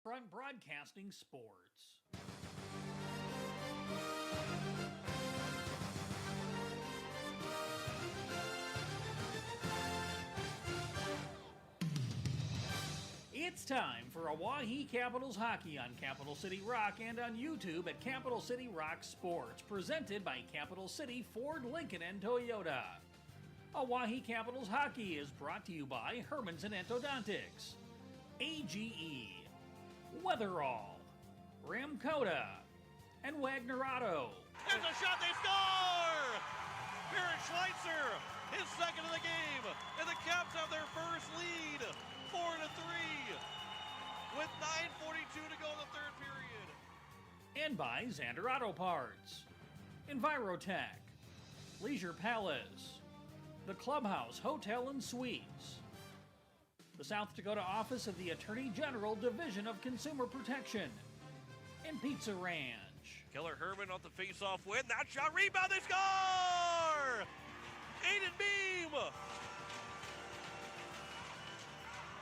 Front Broadcasting Sports. It's time for Oahe Capitals hockey on Capital City Rock and on YouTube at Capital City Rock Sports, presented by Capital City Ford, Lincoln, and Toyota. Oahe Capitals hockey is brought to you by Herman's and Endodontics, AGE, Weatherall, Ramcoda, and Wagner Auto. There's a shot, they score! Barrett Schweitzer, his second of the game, and the Caps have their first lead, 4-3, with 9:42 to go in the third period. And by Xander Auto Parts, Envirotech, Leisure Palace, the Clubhouse Hotel and Suites, the South Dakota Office of the Attorney General Division of Consumer Protection, and Pizza Ranch. Keller Herman on the face-off win. That shot, rebound, they score! Aiden Beam!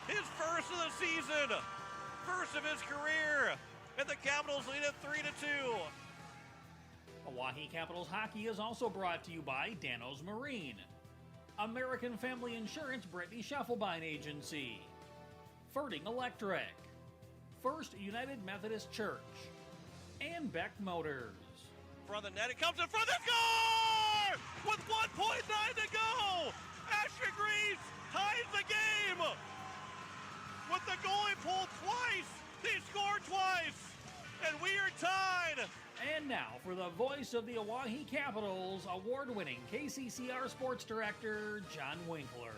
His first of the season, first of his career, and the Capitals lead it 3-2. Oahe Capitals hockey is also brought to you by Dano's Marine, American Family Insurance Brittany Scheffelbein Agency, Ferding Electric, First United Methodist Church, and Beck Motors. From the net, it comes in front, they score! With 1.9 to go! Ashton Greaves ties the game! With the goalie pulled twice, they scored twice, and we are tied! And now for the voice of the Oahe Capitals, award-winning KCCR Sports Director, John Winkler.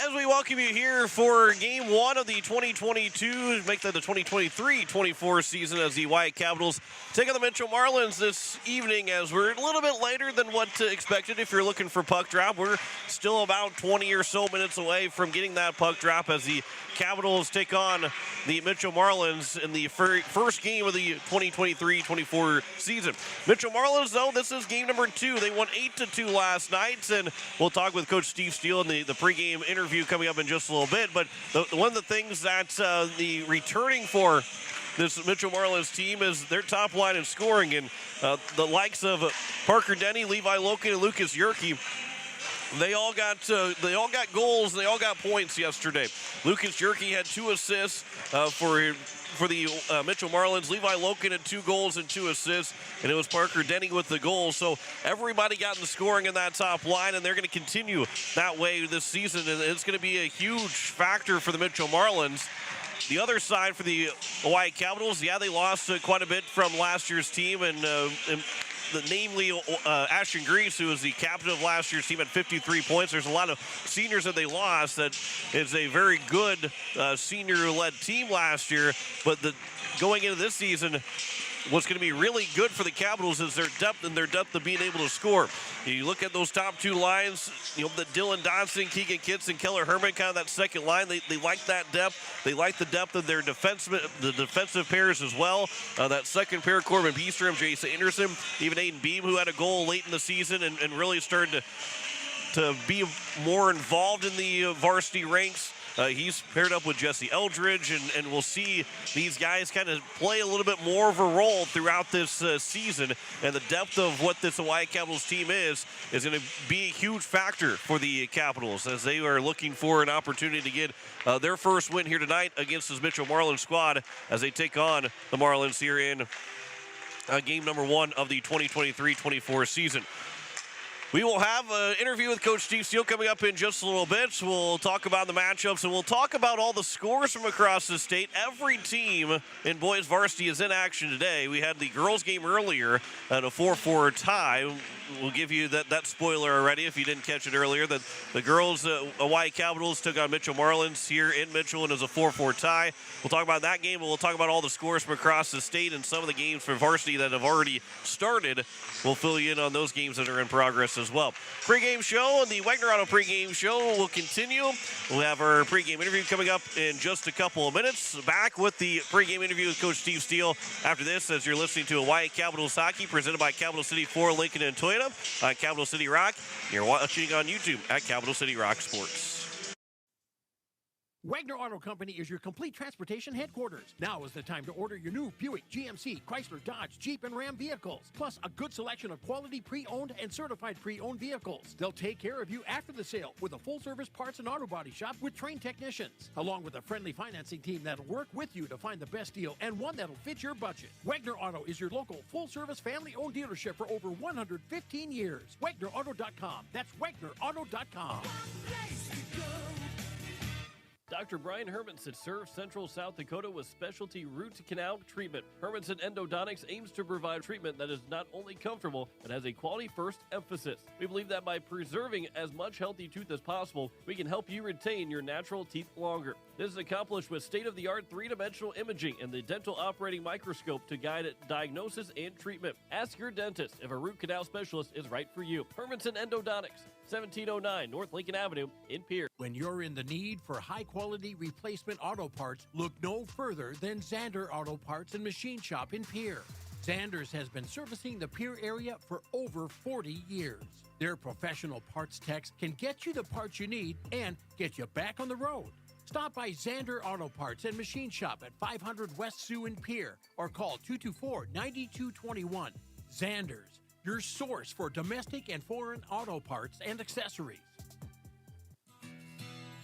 As we welcome you here for Game 1 of the 2022, make that the 2023-24 season as the Oahe Capitals take on the Mitchell Marlins this evening, as we're a little bit later than what expected. If you're looking for puck drop, we're still about 20 or so minutes away from getting that puck drop as the Capitals take on the Mitchell Marlins in the first game of the 2023-24 season. Mitchell Marlins, though, this is game number 2. They won 8-2 last night, and we'll talk with Coach Steve Steele in the pregame interview coming up in just a little bit. But one of the things that the returning for this Mitchell Marlins team is their top line in scoring, and the likes of Parker Denny, Levi Loken, and Lucas Yerke. They all got goals. They all got points yesterday. Lucas Yerke had 2 assists for the Mitchell Marlins. Levi Loken had 2 goals and 2 assists, and it was Parker Denny with the goals. So everybody got in the scoring in that top line, and they're going to continue that way this season, and it's going to be a huge factor for the Mitchell Marlins. The other side for the Oahe Capitals, yeah, they lost quite a bit from last year's team, and namely Ashton Greaves, who was the captain of last year's team, at 53 points. There's a lot of seniors that they lost. That is a very good senior-led team last year, but going into this season, what's going to be really good for the Capitals is their depth and their depth of being able to score. You look at those top 2 lines, the Dylan Dodson, Keegan Kitts, and Keller Herman, kind of that second line. They like that depth. They like the depth of their defensive pairs as well. That second pair, Corbin Beestrom, Jason Anderson, even Aiden Beam, who had a goal late in the season and really started to be more involved in the varsity ranks. He's paired up with Jesse Eldridge, and we'll see these guys kind of play a little bit more of a role throughout this season. And the depth of what this Oahe Capitals team is going to be a huge factor for the Capitals as they are looking for an opportunity to get their first win here tonight against this Mitchell Marlins squad as they take on the Marlins here in game number 1 of the 2023-24 season. We will have an interview with Coach Steve Steele coming up in just a little bit. We'll talk about the matchups, and we'll talk about all the scores from across the state. Every team in boys varsity is in action today. We had the girls game earlier at a 4-4 tie. We'll give you that spoiler already if you didn't catch it earlier. That the girls, Oahe Capitals, took on Mitchell Marlins here in Mitchell, and it was a 4-4 tie. We'll talk about that game, and we'll talk about all the scores from across the state and some of the games for varsity that have already started. We'll fill you in on those games that are in progress as well. Pregame show and the Wagner Auto pregame show will continue. We'll have our pregame interview coming up in just a couple of minutes. Back with the pregame interview with Coach Steve Steele after this, as you're listening to Oahe Capitals hockey presented by Capital City Ford, Lincoln, and Toyota on Capital City Rock. You're watching on YouTube at Capital City Rock Sports. Wagner Auto Company is your complete transportation headquarters. Now is the time to order your new Buick, GMC, Chrysler, Dodge, Jeep, and Ram vehicles, plus a good selection of quality pre-owned and certified pre-owned vehicles. They'll take care of you after the sale with a full-service parts and auto body shop with trained technicians, along with a friendly financing team that'll work with you to find the best deal and one that'll fit your budget. Wagner Auto is your local full-service family-owned dealership for over 115 years. WagnerAuto.com. That's WagnerAuto.com. Dr. Brian Hermanson serves Central South Dakota with specialty root canal treatment. Hermanson Endodontics aims to provide treatment that is not only comfortable, but has a quality-first emphasis. We believe that by preserving as much healthy tooth as possible, we can help you retain your natural teeth longer. This is accomplished with state-of-the-art three-dimensional imaging and the dental operating microscope to guide diagnosis and treatment. Ask your dentist if a root canal specialist is right for you. Hermanson Endodontics, 1709 North Lincoln Avenue in Pierre. When you're in the need for high-quality replacement auto parts, look no further than Zander Auto Parts and Machine Shop in Pierre. Zander's has been servicing the Pierre area for over 40 years. Their professional parts techs can get you the parts you need and get you back on the road. Stop by Zander Auto Parts and Machine Shop at 500 West Sioux in Pierre or call 224-9221. Zander's, your source for domestic and foreign auto parts and accessories.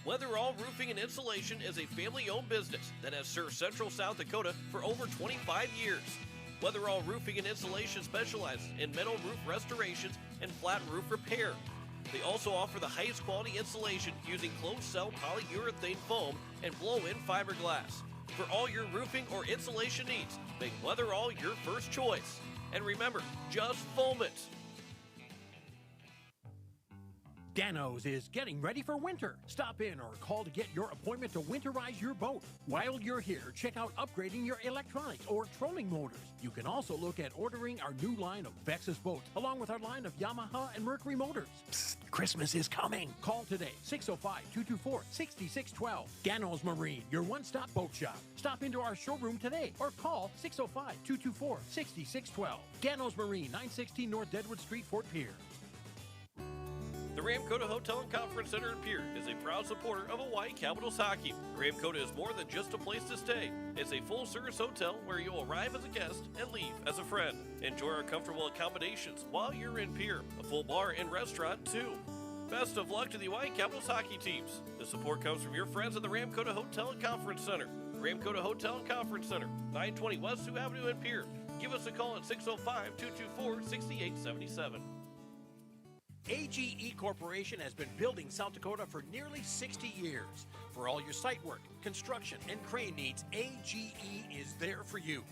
Weatherall Roofing and Insulation is a family-owned business that has served Central South Dakota for over 25 years. Weatherall Roofing and Insulation specializes in metal roof restorations and flat roof repair. They also offer the highest quality insulation using closed-cell polyurethane foam and blow-in fiberglass. For all your roofing or insulation needs, make Weatherall your first choice. And remember, just foam it. Dano's is getting ready for winter. Stop in or call to get your appointment to winterize your boat. While you're here, check out upgrading your electronics or trolling motors. You can also look at ordering our new line of Vexus boats, along with our line of Yamaha and Mercury motors. Psst, Christmas is coming. Call today, 605-224-6612. Dano's Marine, your one-stop boat shop. Stop into our showroom today or call 605-224-6612. Dano's Marine, 916 North Deadwood Street, Fort Pierre. The Ramkota Hotel and Conference Center in Pierre is a proud supporter of Hawaii Capitals hockey. Ramkota is more than just a place to stay. It's a full-service hotel where you'll arrive as a guest and leave as a friend. Enjoy our comfortable accommodations while you're in Pierre. A full bar and restaurant, too. Best of luck to the Hawaii Capitals hockey teams. The support comes from your friends at the Ramkota Hotel and Conference Center. Ramkota Hotel and Conference Center, 920 West Sioux Avenue in Pierre. Give us a call at 605-224-6877. AGE Corporation has been building South Dakota for nearly 60 years. For all your site work, construction, and crane needs, AGE is there for you.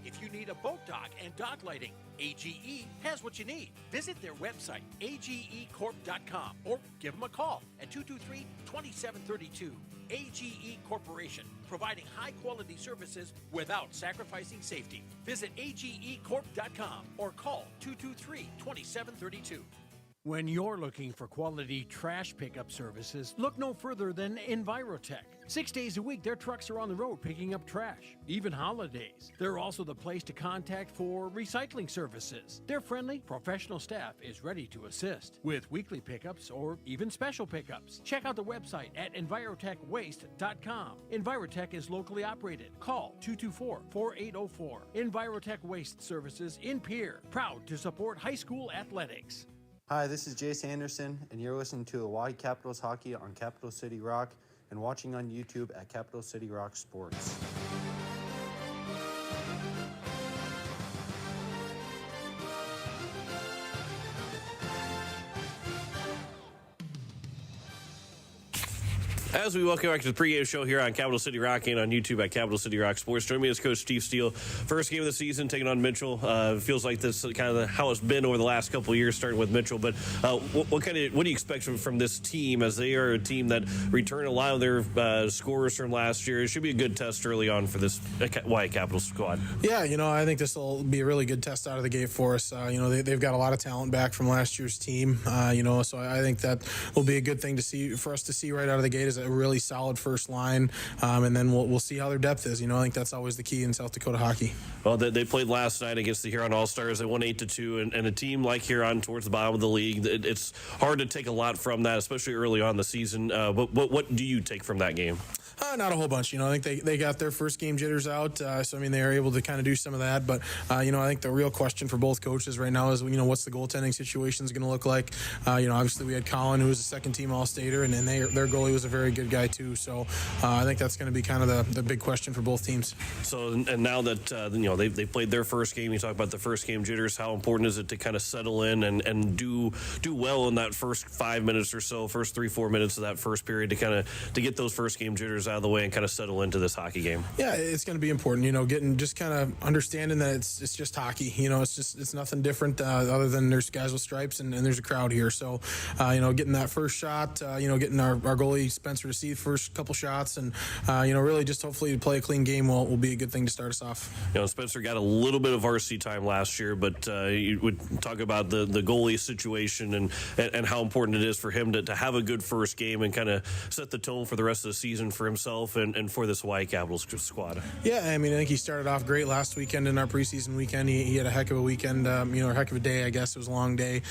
If you need a boat dock and dock lighting, AGE has what you need. Visit their website, agecorp.com, or give them a call at 223-2732. AGE Corporation, providing high-quality services without sacrificing safety. Visit agecorp.com or call 223-2732. When you're looking for quality trash pickup services, look no further than Envirotech. 6 days a week, their trucks are on the road picking up trash, even holidays. They're also the place to contact for recycling services. Their friendly, professional staff is ready to assist with weekly pickups or even special pickups. Check out the website at EnvirotechWaste.com. Envirotech is locally operated. Call 224-4804. Envirotech Waste Services in Pierre, proud to support high school athletics. Hi, this is Jace Anderson, and you're listening to Hawaii Capitals Hockey on Capital City Rock and watching on YouTube at Capital City Rock Sports. As we welcome back to the pregame show here on Capital City Rock and on YouTube at Capital City Rock Sports. Joining me is Coach Steve Steele. First game of the season, taking on Mitchell. Feels like this is kind of how it's been over the last couple of years, starting with Mitchell. But what do you expect from this team, as they are a team that returned a lot of their scorers from last year? It should be a good test early on for this Hawaii Capitals squad. Yeah, I think this will be a really good test out of the gate for us. They've got a lot of talent back from last year's team. So I think that will be a good thing for us to see right out of the gate is a really solid first line, and then we'll see how their depth is. I think that's always the key in South Dakota hockey. Well, they played last night against the Huron All-Stars. They won 8-2, and a team like Huron towards the bottom of the league, it's hard to take a lot from that, especially early on in the season. But what do you take from that game? Not a whole bunch. I think they got their first game jitters out. So, they are able to kind of do some of that. But, I think the real question for both coaches right now is, what's the goaltending situation is going to look like? Obviously we had Colin, who was a second-team All-Stater, and their goalie was a very good guy too. So I think that's going to be kind of the big question for both teams. So, and now that, they played their first game, you talk about the first game jitters, how important is it to kind of settle in and do well in that first 5 minutes or so, first 3-4 minutes of that first period to get those first game jitters out of the way and kind of settle into this hockey game? Yeah, it's going to be important, getting just kind of understanding that it's just hockey. It's nothing different other than there's guys with stripes and there's a crowd here. So, getting that first shot, getting our goalie Spencer to see the first couple shots and, really just hopefully to play a clean game will be a good thing to start us off. Spencer got a little bit of varsity time last year, but you would talk about the goalie situation and how important it is for him to have a good first game and kind of set the tone for the rest of the season for himself and for this Hawaii Capitals squad. Yeah, I think he started off great last weekend in our preseason weekend. He had a heck of a weekend, a heck of a day, I guess. It was a long day.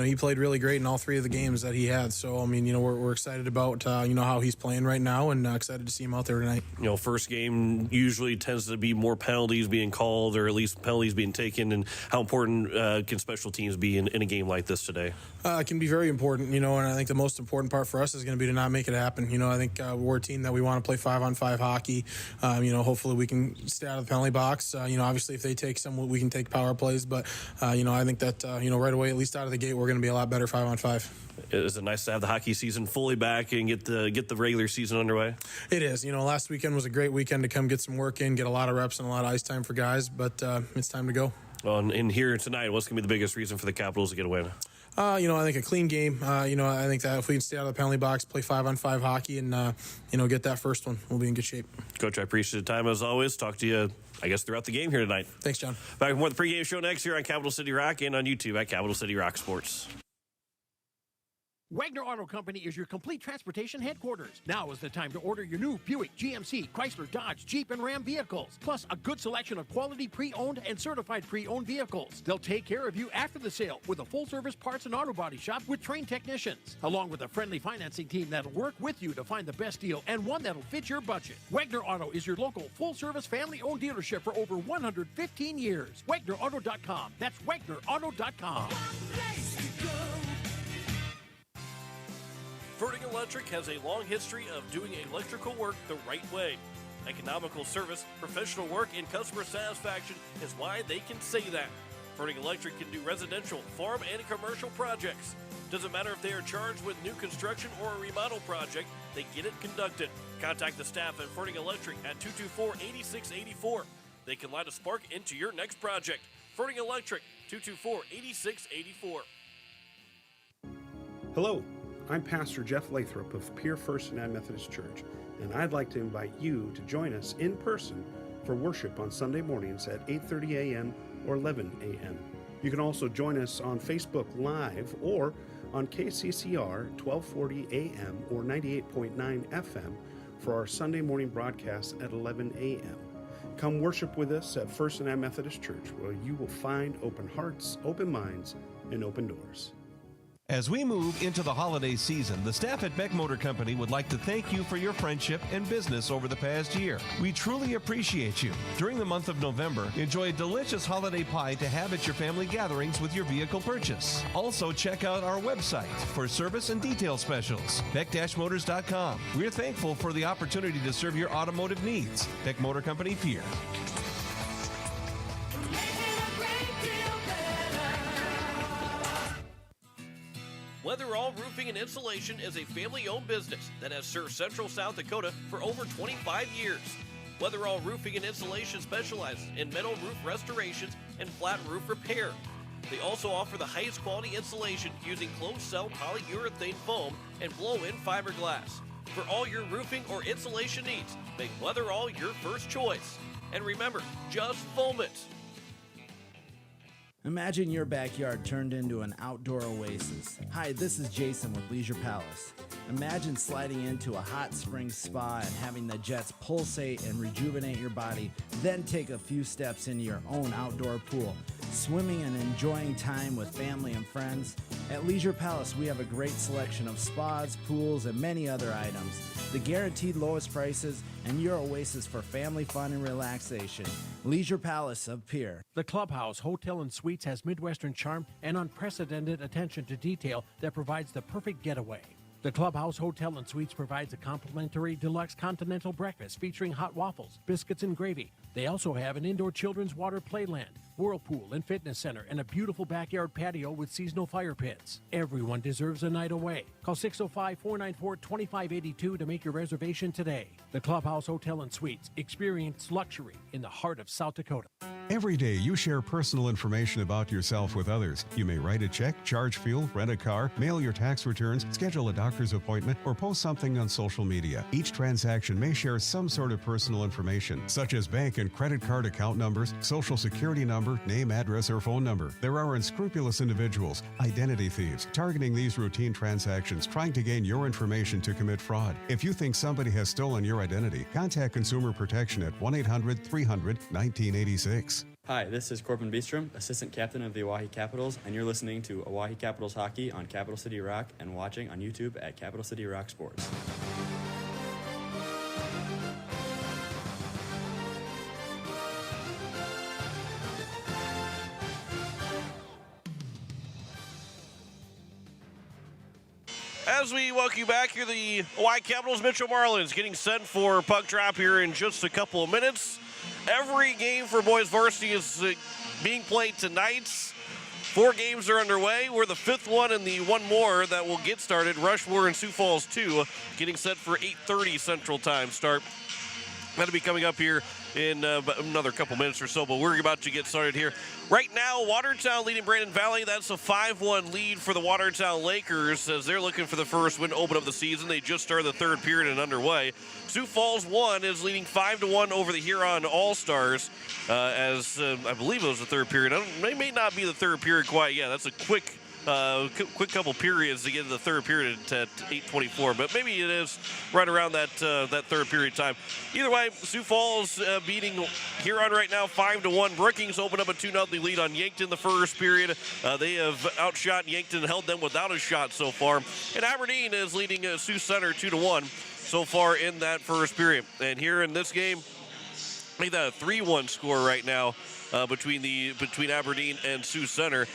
He played really great in all three of the games that he had. So, we're excited about, how he's playing right now and excited to see him out there tonight. First game usually tends to be more penalties being called or at least penalties being taken. And how important can special teams be in a game like this today? It can be very important, and I think the most important part for us is going to be to not make it happen. I think we're a team that we want to play 5-on-5 hockey. Hopefully we can stay out of the penalty box. Obviously if they take some, we can take power plays. But, I think that, right away, at least out of the gate, we're going to be a lot better 5-on-5. Is it nice to have the hockey season fully back and get the regular season underway? It is. Last weekend was a great weekend to come get some work in, get a lot of reps and a lot of ice time for guys, but it's time to go. Well, and here tonight, what's going to be the biggest reason for the Capitals to get a win? I think a clean game. I think that if we can stay out of the penalty box, play 5-on-5 hockey, and get that first one, we'll be in good shape. Coach, I appreciate the time as always. Talk to you, I guess, throughout the game here tonight. Thanks, John. Back with more of the pregame show next here on Capital City Rock and on YouTube at Capital City Rock Sports. Wagner Auto Company is your complete transportation headquarters. Now is the time to order your new Buick, GMC, Chrysler, Dodge, Jeep, and Ram vehicles, plus a good selection of quality pre-owned and certified pre-owned vehicles. They'll take care of you after the sale with a full-service parts and auto body shop with trained technicians, along with a friendly financing team that'll work with you to find the best deal and one that'll fit your budget. Wagner Auto is your local full-service family-owned dealership for over 115 years. WagnerAuto.com. That's WagnerAuto.com. Verting Electric has a long history of doing electrical work the right way. Economical service, professional work, and customer satisfaction is why they can say that. Verting Electric can do residential, farm, and commercial projects. Doesn't matter if they are charged with new construction or a remodel project, they get it conducted. Contact the staff at Verting Electric at 224-8684. They can light a spark into your next project. Verting Electric, 224-8684. Hello. I'm Pastor Jeff Lathrop of Pierre First United Methodist Church, and I'd like to invite you to join us in person for worship on Sunday mornings at 8:30 a.m. or 11 a.m. You can also join us on Facebook Live or on KCCR 1240 a.m. or 98.9 FM for our Sunday morning broadcast at 11 a.m. Come worship with us at First United Methodist Church, where you will find open hearts, open minds, and open doors. As we move into the holiday season, the staff at Beck Motor Company would like to thank you for your friendship and business over the past year. We truly appreciate you. During the month of November, enjoy a delicious holiday pie to have at your family gatherings with your vehicle purchase. Also, check out our website for service and detail specials, beck-motors.com. We're thankful for the opportunity to serve your automotive needs. Beck Motor Company, Pierre. Weatherall Roofing and Insulation is a family-owned business that has served Central South Dakota for over 25 years. Weatherall Roofing and Insulation specializes in metal roof restorations and flat roof repair. They also offer the highest quality insulation using closed-cell polyurethane foam and blow-in fiberglass. For all your roofing or insulation needs, make Weatherall your first choice. And remember, just foam it. Imagine your backyard turned into an outdoor oasis. Hi, this is Jason with Leisure Palace. Imagine sliding into a hot spring spa and having the jets pulsate and rejuvenate your body, then take a few steps into your own outdoor pool, swimming and enjoying time with family and friends. At Leisure Palace, we have a great selection of spas, pools, and many other items. The guaranteed lowest prices and your oasis for family fun and relaxation. Leisure Palace of Pier. The Clubhouse Hotel and Suites has Midwestern charm and unprecedented attention to detail that provides the perfect getaway. The Clubhouse Hotel and Suites provides a complimentary deluxe continental breakfast featuring hot waffles, biscuits, and gravy. They also have an indoor children's water playland, whirlpool and fitness center, and a beautiful backyard patio with seasonal fire pits. Everyone deserves a night away. Call 605-494-2582 to make your reservation today. The Clubhouse Hotel and Suites. Experience luxury in the heart of South Dakota. Every day you share personal information about yourself with others. You may write a check, charge fuel, rent a car, mail your tax returns, schedule a doctor's appointment, or post something on social media. Each transaction may share some sort of personal information, such as bank and credit card account numbers, social security number, name, address, or phone number. There are unscrupulous individuals, identity thieves, targeting these routine transactions, trying to gain your information to commit fraud. If you think somebody has stolen your identity, contact Consumer Protection at 1-800-300-1986. Hi, this is Corbin Beestrom, Assistant Captain of the Oahe Capitals, and you're listening to Oahe Capitals Hockey on Capital City Rock and watching on YouTube at Capital City Rock Sports. As we welcome you back here, the Oahe Capitals Mitchell Marlins getting set for puck drop here in just a couple of minutes. Every game for boys varsity is being played tonight. 4 games are underway. We're the 5th one and the one more that will get started. Rushmore and Sioux Falls 2 getting set for 8:30 Central Time start. That'll be coming up here in another couple minutes or so, but we're about to get started here. Right now, Watertown leading Brandon Valley. That's a 5-1 lead for the Watertown Lakers as they're looking for the first win to open up the season. They just started the 3rd period and underway. Sioux Falls 1 is leading 5-1 over the Huron All-Stars as I believe it was the 3rd period. It may not be the 3rd period quite yet. That's a quick couple periods to get to the 3rd period at 8:24, but maybe it is right around that 3rd period time. Either way, Sioux Falls beating Huron right now 5-1. Brookings opened up a 2-0 lead on Yankton the 1st period. They have outshot Yankton and held them without a shot so far. And Aberdeen is leading Sioux Center 2-1 so far in that 1st period. And here in this game, make that a 3-1 score right now between Aberdeen and Sioux Center,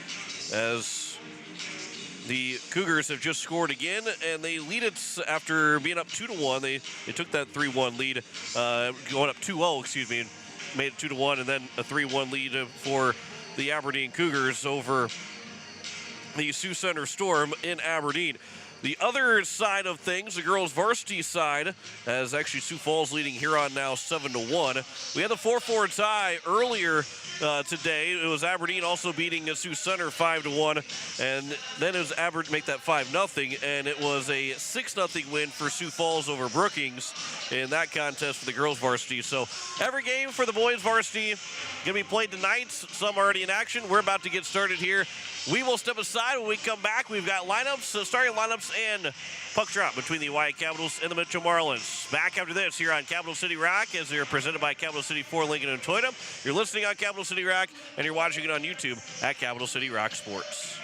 as the Cougars have just scored again, and they lead it after being up 2-1. They took that 3-1 lead, going up 2-0, and made it 2-1, and then a 3-1 lead for the Aberdeen Cougars over the Sioux Center Storm in Aberdeen. The other side of things, the girls' varsity side, as actually Sioux Falls leading Huron now 7-1. We had the 4-4 tie earlier today. It was Aberdeen also beating Sioux Center 5-1, and then it was Aberdeen make that 5-0, and it was a 6-0 win for Sioux Falls over Brookings in that contest for the girls' varsity. So every game for the boys' varsity going to be played tonight. Some already in action. We're about to get started here. We will step aside when we come back. We've got lineups, starting lineups, and puck drop between the Oahe Capitals and the Mitchell Marlins. Back after this here on Capital City Rock, as they're presented by Capital City Ford, Lincoln, and Toyota. You're listening on Capital City Rock, and you're watching it on YouTube at Capital City Rock Sports.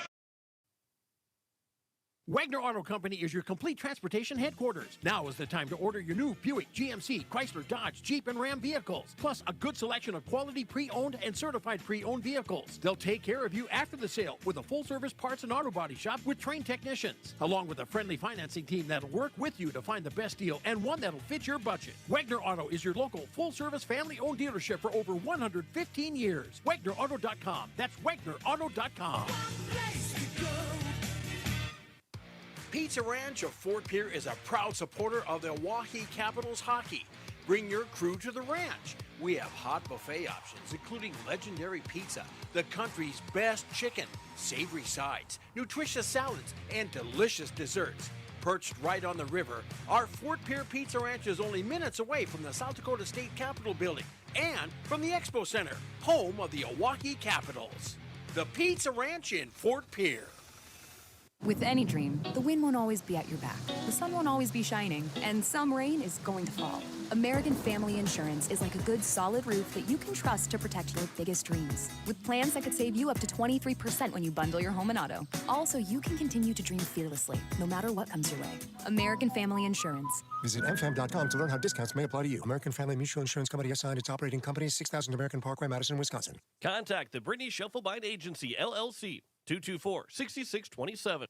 Wagner Auto Company is your complete transportation headquarters. Now is the time to order your new Buick, GMC, Chrysler, Dodge, Jeep, and Ram vehicles, plus a good selection of quality pre-owned and certified pre-owned vehicles. They'll take care of you after the sale with a full-service parts and auto body shop with trained technicians, along with a friendly financing team that'll work with you to find the best deal and one that'll fit your budget. Wagner Auto is your local full-service family-owned dealership for over 115 years. WagnerAuto.com. That's WagnerAuto.com. Pizza Ranch of Fort Pierre is a proud supporter of the Oahe Capitals hockey. Bring your crew to the ranch. We have hot buffet options, including legendary pizza, the country's best chicken, savory sides, nutritious salads, and delicious desserts. Perched right on the river, our Fort Pierre Pizza Ranch is only minutes away from the South Dakota State Capitol building and from the Expo Center, home of the Oahe Capitals. The Pizza Ranch in Fort Pierre. With any dream, the wind won't always be at your back, the sun won't always be shining, and some rain is going to fall. American Family Insurance is like a good solid roof that you can trust to protect your biggest dreams. With plans that could save you up to 23% when you bundle your home and auto. Also, you can continue to dream fearlessly, no matter what comes your way. American Family Insurance. Visit mfam.com to learn how discounts may apply to you. American Family Mutual Insurance Company assigned its operating company, 6000 American Parkway, Madison, Wisconsin. Contact the Brittany Shufflebind Agency, LLC, 224-6627.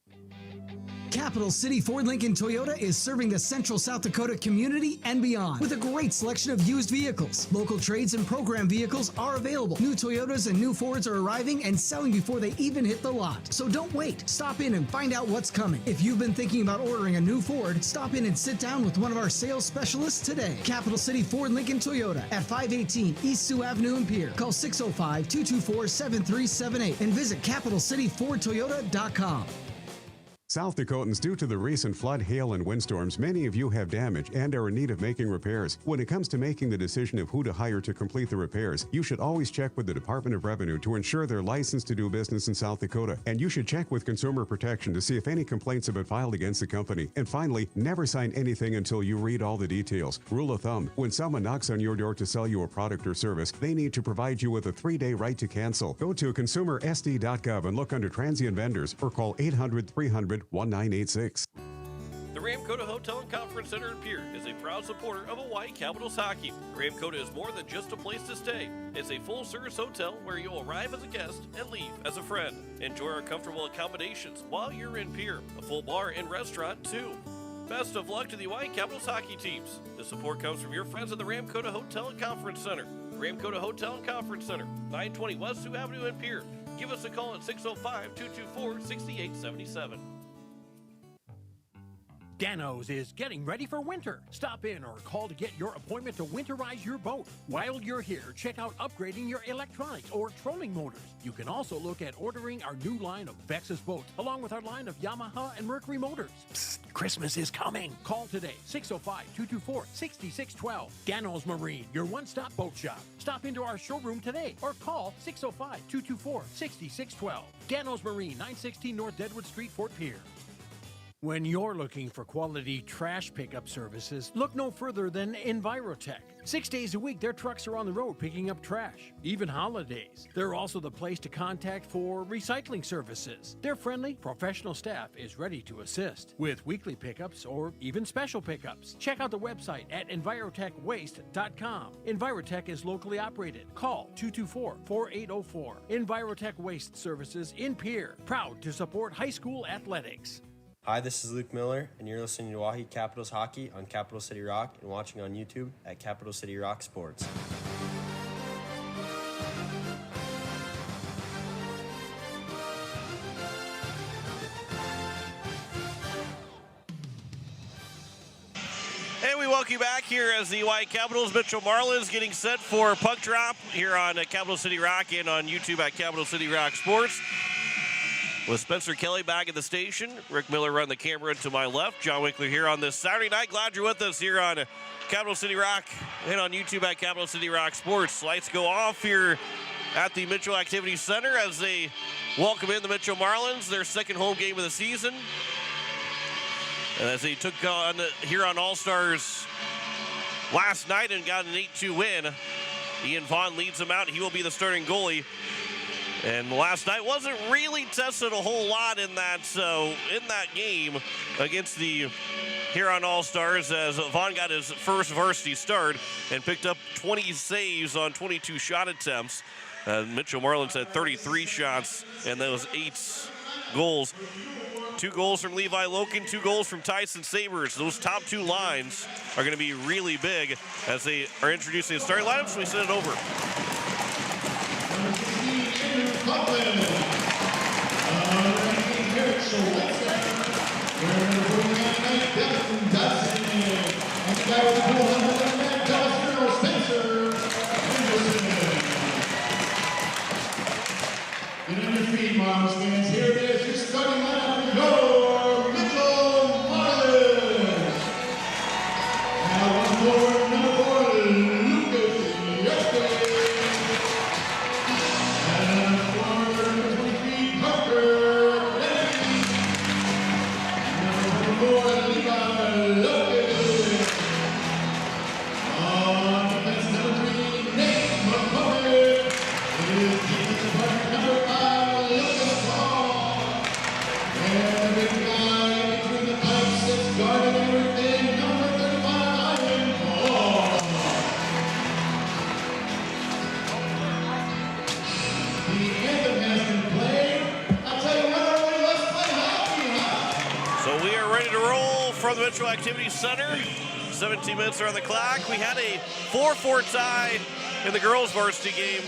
Capital City Ford Lincoln Toyota is serving the Central South Dakota community and beyond with a great selection of used vehicles. Local trades and program vehicles are available. New Toyotas and new Fords are arriving and selling before they even hit the lot. So don't wait. Stop in and find out what's coming. If you've been thinking about ordering a new Ford, stop in and sit down with one of our sales specialists today. Capital City Ford Lincoln Toyota at 518 East Sioux Avenue in Pierre. Call 605-224-7378 and visit CapitalCityFordToyota.com. South Dakotans, due to the recent flood, hail, and windstorms, many of you have damage and are in need of making repairs. When it comes to making the decision of who to hire to complete the repairs, you should always check with the Department of Revenue to ensure they're licensed to do business in South Dakota. And you should check with Consumer Protection to see if any complaints have been filed against the company. And finally, never sign anything until you read all the details. Rule of thumb, when someone knocks on your door to sell you a product or service, they need to provide you with a 3-day right to cancel. Go to consumersd.gov and look under transient vendors or call 800-300-1986. The Ramkota Hotel and Conference Center in Pierre is a proud supporter of Hawaii Capitals hockey. Ramkota is more than just a place to stay. It's a full-service hotel where you'll arrive as a guest and leave as a friend. Enjoy our comfortable accommodations while you're in Pierre. A full bar and restaurant, too. Best of luck to the Hawaii Capitals hockey teams. The support comes from your friends at the Ramkota Hotel and Conference Center. Ramkota Hotel and Conference Center, 920 West Sioux Avenue in Pierre. Give us a call at 605-224-6877. Dano's is getting ready for winter. Stop in or call to get your appointment to winterize your boat. While you're here, check out upgrading your electronics or trolling motors. You can also look at ordering our new line of Vexus boats, along with our line of Yamaha and Mercury motors. Psst, Christmas is coming. Call today, 605-224-6612. Dano's Marine, your one-stop boat shop. Stop into our showroom today or call 605-224-6612. Dano's Marine, 916 North Deadwood Street, Fort Pierre. When you're looking for quality trash pickup services, look no further than Envirotech. 6 days a week, their trucks are on the road picking up trash, even holidays. They're also the place to contact for recycling services. Their friendly, professional staff is ready to assist with weekly pickups or even special pickups. Check out the website at envirotechwaste.com. Envirotech is locally operated. Call 224-4804. Envirotech Waste Services in Pierre, proud to support high school athletics. Hi, this is Luke Miller, and you're listening to Oahe Capitals Hockey on Capital City Rock and watching on YouTube at Capital City Rock Sports. And we welcome you back here as the Hawaii Capitals, Mitchell Marlins getting set for puck drop here on Capital City Rock and on YouTube at Capital City Rock Sports. With Spencer Kelly back at the station, Rick Miller running the camera to my left, John Winkler here on this Saturday night. Glad you're with us here on Capital City Rock and on YouTube at Capital City Rock Sports. Lights go off here at the Mitchell Activity Center as they welcome in the Mitchell Marlins, their second home game of the season. And as they took on here on All-Stars last night and got an 8-2 win, Ian Vaughn leads them out. He will be the starting goalie. And last night wasn't really tested a whole lot in that game against the Huron All-Stars, as Vaughn got his first varsity start and picked up 20 saves on 22 shot attempts. Mitchell Marlins had 33 shots and those 8 goals. 2 goals from Levi Loken, 2 goals from Tyson Sabers. Those top 2 lines are going to be really big as they are introducing the starting lineups. So we send it over. Get on your feet, Marlins fans. Here it is, your starting lineup for your Mitchell Marlins. Now on board, number 4, Lucas Yoste. And for number 23, Parker Lennon. anthem has been played. I tell you what, everybody, let's play hockey, huh? So we are ready to roll from the Metro Activity Center. 17 minutes are on the clock. We had a 4-4 tie in the girls' varsity game.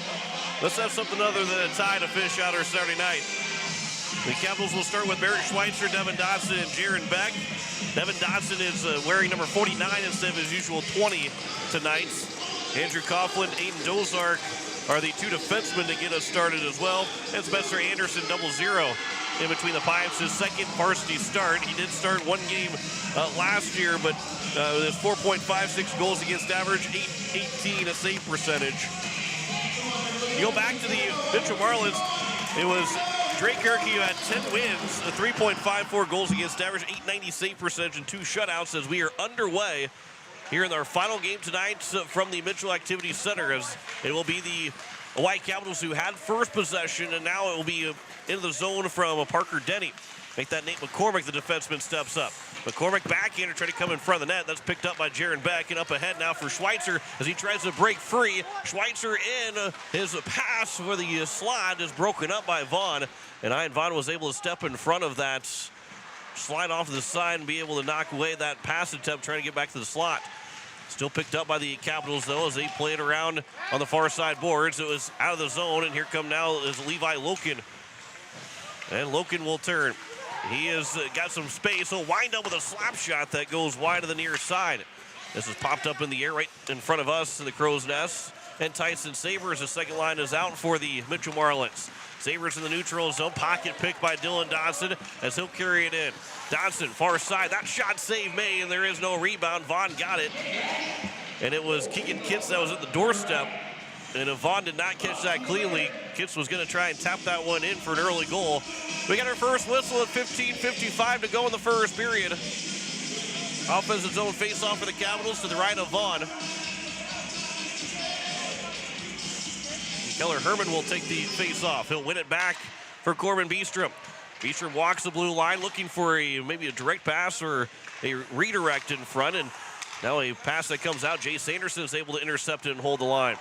Let's have something other than a tie to finish out our Saturday night. The Capitals will start with Barrett Schweitzer, Devin Dodson, and Jaron Beck. Devin Dodson is wearing number 49 instead of his usual 20 tonight. Andrew Coughlin, Aiden Dozark are the two defensemen to get us started as well. And Spencer Anderson, 0-0 in between the pipes. His second varsity start. He did start one game last year, but with 4.56 goals against average, 818 a save percentage. You go back to the Mitchell Marlins, it was Drake Kirky who had 10 wins, 3.54 goals against average, 890 save percentage, and 2 shutouts as we are underway here in our final game tonight from the Mitchell Activity Center, as it will be the White Capitals who had first possession, and now it will be in the zone from Parker Denny. Make that Nate McCormick, the defenseman, steps up. McCormick backhander trying to come in front of the net. That's picked up by Jaron Beck, and up ahead now for Schweitzer as he tries to break free. Schweitzer in. His pass for the slide is broken up by Vaughn, and Ian Vaughn was able to step in front of that, slide off to the side, and be able to knock away that pass attempt trying to get back to the slot. Still picked up by the Capitals, though, as they play it around on the far side boards. It was out of the zone, and here come now is Levi Loken. And Loken will turn. He has got some space. He'll wind up with a slap shot that goes wide to the near side. This has popped up in the air right in front of us in the Crow's Nest. And Tyson Sabers, the second line, is out for the Mitchell Marlins. Sabers in the neutral zone. Pocket pick by Dylan Dodson as he'll carry it in. Dodson, far side. That shot save made, and there is no rebound. Vaughn got it. And it was Keegan Kitts that was at the doorstep. And if Vaughn did not catch that cleanly, Kitts was going to try and tap that one in for an early goal. We got our first whistle at 15:55 to go in the first period. Offensive zone face-off for the Capitals to the right of Vaughn. Keller Herman will take the face-off. He'll win it back for Corbin Beestrom. Beestrom walks the blue line looking for maybe a direct pass or a redirect in front. And now a pass that comes out. Jay Sanderson is able to intercept it and hold the line.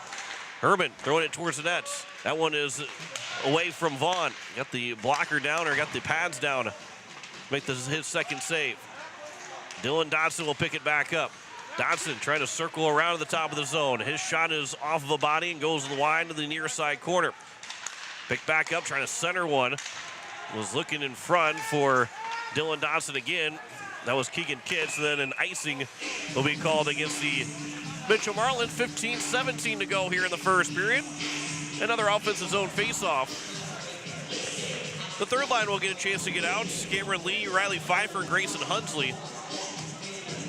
Herman throwing it towards the nets. That one is away from Vaughn. Got the blocker down, or got the pads down. Make this his second save. Dylan Dodson will pick it back up. Dodson trying to circle around to the top of the zone. His shot is off of a body and goes wide to the near side corner. Picked back up, trying to center one. Was looking in front for Dylan Dodson again. That was Keegan Kitts. And then an icing will be called against the Mitchell Marlins. 15-17 to go here in the first period. Another offensive zone faceoff. The third line will get a chance to get out. Cameron Lee, Riley Pfeiffer, and Grayson Hunsley.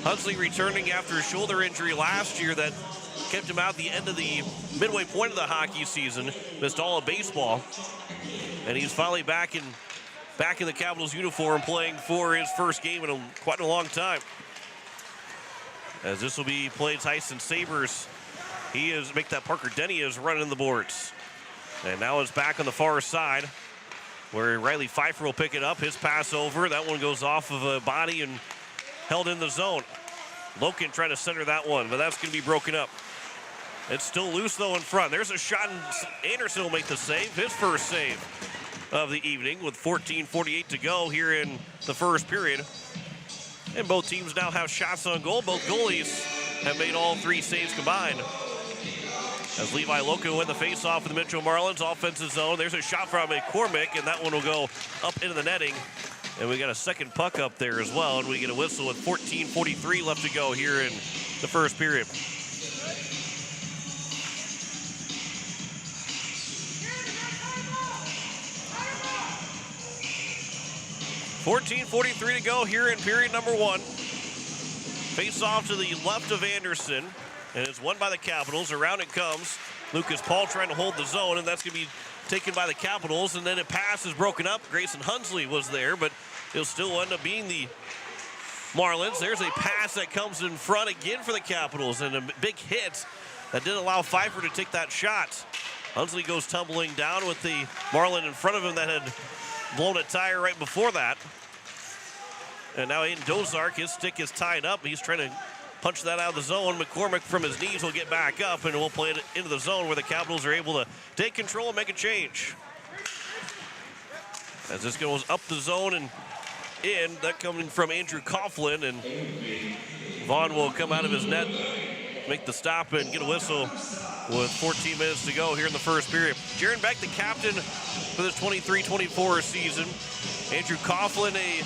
Hunsley returning after a shoulder injury last year that kept him out the end of the midway point of the hockey season. Missed all of baseball. And he's finally back in the Capitals uniform, playing for his first game in quite a long time. As this will be played, Tyson Sabers. He is, make that Parker Denny is running the boards. And now it's back on the far side where Riley Pfeiffer will pick it up. His pass over. That one goes off of a body and held in the zone. Loken trying to center that one, but that's going to be broken up. It's still loose, though, in front. There's a shot, and Anderson will make the save. His first save of the evening with 14:48 to go here in the first period. And both teams now have shots on goal. Both goalies have made all 3 saves combined. As Levi Loco win the face-off with the Mitchell Marlins offensive zone. There's a shot from McCormick, and that one will go up into the netting. And we got a second puck up there as well, and we get a whistle with 14:43 left to go here in the first period. .43 to go here in period number 1. Face off to the left of Anderson, and it's won by the Capitals. Around it comes Lucas Paul trying to hold the zone, and that's going to be taken by the Capitals, and then a pass is broken up. Grayson Hunsley was there, but he'll still end up being the Marlins. There's a pass that comes in front again for the Capitals, and a big hit that didn't allow Pfeiffer to take that shot. Hunsley goes tumbling down with the Marlin in front of him that had blown a tire right before that. And now Aiden Dozark, his stick is tied up. He's trying to punch that out of the zone. McCormick from his knees will get back up, and we'll play it into the zone where the Capitals are able to take control and make a change. As this goes up the zone and in, that coming from Andrew Coughlin, and Vaughn will come out of his net, make the stop and get a whistle with 14 minutes to go here in the first period. Jaron Beck, the captain for this 23-24 season. Andrew Coughlin, a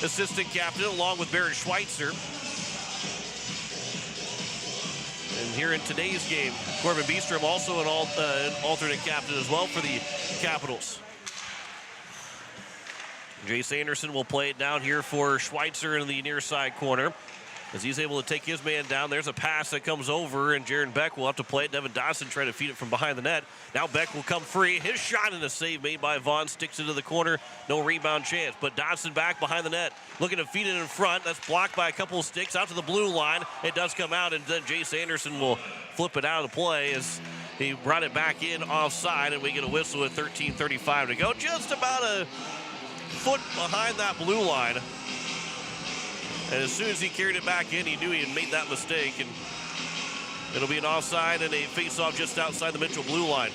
assistant captain, along with Barrett Schweitzer. And here in today's game, Corbin Beestrom also an alternate captain as well for the Capitals. Jace Anderson will play it down here for Schweitzer in the near side corner. As he's able to take his man down, there's a pass that comes over, and Jaron Beck will have to play it. Devin Dodson trying to feed it from behind the net. Now Beck will come free. His shot and a save made by Vaughn sticks into the corner. No rebound chance, but Dodson back behind the net, looking to feed it in front. That's blocked by a couple of sticks out to the blue line. It does come out, and then Jace Anderson will flip it out of the play as he brought it back in offside, and we get a whistle with 13:35 to go. Just about a foot behind that blue line. And as soon as he carried it back in, he knew he had made that mistake. And it'll be an offside and a face-off just outside the Mitchell blue line.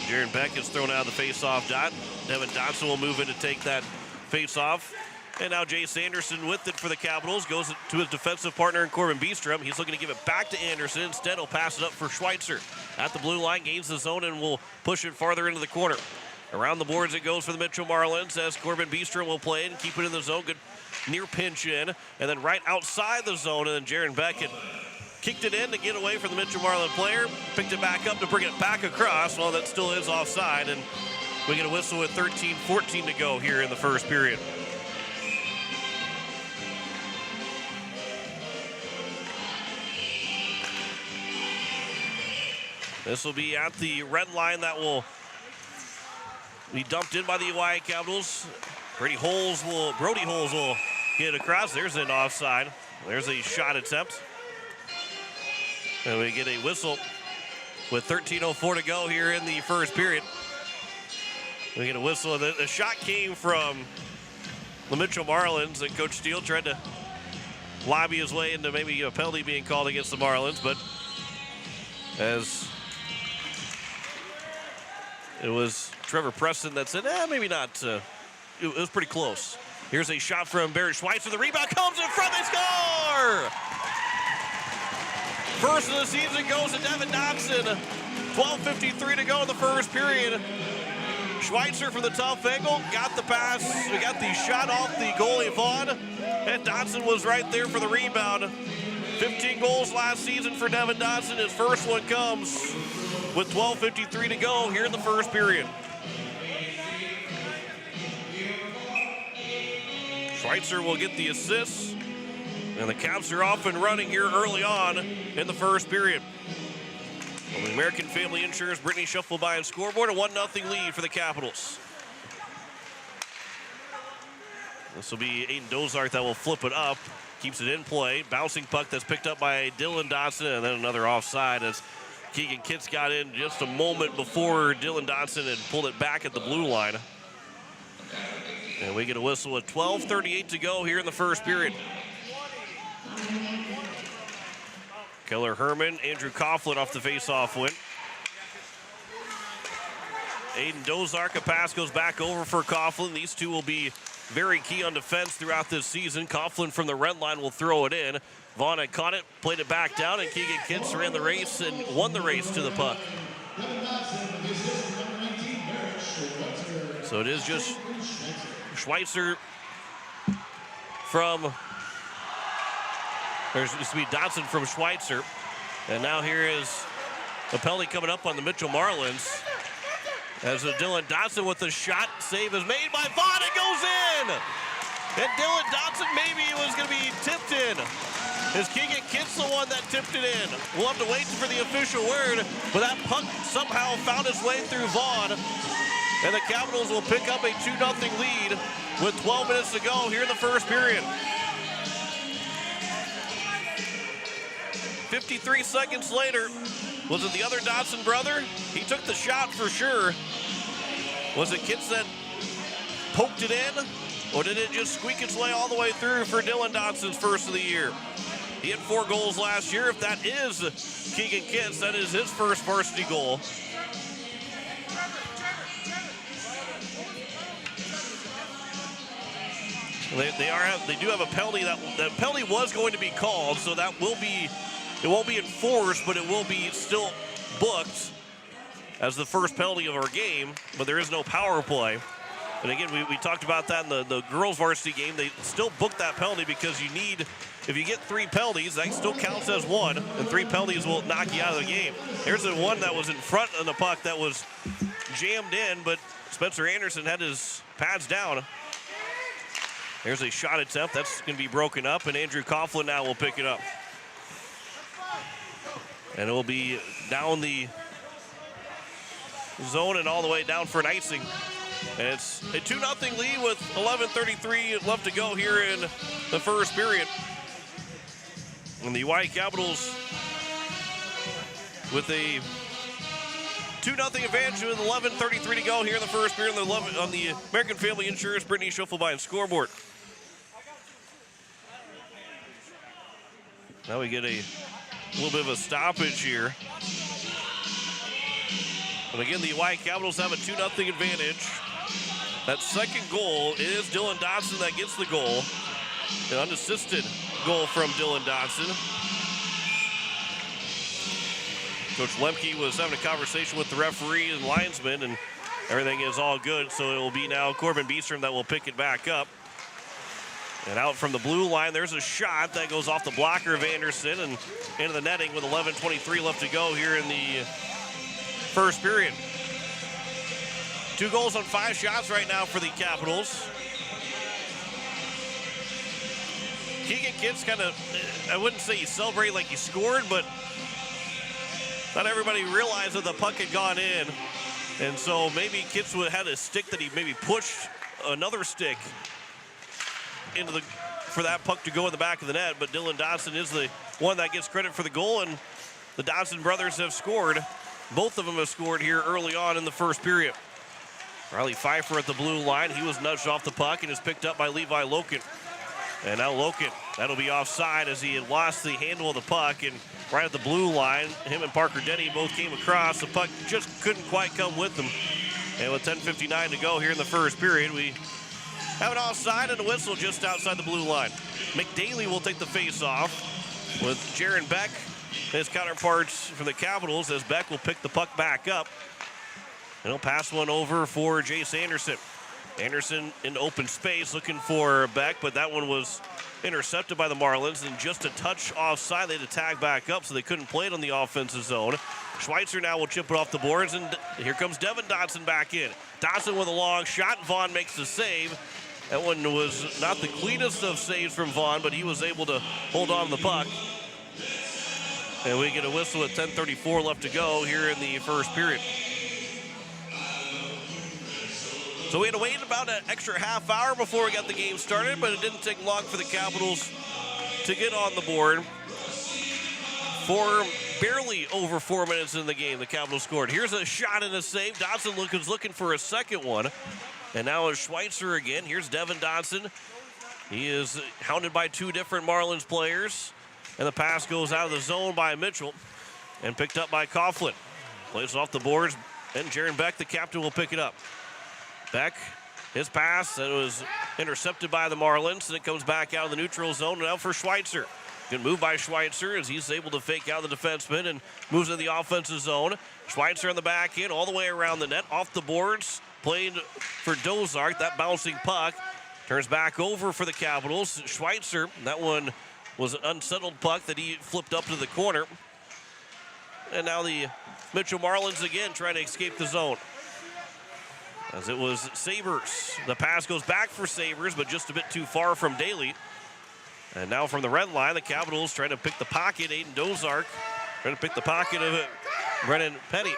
Jaron Beck is thrown out of the face-off dot. Devin Dodson will move in to take that face-off. And now Jace Anderson with it for the Capitals. Goes to his defensive partner in Corbin Beestrom. He's looking to give it back to Anderson. Instead, he'll pass it up for Schweitzer. At the blue line, gains the zone and will push it farther into the corner. Around the boards it goes for the Mitchell Marlins as Corbin Beestrom will play it and keep it in the zone. Good near pinch in. And then right outside the zone, and then Jaron Beck had kicked it in to get away from the Mitchell Marlin player. Picked it back up to bring it back across. Well, that still is offside, and we get a whistle with 13:14 to go here in the first period. This will be at the red line that will be dumped in by the Oahe Capitals. Brody Holes will get it across. There's an offside. There's a shot attempt. And we get a whistle with 13:04 to go here in the first period. We get a whistle. The shot came from the Mitchell Marlins, and Coach Steele tried to lobby his way into maybe a penalty being called against the Marlins, but as it was Trevor Preston that said, maybe not. It was pretty close. Here's a shot from Barrett Schweitzer. The rebound comes in front. They score! First of the season goes to Devin Dodson. 12:53 to go in the first period. Schweitzer from the tough angle. Got the pass. We got the shot off the goalie Vaughn. And Dodson was right there for the rebound. 15 goals last season for Devin Dodson. His first one comes with 12:53 to go here in the first period. Schweitzer will get the assist, and the Caps are off and running here early on in the first period. Well, the American Family Insurance, Brittany Shuffle by a scoreboard, a 1-0 lead for the Capitals. This will be Aiden Dozark that will flip it up, keeps it in play. Bouncing puck that's picked up by Dylan Dodson, and then another offside as Keegan Kitts got in just a moment before Dylan Dodson had pulled it back at the blue line. And we get a whistle with 12:38 to go here in the first period. Keller Herman, Andrew Coughlin off the face-off win. Aiden Dozark, a pass goes back over for Coughlin. These two will be very key on defense throughout this season. Coughlin from the red line will throw it in. Vaughn had caught it, played it back down, and Keegan Kitts ran the race and won the race to the puck. So it is just Schweitzer from, there's used to be Dodson from Schweitzer. And now here is a penalty coming up on the Mitchell Marlins. As Dylan Dodson with the shot, save is made by Vaughn, it goes in! And Dylan Dodson, maybe it was gonna be tipped in. Is Keegan Kitts the one that tipped it in? We'll have to wait for the official word, but that puck somehow found its way through Vaughn. And the Capitals will pick up a 2-0 lead with 12 minutes to go here in the first period. 53 seconds later, was it the other Dodson brother? He took the shot for sure. Was it Kitts that poked it in? Or did it just squeak its way all the way through for Dylan Dodson's first of the year? He had 4 goals last year. If that is Keegan Kitts, that is his first varsity goal. They do have a penalty. That penalty was going to be called, so that will be, it won't be enforced, but it will be still booked as the first penalty of our game, but there is no power play. And again, we talked about that in the girls varsity game. They still booked that penalty because you need, if you get 3 penalties, that still counts as 1, and 3 penalties will knock you out of the game. There's the one that was in front of the puck that was jammed in, but Spencer Anderson had his pads down. There's a shot attempt. That's going to be broken up, and Andrew Coughlin now will pick it up. And it will be down the zone and all the way down for an icing. And it's a 2-0 lead with 11:33 left to go here in the first period. And the Hawaii Capitals with a 2-0 advantage with 11:33 to go here in the first period on the American Family Insurance Brittany Schuffelbein scoreboard. Now we get a little bit of a stoppage here. But again, the Hawaii Capitals have a 2-0 advantage. That second goal is Dylan Dodson that gets the goal. An unassisted goal from Dylan Dodson. Coach Lemke was having a conversation with the referee and linesman, and everything is all good. So it will be now Corbin Beestrom that will pick it back up. And out from the blue line, there's a shot that goes off the blocker of Anderson and into the netting with 11:23 left to go here in the first period. 2 goals on 5 shots right now for the Capitals. Keegan Kitts kind of, I wouldn't say he celebrated like he scored, but not everybody realized that the puck had gone in. And so maybe Kitts had a stick that he maybe pushed another stick into for that puck to go in the back of the net. But Dylan Dodson is the one that gets credit for the goal, and the Dodson brothers have scored. Both of them have scored here early on in the first period. Riley Pfeiffer at the blue line. He was nudged off the puck and is picked up by Levi Loken. And now Loken, that'll be offside as he had lost the handle of the puck. And right at the blue line, him and Parker Denny both came across. The puck just couldn't quite come with them. And with 10:59 to go here in the first period, we have an offside and a whistle just outside the blue line. McDaly will take the face-off with Jaron Beck, his counterparts from the Capitals, as Beck will pick the puck back up. And he'll pass one over for Jace Anderson. Anderson in open space looking for Beck, but that one was intercepted by the Marlins, and just a touch offside. They had to tag back up, so they couldn't play it on the offensive zone. Schweitzer now will chip it off the boards, and here comes Devin Dodson back in. Dodson with a long shot. Vaughn makes the save. That one was not the cleanest of saves from Vaughn, but he was able to hold on to the puck. And we get a whistle with 10:34 left to go here in the first period. So we had to wait about an extra half hour before we got the game started, but it didn't take long for the Capitals to get on the board. For barely over 4 minutes in the game, the Capitals scored. Here's a shot and a save. Dodson was looking for a second one. And now it's Schweitzer again. Here's Devin Dodson. He is hounded by 2 different Marlins players. And the pass goes out of the zone by Mitchell and picked up by Coughlin. Plays it off the boards, and Jaron Beck, the captain, will pick it up. Beck, his pass, that was intercepted by the Marlins, and it comes back out of the neutral zone. Now for Schweitzer. Good move by Schweitzer as he's able to fake out the defenseman and moves into the offensive zone. Schweitzer on the back end, all the way around the net, off the boards, played for Dozark. That bouncing puck turns back over for the Capitals. Schweitzer, that one was an unsettled puck that he flipped up to the corner. And now the Mitchell Marlins again trying to escape the zone. As it was Sabres. The pass goes back for Sabres, but just a bit too far from Daly. And now from the red line, the Capitals trying to pick the pocket. Aiden Dozark trying to pick the pocket of Brennan Petty.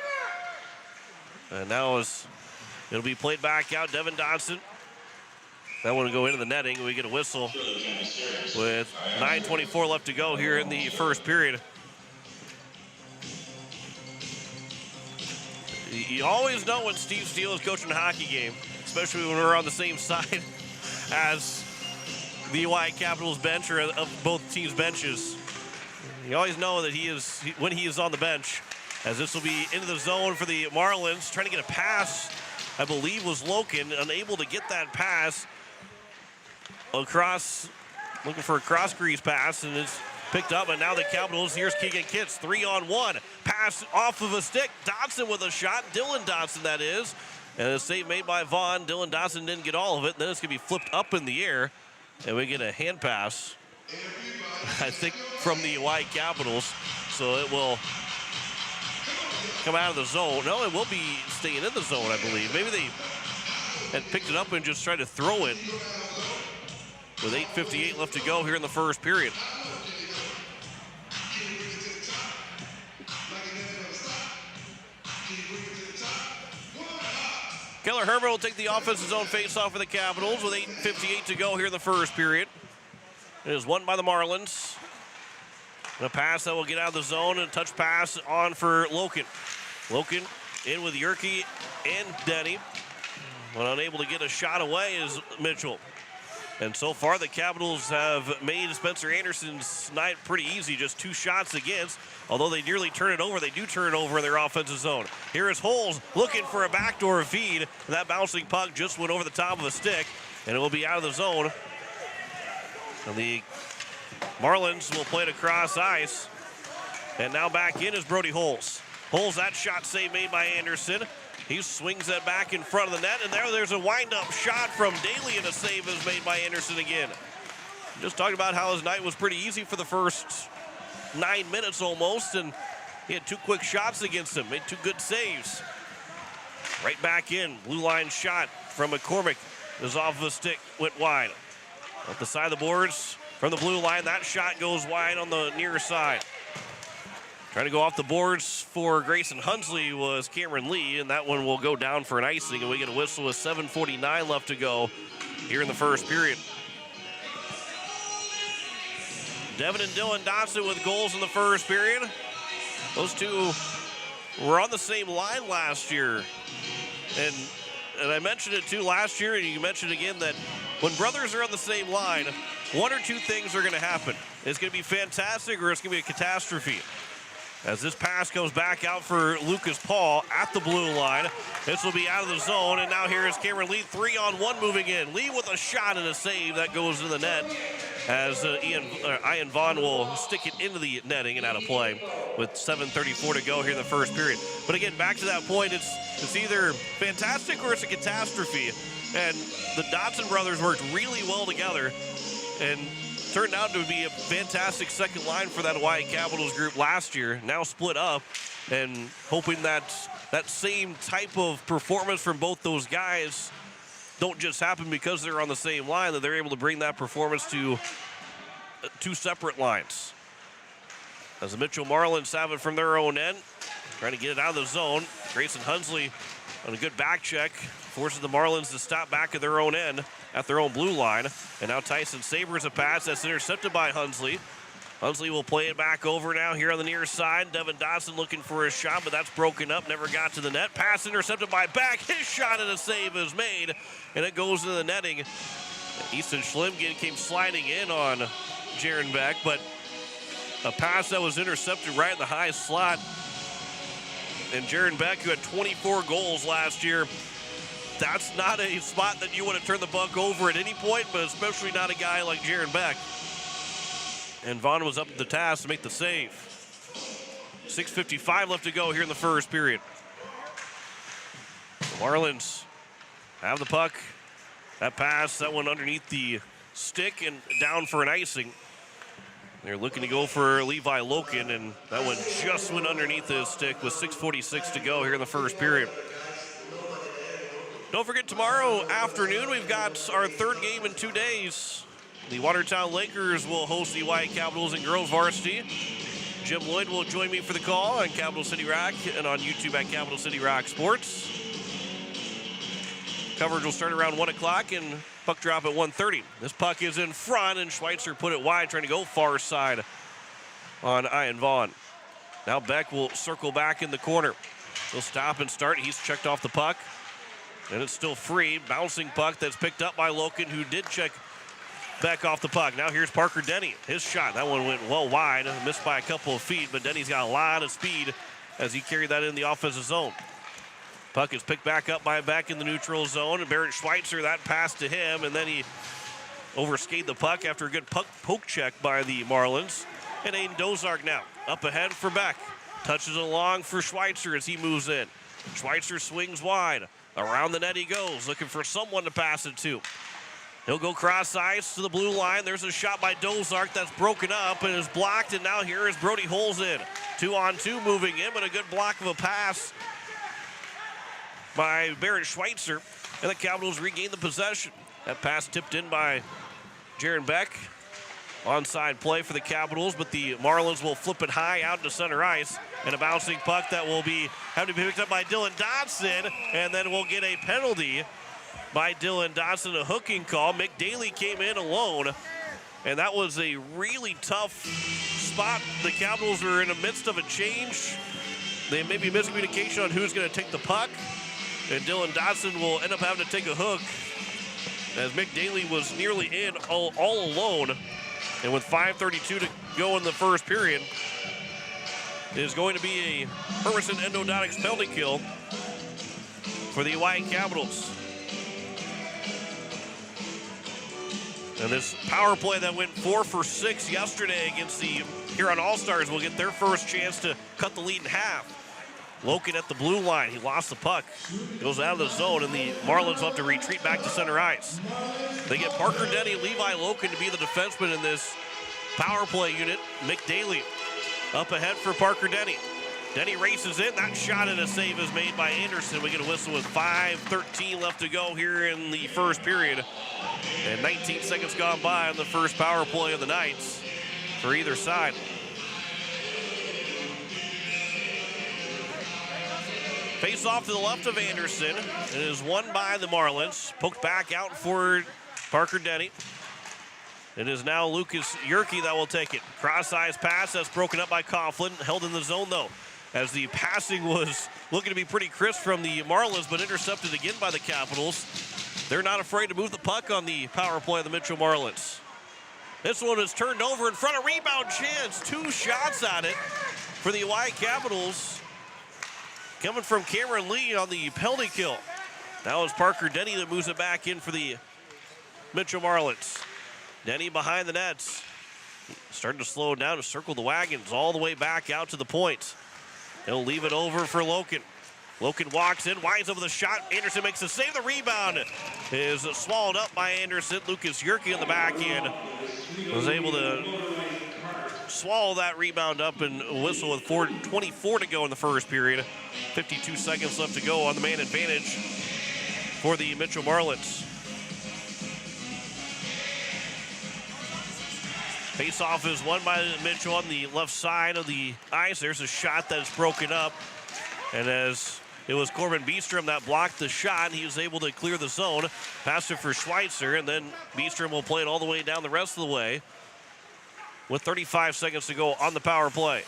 And now it'll be played back out. Devin Dodson. That one will go into the netting. We get a whistle with 9:24 left to go here in the first period. You always know when Steve Steele is coaching a hockey game, especially when we're on the same side as the Hawaii Capitals bench or of both teams' benches. You always know that when he is on the bench, as this will be into the zone for the Marlins, trying to get a pass, I believe was Loken, unable to get that pass across, looking for a cross-crease pass, and it's picked up, and now the Capitals, here's Keegan Kitts, 3-on-1. Pass off of a stick. Dotson with a shot. Dylan Dotson, that is. And a save made by Vaughn. Dylan Dotson didn't get all of it. Then it's going to be flipped up in the air, and we get a hand pass, I think, from the Hawaii Capitals. So it will come out of the zone. No, it will be staying in the zone, I believe. Maybe they had picked it up and just tried to throw it with 8:58 left to go here in the first period. Keller Herman will take the offensive zone face-off for the Capitals with 8:58 to go here in the first period. It is won by the Marlins. And a pass that will get out of the zone, and a touch pass on for Loken. Loken in with Yerke and Denny. But unable to get a shot away is Mitchell. And so far, the Capitals have made Spencer Anderson's night pretty easy, just 2 shots against. Although they nearly turn it over, they do turn it over in their offensive zone. Here is Holes looking for a backdoor feed. And that bouncing puck just went over the top of a stick, and it will be out of the zone. And the Marlins will play it across ice. And now back in is Brody Holes. Holes, that shot save made by Anderson. He swings that back in front of the net, and there's a wind-up shot from Daly, and a save is made by Anderson again. Just talking about how his night was pretty easy for the first 9 minutes almost, and he had 2 quick shots against him, made 2 good saves. Right back in, blue line shot from McCormick is off of a stick, went wide. At the side of the boards from the blue line, that shot goes wide on the near side. Trying to go off the boards for Grayson Hunsley was Cameron Lee, and that one will go down for an icing, and we get a whistle with 7:49 left to go here in the first period. Devin and Dylan Dotson with goals in the first period. Those two were on the same line last year. And I mentioned it too last year, and you mentioned again that when brothers are on the same line, 1 or 2 things are going to happen. It's going to be fantastic, or it's going to be a catastrophe. As this pass goes back out for Lucas Paul at the blue line. This will be out of the zone, and now here is Cameron Lee, 3-on-1 moving in. Lee with a shot and a save that goes to the net as Ian Vaughn will stick it into the netting and out of play with 7:34 to go here in the first period. But again, back to that point, it's either fantastic or it's a catastrophe. And the Dotson brothers worked really well together, and turned out to be a fantastic second line for that Hawaii Capitals group last year, now split up, and hoping that that same type of performance from both those guys don't just happen because they're on the same line, that they're able to bring that performance to 2 separate lines. As the Mitchell Marlins have it from their own end, trying to get it out of the zone. Grayson Hunsley on a good back check forces the Marlins to stop back at their own end, at their own blue line. And now Tyson Sabers a pass that's intercepted by Hunsley. Hunsley will play it back over now here on the near side. Devin Dotson looking for a shot, but that's broken up, never got to the net. Pass intercepted by Beck. His shot and a save is made, and it goes into the netting. Easton Schlimgen came sliding in on Jaron Beck, but a pass that was intercepted right in the high slot. And Jaron Beck, who had 24 goals last year, that's not a spot that you want to turn the puck over at any point, but especially not a guy like Jaron Beck. And Vaughn was up to the task to make the save. 6:55 left to go here in the first period. The Marlins have the puck. That pass, that one underneath the stick and down for an icing. They're looking to go for Levi Loken, and that one just went underneath his stick with 6:46 to go here in the first period. Don't forget, tomorrow afternoon, we've got our 3rd game in 2 days. The Watertown Lakers will host the Hawaii Capitals in girls varsity. Jim Lloyd will join me for the call on Capital City Rock and on YouTube at Capital City Rock Sports. Coverage will start around 1 o'clock and puck drop at 1:30. This puck is in front, and Schweitzer put it wide, trying to go far side on Ian Vaughn. Now Beck will circle back in the corner. He'll stop and start. He's checked off the puck, and it's still free. Bouncing puck that's picked up by Loken, who did check Beck off the puck. Now here's Parker Denny. His shot, that one went well wide, missed by a couple of feet, but Denny's got a lot of speed as he carried that in the offensive zone. Puck is picked back up by Beck in the neutral zone, and Barrett Schweitzer, that pass to him, and then he overskate the puck after a good poke check by the Marlins. And Aiden Dozark now up ahead for Beck. Touches it along for Schweitzer as he moves in. Schweitzer swings wide. Around the net he goes, looking for someone to pass it to. He'll go cross ice to the blue line. There's a shot by Dozark that's broken up and is blocked. And now here is Brody Holes in. 2-on-2 moving in, but a good block of a pass by Barrett Schweitzer. And the Capitals regain the possession. That pass tipped in by Jaron Beck. Onside play for the Capitals, but the Marlins will flip it high out to center ice. And a bouncing puck that will have to be picked up by Dylan Dodson. And then we'll get a penalty by Dylan Dodson, a hooking call. Mick Daly came in alone, and that was a really tough spot. The Capitals were in the midst of a change. They may be miscommunication on who's going to take the puck, and Dylan Dodson will end up having to take a hook as Mick Daly was nearly in all alone. And with 5:32 to go in the first period, it is going to be a Hermanson Endodontics penalty kill for the Hawaii Capitals. And this power play that went 4 for 6 yesterday against the Huron All-Stars will get their first chance to cut the lead in half. Loken at the blue line. He lost the puck. Goes out of the zone, and the Marlins will have to retreat back to center ice. They get Parker Denny and Levi Loken to be the defenseman in this power play unit. Mick Daly up ahead for Parker Denny. Denny races in. That shot and a save is made by Anderson. We get a whistle with 5:13 left to go here in the first period. And 19 seconds gone by on the first power play of the Knights for either side. Face off to the left of Anderson. It is won by the Marlins. Poked back out for Parker Denny. It is now Lucas Yerke that will take it. Cross-ice pass that's broken up by Coughlin. Held in the zone, though, as the passing was looking to be pretty crisp from the Marlins, but intercepted again by the Capitals. They're not afraid to move the puck on the power play of the Mitchell Marlins. This one is turned over in front of rebound chance. 2 shots at it for the Hawaii Capitals. Coming from Cameron Lee on the penalty kill. Now it's Parker Denny that moves it back in for the Mitchell Marlins. Denny behind the nets. Starting to slow down and circle the wagons all the way back out to the point. He'll leave it over for Loken. Loken walks in, winds over the shot. Anderson makes the save. The rebound is swallowed up by Anderson. Lucas Yerke on the back end was able to swallow that rebound up and whistle with 4:24 to go in the first period. 52 seconds left to go on the man advantage for the Mitchell Marlins. Face-off is won by Mitchell on the left side of the ice. There's a shot that is broken up. And as it was Corbin Beestrom that blocked the shot, he was able to clear the zone. Passed it for Schweitzer, and then Beestrom will play it all the way down the rest of the way with 35 seconds to go on the power play.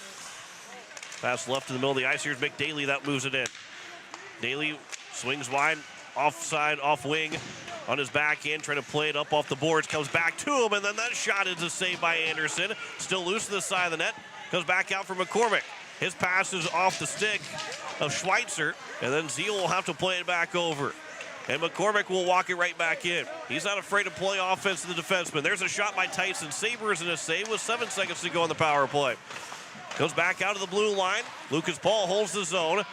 Pass left in the middle of the ice. Here's Mick Daly that moves it in. Daly swings wide, offside, off wing. On his back end, trying to play it up off the boards, comes back to him, and then that shot is a save by Anderson. Still loose to the side of the net, comes back out for McCormick. His pass is off the stick of Schweitzer, and then Zeal will have to play it back over. And McCormick will walk it right back in. He's not afraid to play offense to the defenseman. There's a shot by Tyson Sabers and a save with 7 seconds to go on the power play. Goes back out of the blue line. Lucas Paul holds the zone.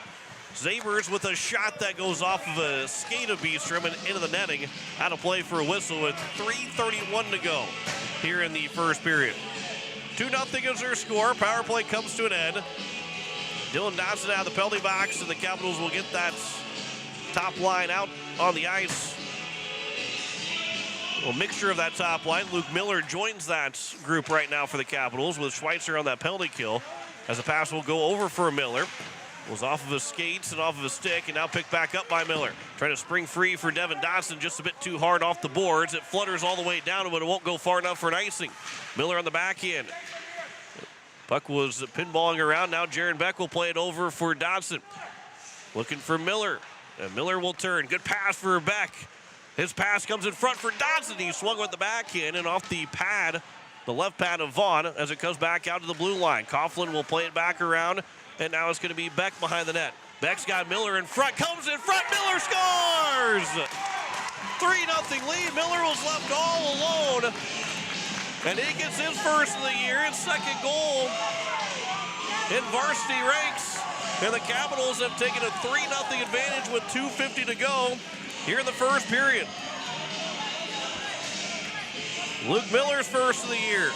Zabers with a shot that goes off of a skate of Beestrom and into the netting. Out of play for a whistle with 3:31 to go here in the first period. 2-0 is their score. Power play comes to an end. Dylan Dodson out of the penalty box, and the Capitals will get that top line out on the ice. A mixture of that top line. Luke Miller joins that group right now for the Capitals with Schweitzer on that penalty kill. As the pass will go over for Miller. Was off of his skates and off of his stick, and now picked back up by Miller. Trying to spring free for Devin Dodson, just a bit too hard off the boards. It flutters all the way down, but it won't go far enough for an icing. Miller on the back end. Puck was pinballing around. Now Jaron Beck will play it over for Dodson. Looking for Miller, and Miller will turn. Good pass for Beck. His pass comes in front for Dodson. He swung with the back end and off the pad, the left pad of Vaughn, as it comes back out to the blue line. Coughlin will play it back around. And now it's going to be Beck behind the net. Beck's got Miller in front, comes in front, Miller scores! 3-0 lead. Miller was left all alone. And he gets his first of the year, his second goal in varsity ranks. And the Capitals have taken a 3-0 advantage with 2:50 to go here in the first period. Luke Miller's first of the year.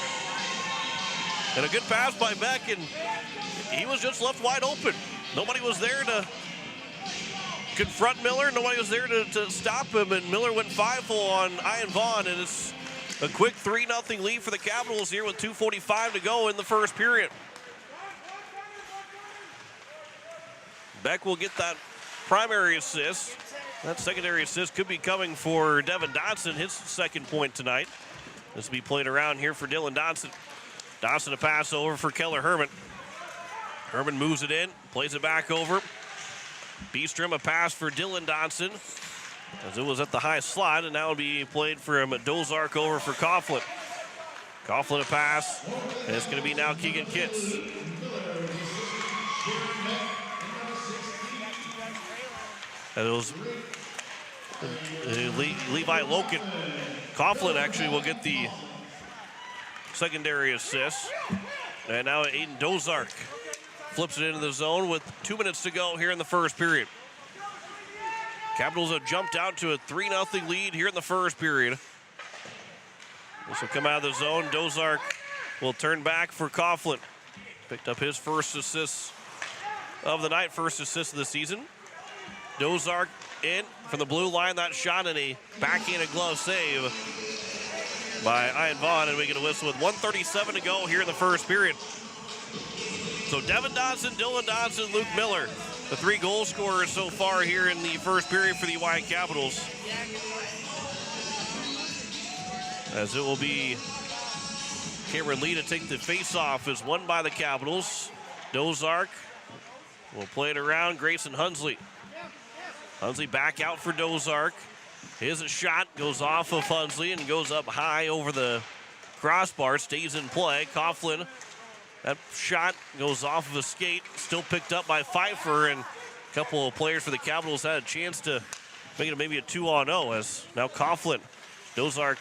And a good pass by Beck, and he was just left wide open. Nobody was there to confront Miller. Nobody was there to stop him, and Miller went 5-0 on Ian Vaughn, and it's a quick 3-0 lead for the Capitals here with 2:45 to go in the first period. Beck will get that primary assist. That secondary assist could be coming for Devin Dodson, his second point tonight. This will be played around here for Dylan Dodson. Dodson a pass over for Keller Herman. Herman moves it in, plays it back over. Beestrom a pass for Dylan Dodson, as it was at the high slot, and now it'll be played from Dozark over for Coughlin. Coughlin a pass, and it's going to be now Keegan Kitts. And it was Levi Loken. Coughlin actually will get the secondary assist. And now Aiden Dozark flips it into the zone with 2 minutes to go here in the first period. Capitals have jumped out to a 3-0 lead here in the first period. This will come out of the zone. Dozark will turn back for Coughlin. Picked up his first assist of the night, first assist of the season. Dozark in from the blue line, that shot, and a backhanded glove save by Ian Vaughn, and we get a whistle with 1:37 to go here in the first period. So Devin Dodson, Dylan Dodson, Luke Miller, the three goal scorers so far here in the first period for the Oahe Capitals. As it will be Cameron Lee to take the face-off, is won by the Capitals. Dozark will play it around. Grayson Hunsley. Hunsley back out for Dozark. His shot goes off of Hunsley and goes up high over the crossbar, stays in play. Coughlin, that shot goes off of a skate, still picked up by Pfeiffer, and a couple of players for the Capitals had a chance to make it maybe a 2-on-0, as now Coughlin. Dozark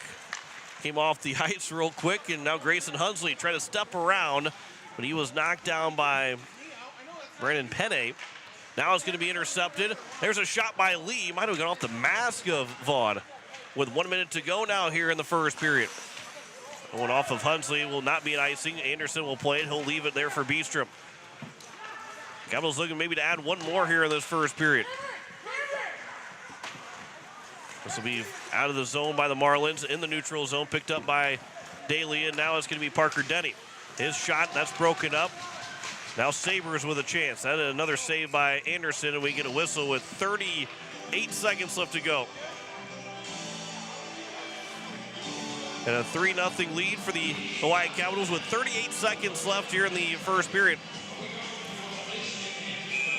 came off the ice real quick, and now Grayson Hunsley tried to step around, but he was knocked down by Brandon Penne. Now it's going to be intercepted. There's a shot by Lee. Might have gone off the mask of Vaughn. With 1 minute to go now here in the first period. Going off of Hunsley will not be an icing. Anderson will play it. He'll leave it there for Beestrom. Capitals looking maybe to add one more here in this first period. This will be out of the zone by the Marlins. In the neutral zone, picked up by Daly, and now it's going to be Parker Denny. His shot, that's broken up. Now Sabres with a chance. That is another save by Anderson, and we get a whistle with 38 seconds left to go. And a 3-0 lead for the Oahe Capitals with 38 seconds left here in the first period.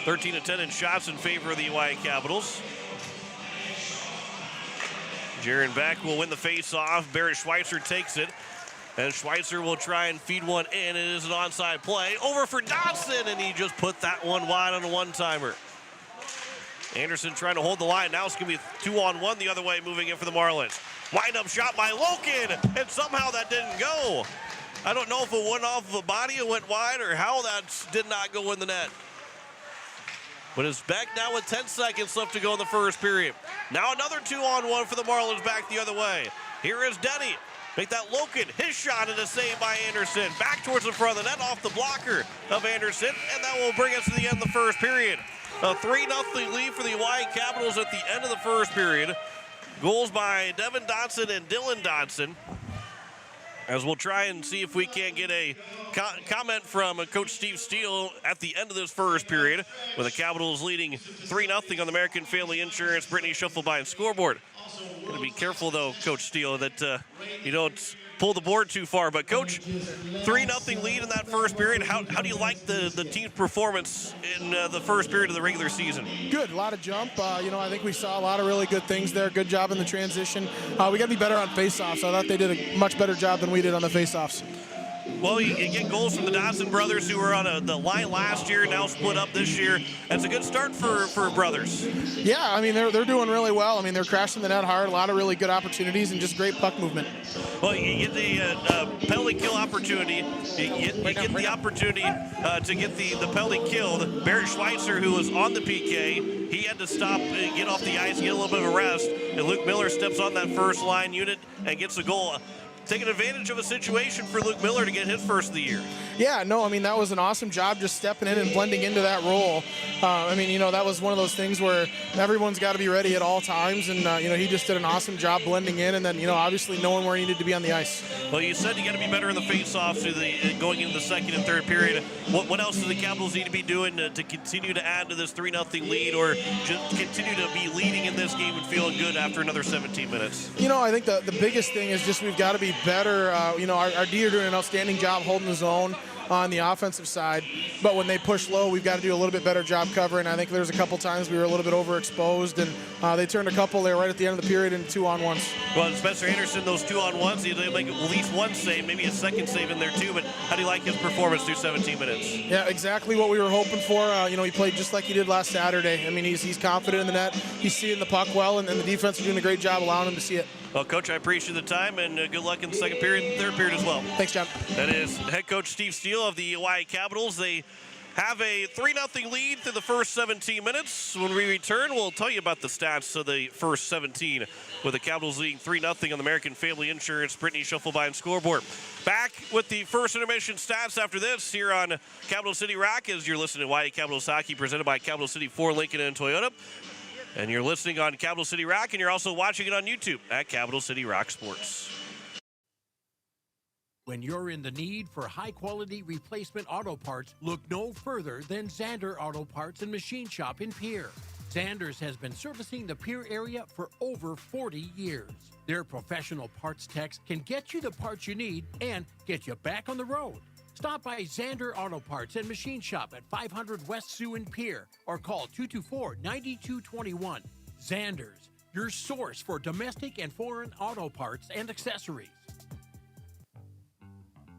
13-10 in shots in favor of the Oahe Capitals. Jaron Beck will win the face-off. Barrett Schweitzer takes it. And Schweitzer will try and feed one in. It is an onside play. Over for Dodson, and he just put that one wide on a one-timer. Anderson trying to hold the line. Now it's going to be 2-on-1 the other way, moving in for the Marlins. Wind-up shot by Loken, and somehow that didn't go. I don't know if it went off of a body and went wide or how that did not go in the net. But it's Beck now with 10 seconds left to go in the first period. Now another 2-on-1 for the Marlins back the other way. Here is Denny. Make that Loken, his shot, and a save by Anderson. Back towards the front of the net, off the blocker of Anderson, and that will bring us to the end of the first period. A 3-0 lead for the Oahe Capitals at the end of the first period. Goals by Devin Dodson and Dylan Dodson. As we'll try and see if we can get a comment from Coach Steve Steele at the end of this first period, with the Capitals leading 3-0 on the American Family Insurance Brittany Schuffelbein scoreboard. Going to be careful, though, Coach Steele, that you don't pull the board too far. But, Coach, 3-0 lead in that first period. How do you like the team's performance in the first period of the regular season? Good, a lot of jump. I think we saw a lot of really good things there. Good job in the transition. We got to be better on faceoffs. I thought they did a much better job than we did on the faceoffs. Well, you get goals from the Dodson brothers, who were on the line last year, now split up this year. That's a good start for brothers. Yeah, I mean, they're doing really well. I mean, they're crashing the net hard, a lot of really good opportunities, and just great puck movement. Well, you get the penalty kill opportunity. You get the opportunity to get the penalty killed. Barrett Schweitzer, who was on the PK, he had to stop, get off the ice, get a little bit of a rest, and Luke Miller steps on that first line unit and gets a goal. Taking advantage of a situation for Luke Miller to get his first of the year. Yeah, no, I mean, that was an awesome job just stepping in and blending into that role. I mean, that was one of those things where everyone's got to be ready at all times, and, he just did an awesome job blending in and then, obviously knowing where he needed to be on the ice. Well, you said you got to be better in the face-offs going into the second and third period. What else do the Capitals need to be doing to continue to add to this 3-0 lead, or just continue to be leading in this game and feeling good after another 17 minutes? I think the biggest thing is just we've got to be better. Our D are doing an outstanding job holding the zone on the offensive side, but when they push low, we've got to do a little bit better job covering. I think there's a couple times we were a little bit overexposed, and they turned a couple there right at the end of the period into 2-on-1s. Well, Spencer Anderson, those 2-on-1s, he'll make at least one save, maybe a second save in there too, but how do you like his performance through 17 minutes? Yeah, exactly what we were hoping for. He played just like he did last Saturday. I mean, he's confident in the net, he's seeing the puck well, and the defense is doing a great job allowing him to see it. Well, Coach, I appreciate the time, and good luck in the second period and third period as well. Thanks, John. That is head coach Steve Steele of the Oahe Capitals. They have a 3-0 lead through the first 17 minutes. When we return, we'll tell you about the stats of the first 17, with the Capitals leading 3-0 on the American Family Insurance Brittany Schuffelbein scoreboard. Back with the first intermission stats after this here on Capital City Rock, as you're listening to Oahe Capitals Hockey, presented by Capital City Ford, Lincoln, and Toyota. And you're listening on Capital City Rock, and you're also watching it on YouTube at Capital City Rock Sports. When you're in the need for high-quality replacement auto parts, look no further than Zander Auto Parts and Machine Shop in Pierre. Zander's has been servicing the Pierre area for over 40 years. Their professional parts techs can get you the parts you need and get you back on the road. Stop by Zander Auto Parts and Machine Shop at 500 West Sioux in Pierre or call 224-9221. Zander's, your source for domestic and foreign auto parts and accessories.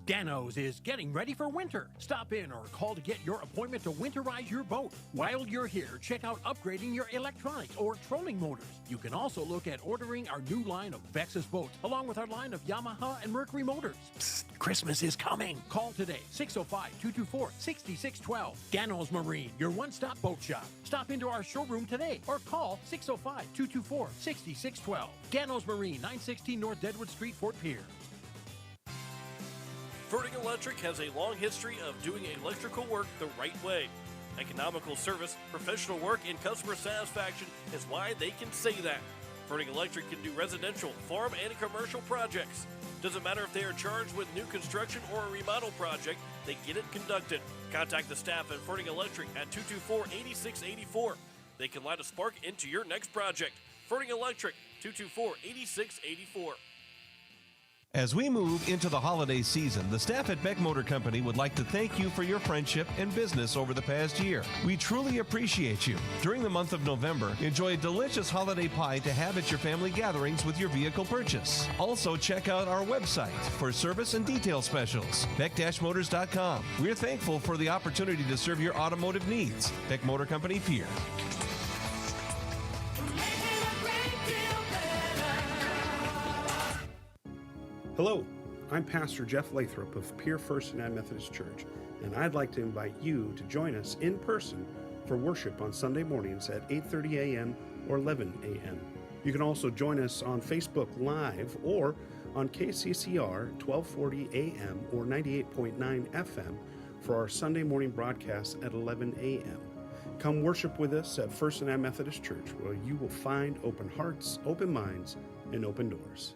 Dano's is getting ready for winter. Stop in or call to get your appointment to winterize your boat. While you're here, check out upgrading your electronics or trolling motors. You can also look at ordering our new line of Vexus boats, along with our line of Yamaha and Mercury motors. Psst, Christmas is coming. Call today, 605-224-6612. Dano's Marine, your one-stop boat shop. Stop into our showroom today or call 605-224-6612. Dano's Marine, 916 North Deadwood Street, Fort Pierre. Ferding Electric has a long history of doing electrical work the right way. Economical service, professional work, and customer satisfaction is why they can say that. Ferding Electric can do residential, farm, and commercial projects. Doesn't matter if they are charged with new construction or a remodel project, they get it conducted. Contact the staff at Ferding Electric at 224-8684. They can light a spark into your next project. Ferding Electric, 224-8684. As we move into the holiday season, the staff at Beck Motor Company would like to thank you for your friendship and business over the past year. We truly appreciate you. During the month of November, enjoy a delicious holiday pie to have at your family gatherings with your vehicle purchase. Also, check out our website for service and detail specials, beck-motors.com. We're thankful for the opportunity to serve your automotive needs. Beck Motor Company, Pierre. Hello, I'm Pastor Jeff Lathrop of Pierre First United Methodist Church, and I'd like to invite you to join us in person for worship on Sunday mornings at 8:30 a.m. or 11 a.m. You can also join us on Facebook Live or on KCCR 1240 a.m. or 98.9 FM for our Sunday morning broadcast at 11 a.m. Come worship with us at First United Methodist Church, where you will find open hearts, open minds, and open doors.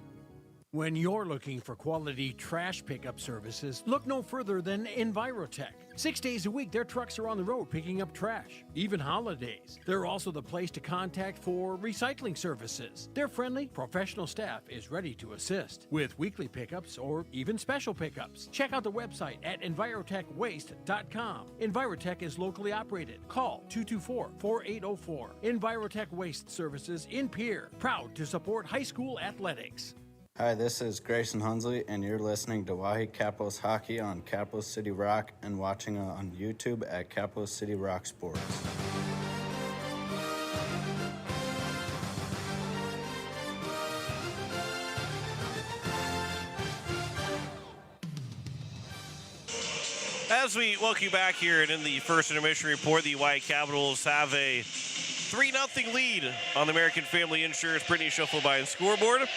When you're looking for quality trash pickup services, look no further than Envirotech. 6 days a week, their trucks are on the road picking up trash, even holidays. They're also the place to contact for recycling services. Their friendly, professional staff is ready to assist with weekly pickups or even special pickups. Check out the website at envirotechwaste.com. Envirotech is locally operated. Call 224-4804. Envirotech Waste Services in Pierre, proud to support high school athletics. Hi, this is Grayson Hunsley, and you're listening to Oahe Capitals Hockey on Capital City Rock and watching on YouTube at Capital City Rock Sports. As we welcome you back here and in the first intermission report, the Oahe Capitals have a 3-0 lead on the American Family Insurance Brittany Schuffelbein scoreboard.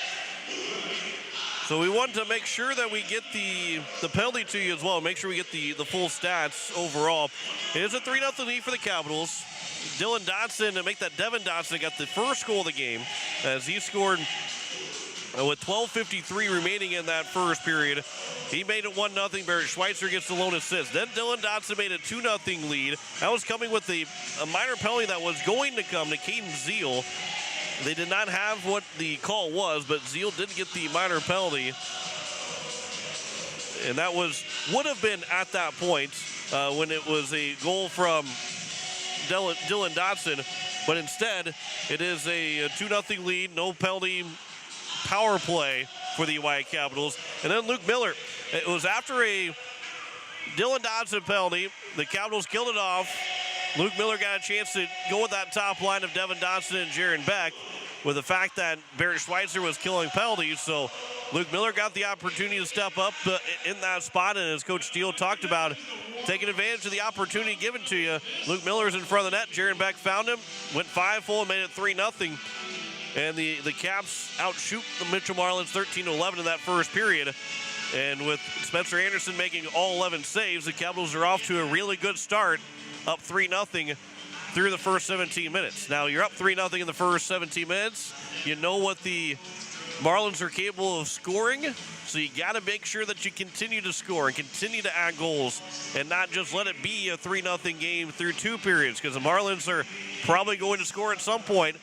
So we want to make sure that we get the penalty to you as well. Make sure we get the full stats overall. It is a 3-0 lead for the Capitals. Dylan Dotson, to make that, Devin Dotson got the first goal of the game as he scored with 12:53 remaining in that first period. He made it 1-0. Barrett Schweitzer gets the lone assist. Then Dylan Dotson made a 2-0 lead. That was coming with a minor penalty that was going to come to Caden Zeal. They did not have what the call was, but Zeal did get the minor penalty. And that would have been at that point when it was a goal from Dylan Dotson. But instead, it is a 2-0 lead, no penalty, power play for the Oahe Capitals. And then Luke Miller. It was after a Dylan Dotson penalty. The Capitals killed it off. Luke Miller got a chance to go with that top line of Devin Dotson and Jaron Beck with the fact that Barrett Schweitzer was killing penalties. So Luke Miller got the opportunity to step up in that spot. And as Coach Steele talked about, taking advantage of the opportunity given to you. Luke Miller's in front of the net. Jaron Beck found him, went 5-full and made it 3-0. And the Caps outshoot the Mitchell Marlins 13-11 in that first period. And with Spencer Anderson making all 11 saves, the Capitals are off to a really good start, up 3-0 through the first 17 minutes. Now, you're up 3-0 in the first 17 minutes. You know what the Marlins are capable of scoring, so you got to make sure that you continue to score and continue to add goals and not just let it be a 3-0 game through two periods, because the Marlins are probably going to score at some point.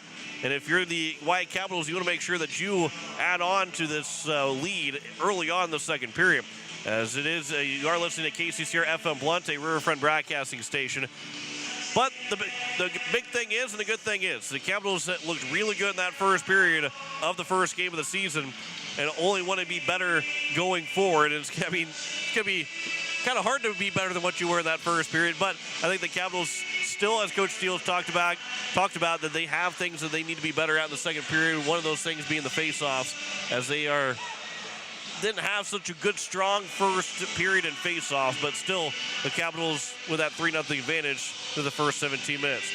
And if you're the Oahe Capitals, you want to make sure that you add on to this lead early on in the second period. As it is, you are listening to KCCR FM Blunt, a Riverfront broadcasting station. But the big thing is, and the good thing is, the Capitals looked really good in that first period of the first game of the season and only want to be better going forward. It's going to be kind of hard to be better than what you were in that first period, but I think the Capitals still, as Coach Steele talked about that they have things that they need to be better at in the second period. One of those things being the face-offs, as they didn't have such a good, strong first period in face-offs, but still the Capitals with that 3-0 advantage through the first 17 minutes.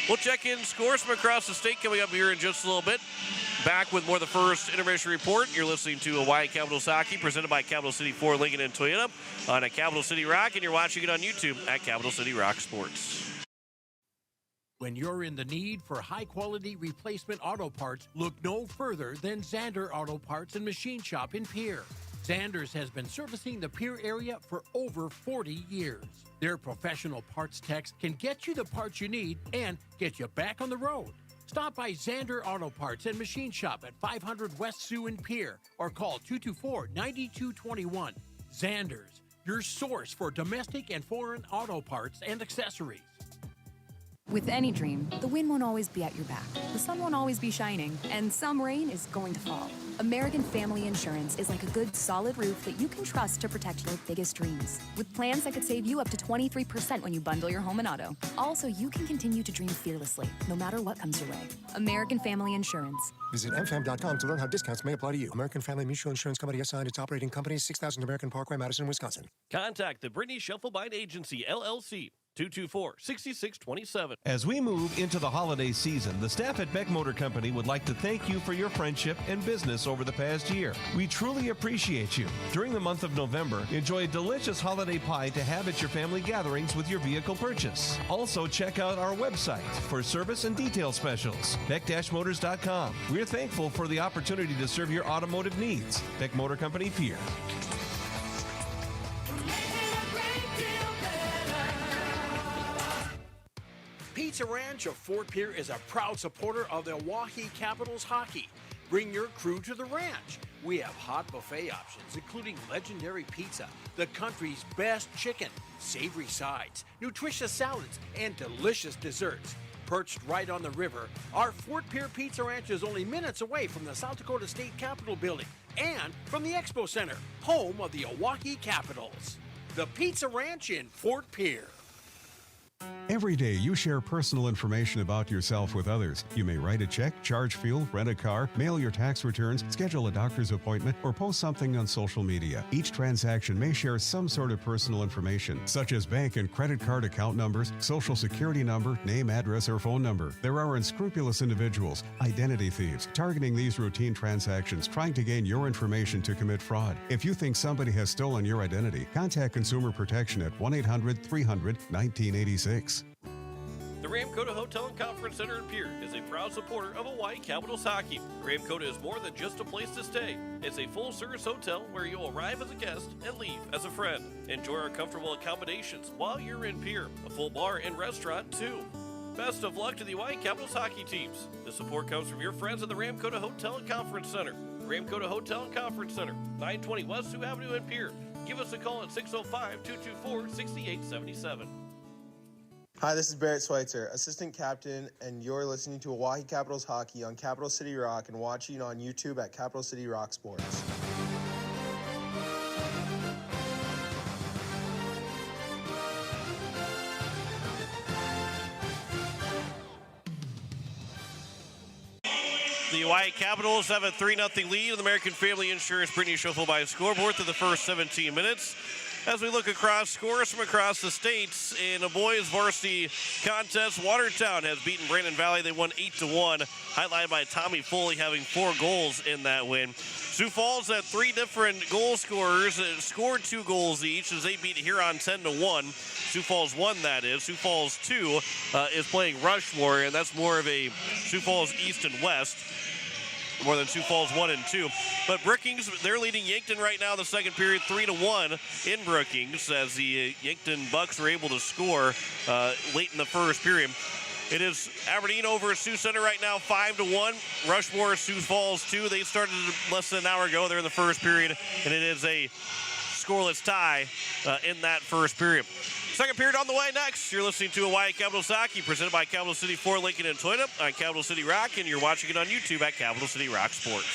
We'll check in scores from across the state coming up here in just a little bit. Back with more of the first intermission report. You're listening to Oahe Capitals Hockey, presented by Capital City Ford, Lincoln, and Toyota on a Capital City Rock, and you're watching it on YouTube at Capital City Rock Sports. When you're in the need for high-quality replacement auto parts, look no further than Zander Auto Parts and Machine Shop in Pierre. Zander's has been servicing the Pierre area for over 40 years. Their professional parts techs can get you the parts you need and get you back on the road. Stop by Zander Auto Parts and Machine Shop at 500 West Sioux in Pierre or call 224-9221. Zander's, your source for domestic and foreign auto parts and accessories. With any dream, the wind won't always be at your back, the sun won't always be shining, and some rain is going to fall. American Family Insurance is like a good, solid roof that you can trust to protect your biggest dreams. With plans that could save you up to 23% when you bundle your home and auto. Also, you can continue to dream fearlessly, no matter what comes your way. American Family Insurance. Visit mfam.com to learn how discounts may apply to you. American Family Mutual Insurance Company assigned its operating company, 6000 American Parkway, Madison, Wisconsin. Contact the Brittany Schuffelbein Agency, LLC, 224-6627. As we move into the holiday season, the staff at Beck Motor Company would like to thank you for your friendship and business over the past year. We truly appreciate you. During the month of November, enjoy a delicious holiday pie to have at your family gatherings with your vehicle purchase. Also, check out our website for service and detail specials, beck-motors.com. We're thankful for the opportunity to serve your automotive needs. Beck Motor Company, Pierre. Pizza Ranch of Fort Pierre is a proud supporter of the Oahe Capitals hockey. Bring your crew to the ranch. We have hot buffet options, including legendary pizza, the country's best chicken, savory sides, nutritious salads, and delicious desserts. Perched right on the river, our Fort Pierre Pizza Ranch is only minutes away from the South Dakota State Capitol building and from the Expo Center, home of the Oahe Capitals. The Pizza Ranch in Fort Pierre. Every day you share personal information about yourself with others. You may write a check, charge fuel, rent a car, mail your tax returns, schedule a doctor's appointment, or post something on social media. Each transaction may share some sort of personal information, such as bank and credit card account numbers, social security number, name, address, or phone number. There are unscrupulous individuals, identity thieves, targeting these routine transactions, trying to gain your information to commit fraud. If you think somebody has stolen your identity, contact Consumer Protection at 1-800-300-1986. The Ramkota Hotel and Conference Center in Pierre is a proud supporter of Hawaii Capitals hockey. Ramkota is more than just a place to stay. It's a full-service hotel where you'll arrive as a guest and leave as a friend. Enjoy our comfortable accommodations while you're in Pierre. A full bar and restaurant, too. Best of luck to the Hawaii Capitals hockey teams. The support comes from your friends at the Ramkota Hotel and Conference Center. Ramkota Hotel and Conference Center, 920 West Sioux Avenue in Pierre. Give us a call at 605-224-6877. Hi, this is Barrett Schweitzer, assistant captain, and you're listening to Oahe Capitals hockey on Capital City Rock and watching on YouTube at Capital City Rock Sports. The Hawaii Capitals have a 3-0 lead in the American Family Insurance Brittany Shuffle by scoreboard through the first 17 minutes. As we look across scores from across the states in a boys varsity contest, Watertown has beaten Brandon Valley. They won 8-1, highlighted by Tommy Foley having 4 goals in that win. Sioux Falls had 3 different goal scorers, scored 2 goals each as they beat Huron 10-1. Sioux Falls 1, that is. Sioux Falls 2 is playing Rushmore, and that's more of a Sioux Falls East and West, more than Sioux Falls 1 and 2. But Brookings, they're leading Yankton right now in the second period, 3-1 in Brookings, as the Yankton Bucks were able to score late in the first period. It is Aberdeen over at Sioux Center right now, 5-1. Rushmore, Sioux Falls 2. They started less than an hour ago. They're in the first period, and it is a scoreless tie in that first period. Second period on the way next. You're listening to Hawaii Capitals hockey presented by Capital City Ford Lincoln and Toyota on Capital City Rock, and you're watching it on YouTube at Capital City Rock Sports.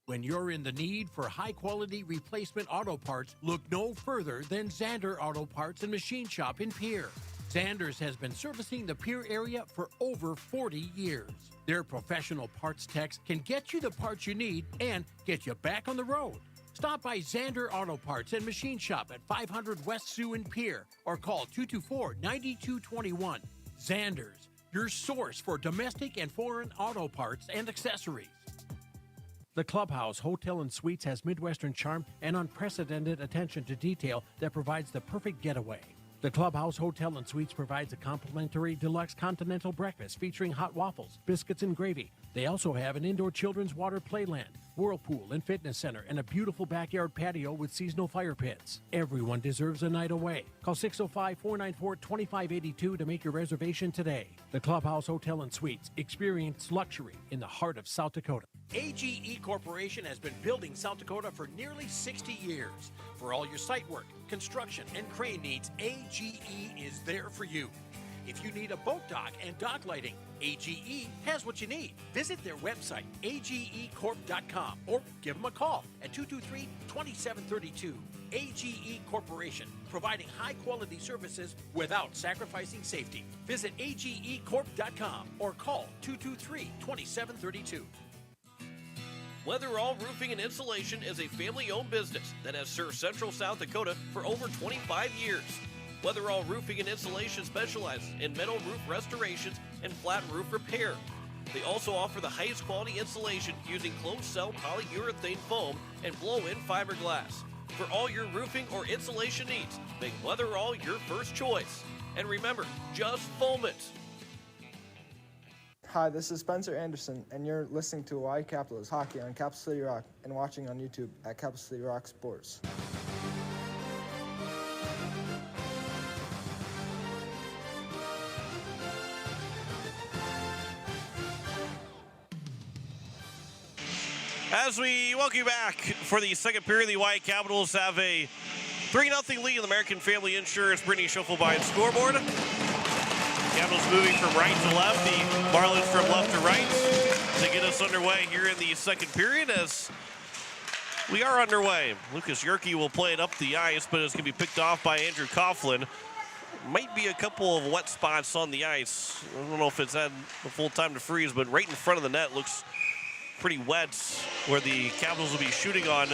When you're in the need for high-quality replacement auto parts, look no further than Zander Auto Parts and Machine Shop in Pierre. Zanders has been servicing the Pierre area for over 40 years. Their professional parts techs can get you the parts you need and get you back on the road. Stop by Zander Auto Parts and Machine Shop at 500 West Sioux in Pierre or call 224-9221. Zanders, your source for domestic and foreign auto parts and accessories. The Clubhouse Hotel and Suites has Midwestern charm and unprecedented attention to detail that provides the perfect getaway. The Clubhouse Hotel and Suites provides a complimentary deluxe continental breakfast featuring hot waffles, biscuits, and gravy. They also have an indoor children's water playland, whirlpool and fitness center, and a beautiful backyard patio with seasonal fire pits. Everyone deserves a night away. Call 605-494-2582 to make your reservation today. The Clubhouse Hotel and Suites. Experience luxury in the heart of South Dakota. AGE Corporation has been building South Dakota for nearly 60 years. For all your site work, construction, and crane needs, AGE is there for you. If you need a boat dock and dock lighting, AGE has what you need. Visit their website, agecorp.com, or give them a call at 223-2732. AGE Corporation, providing high-quality services without sacrificing safety. Visit agecorp.com or call 223-2732. Weatherall Roofing and Insulation is a family-owned business that has served Central South Dakota for over 25 years. Weatherall Roofing and Insulation specializes in metal roof restorations and flat roof repair. They also offer the highest quality insulation using closed-cell polyurethane foam and blow-in fiberglass. For all your roofing or insulation needs, make Weatherall your first choice. And remember, just foam it. Hi, this is Spencer Anderson, and you're listening to Hawaii Capitals hockey on Capital City Rock and watching on YouTube at Capital City Rock Sports. As we welcome you back for the second period, the Hawaii Capitals have a 3-0 lead in the American Family Insurance Brittany Shuffle by scoreboard. Capitals moving from right to left, the Marlins from left to right to get us underway here in the second period as we are underway. Lucas Yerke will play it up the ice, but it's going to be picked off by Andrew Coughlin. Might be a couple of wet spots on the ice. I don't know if it's had the full time to freeze, but right in front of the net looks pretty wet where the Capitals will be shooting on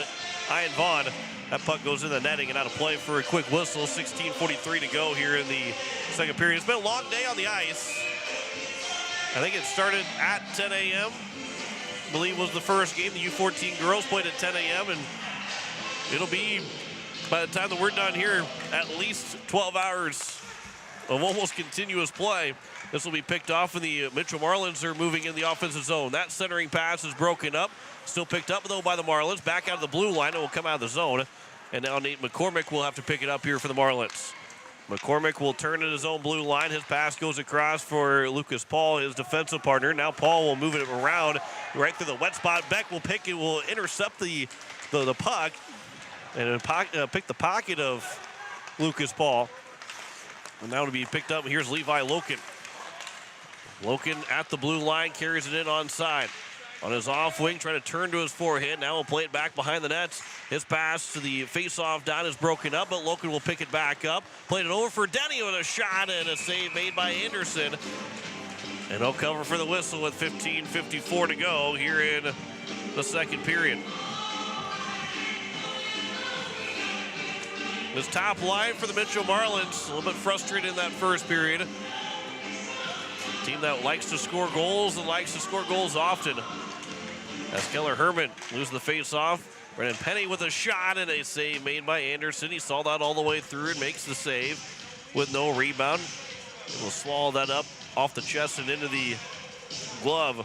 Ian Vaughn. That puck goes in the netting and out of play for a quick whistle. 16:43 to go here in the second period. It's been a long day on the ice. I think it started at 10 a.m. I believe was the first game. The U14 girls played at 10 a.m. and it'll be, by the time that we're done here, at least 12 hours of almost continuous play. This will be picked off, and the Mitchell Marlins are moving in the offensive zone. That centering pass is broken up. Still picked up, though, by the Marlins. Back out of the blue line. It will come out of the zone. And now Nate McCormick will have to pick it up here for the Marlins. McCormick will turn in his own blue line. His pass goes across for Lucas Paul, his defensive partner. Now Paul will move it around right through the wet spot. Beck will pick it, will intercept the puck, and pick the pocket of Lucas Paul. And now to be picked up, here's Levi Loken. Loken at the blue line, carries it in onside. On his off wing, trying to turn to his forehand. Now he'll play it back behind the nets. His pass to the face-off down is broken up, but Loken will pick it back up. Played it over for Denny with a shot and a save made by Anderson. And he'll cover for the whistle with 15:54 to go here in the second period. This top line for the Mitchell Marlins, a little bit frustrated in that first period. Team that likes to score goals and likes to score goals often. As Keller Herman loses the face-off. Brennan Penny with a shot and a save made by Anderson. He saw that all the way through and makes the save with no rebound. He will swallow that up off the chest and into the glove.